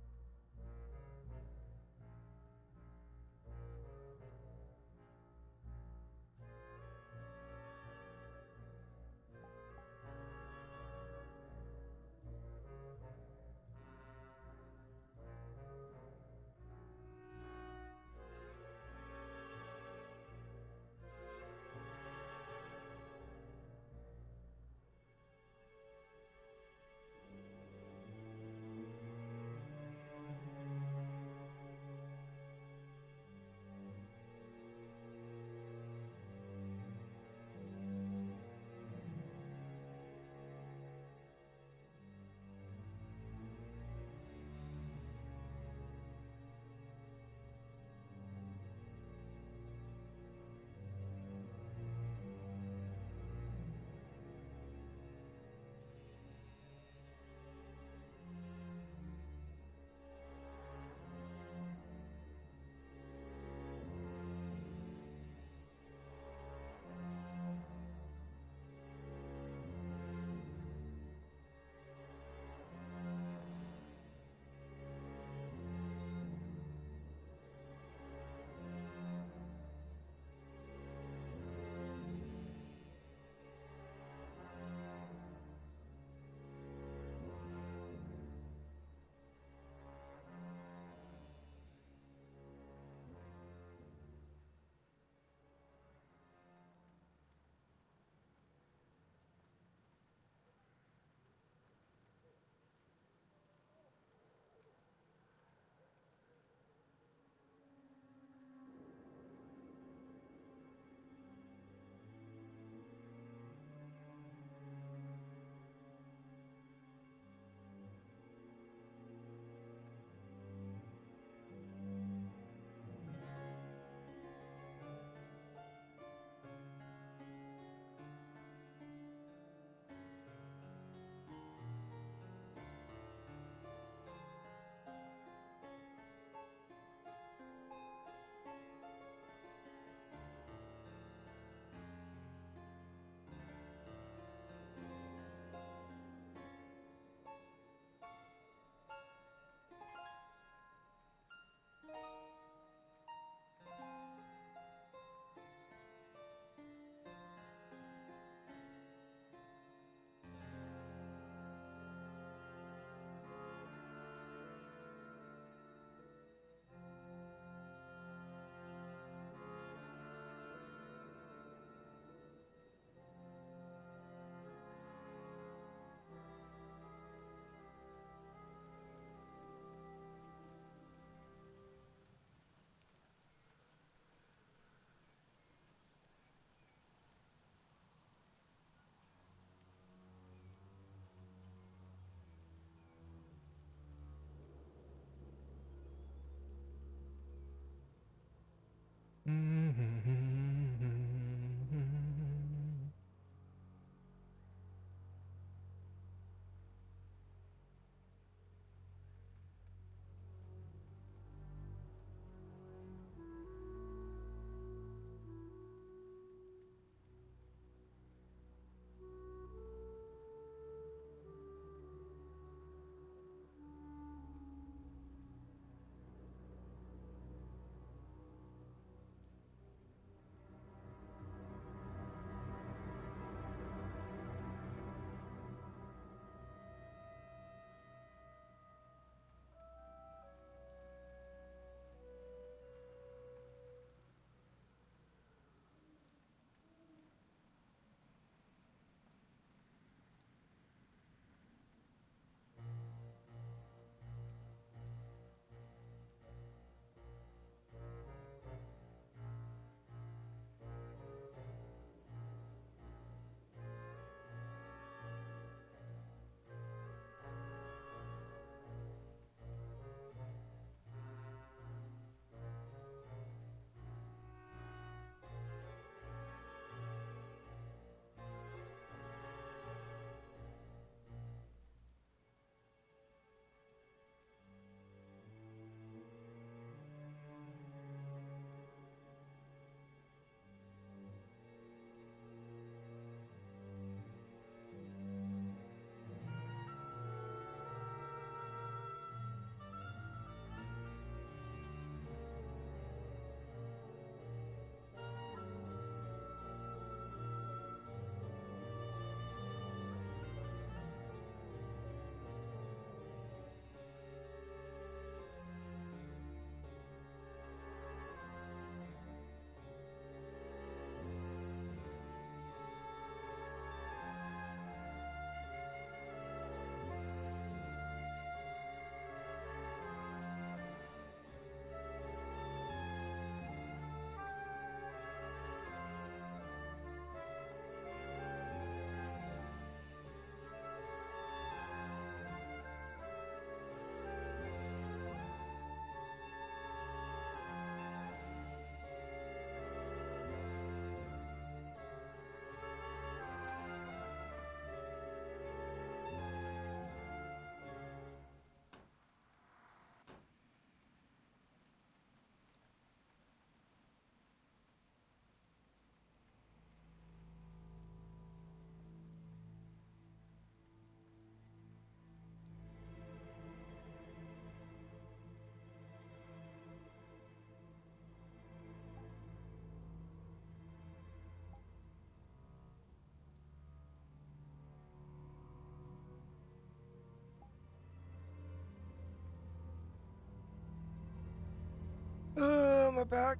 my back.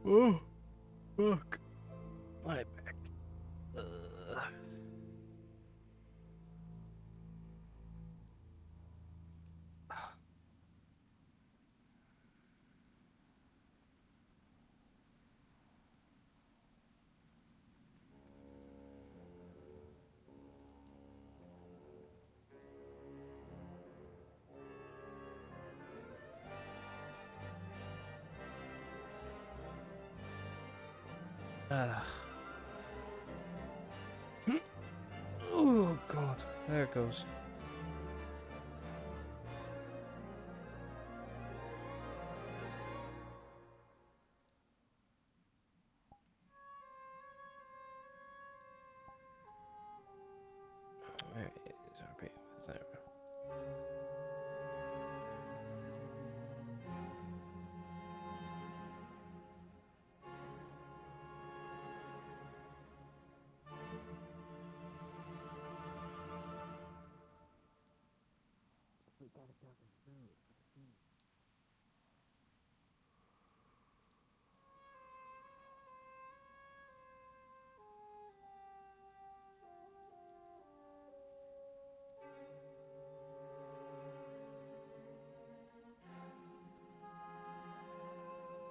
Oh, fuck. My back. Oh god, there it goes. Where is our baby? There.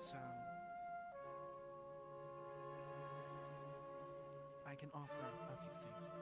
So I can offer a few things to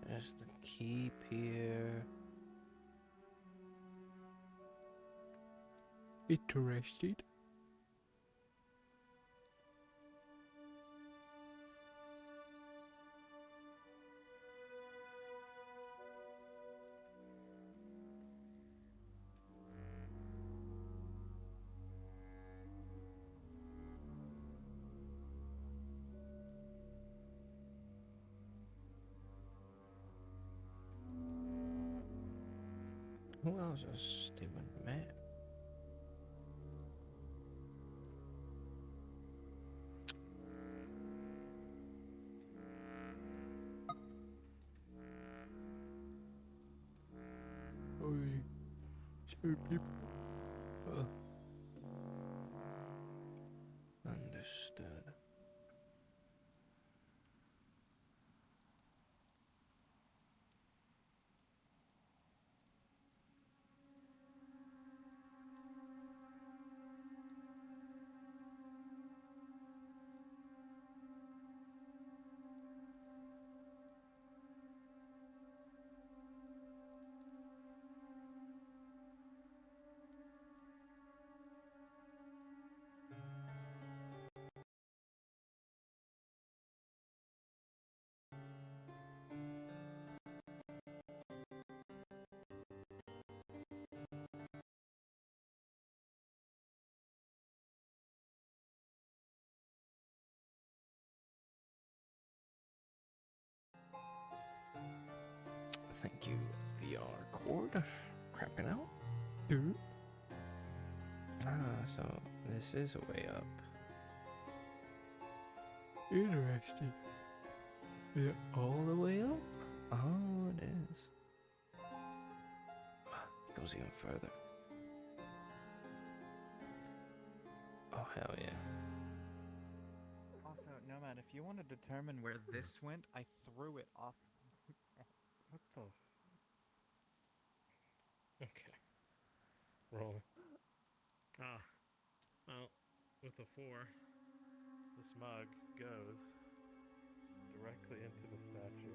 There's the keep here. Interested? Who else is doing map? Oh, sorry, people. Understood. Thank you, VR cord. Crapping out. So this is a way up. Interesting. Is it all the way up? Oh, it is. It goes even further. Oh, hell yeah. offer If you want to determine where this went, I threw it off. What the? Okay. Roll. Ah. Well, with a 4, this mug goes directly into the statue.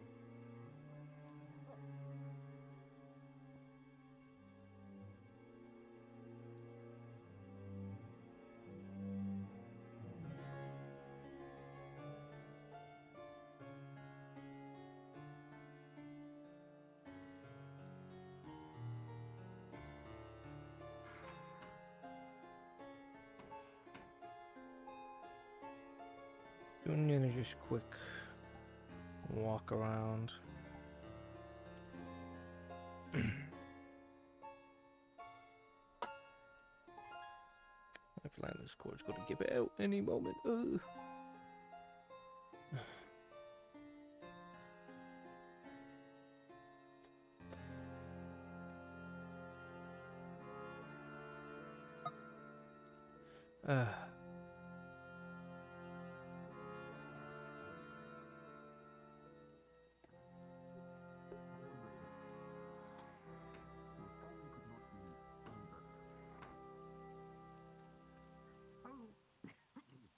Doing just quick walk around. I feel like this cord's gonna give it out any moment.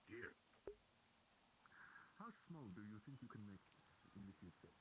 Dear. How small do you think you can make this in the future?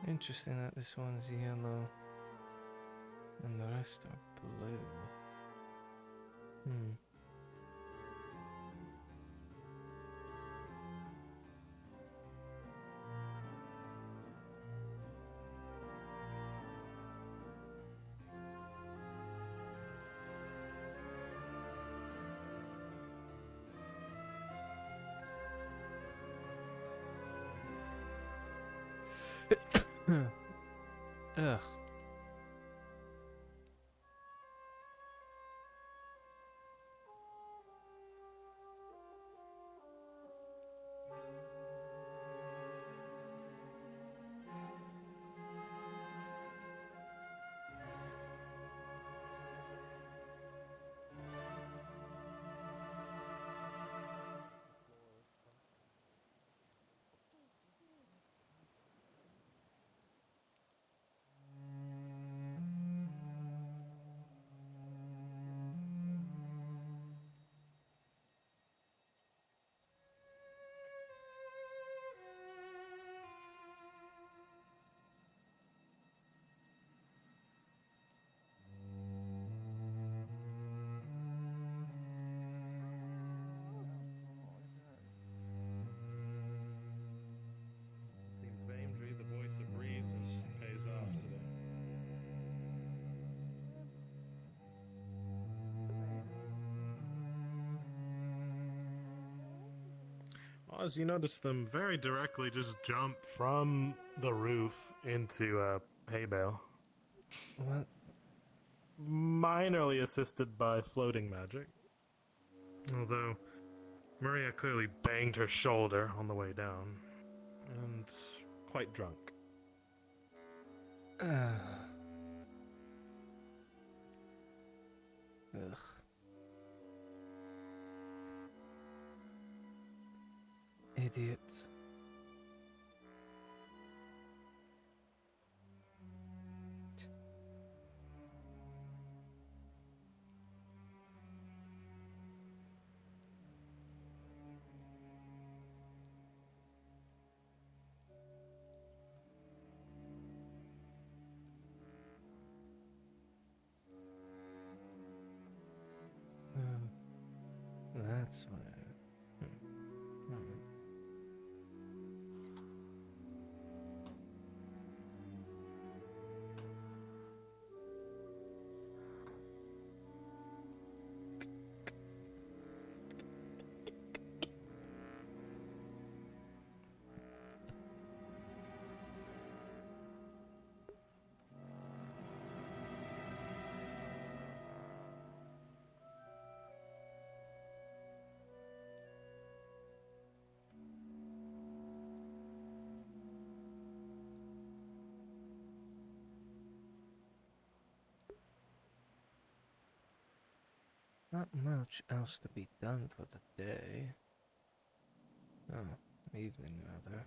Interesting that this one's yellow and the rest are glue. Hmm. Ugh. Seems Bamery, the voice of reason, pays off today. Oz, you notice them very directly just jump from the roof into a hay bale. What? Minorly assisted by floating magic. Although, Maria clearly banged her shoulder on the way down. And quite drunk. Ugh. Idiot. That's why. Not much else to be done for the day. Oh, evening rather.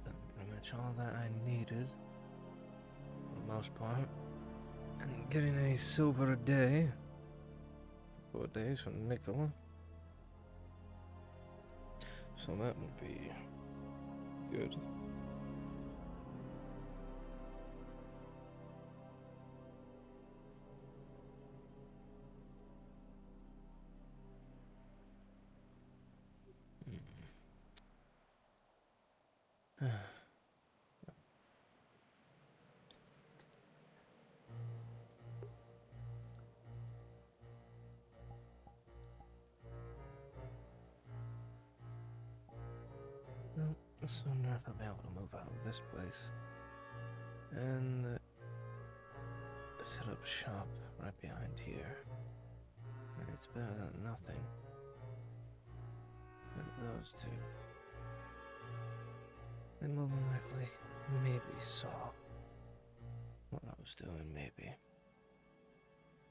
Done pretty much all that I needed, for the most part. And getting a silver a day. 4 days for nickel. So that would be good. Well, soon enough I'll be able to move out of this place. And set up shop right behind here. It's better than nothing. But those two, they more than likely maybe saw what I was doing, maybe.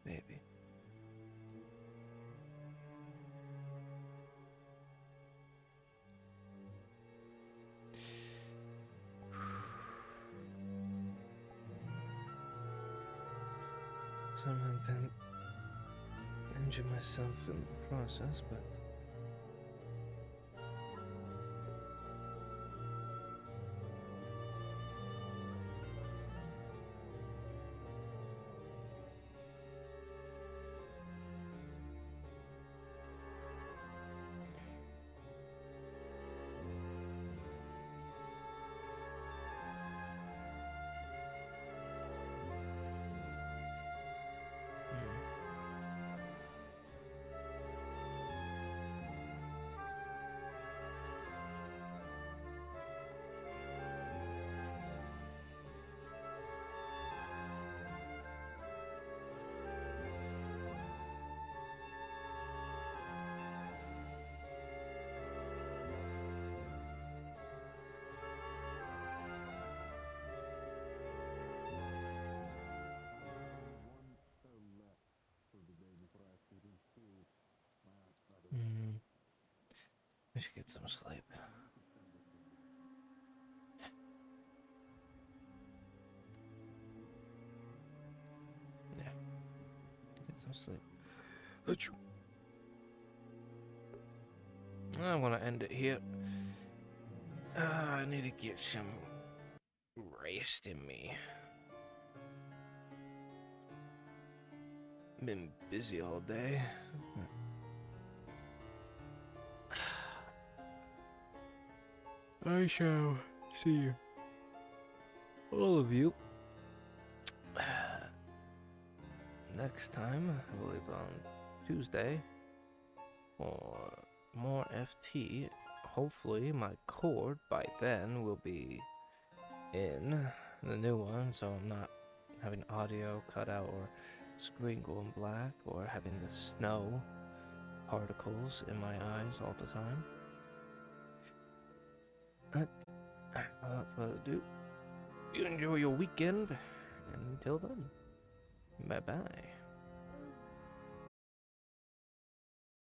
Maybe. Somehow didn't injure myself in the process, but should get some sleep. Yeah. Get some sleep. Achoo. I want to end it here. I need to get some rest in me. Been busy all day. I shall see all of you next time, I believe on Tuesday, for more FT. Hopefully my cord by then will be in the new one, so I'm not having audio cut out or screen going black or having the snow particles in my eyes all the time. But without further ado, you enjoy your weekend, and until then, bye bye.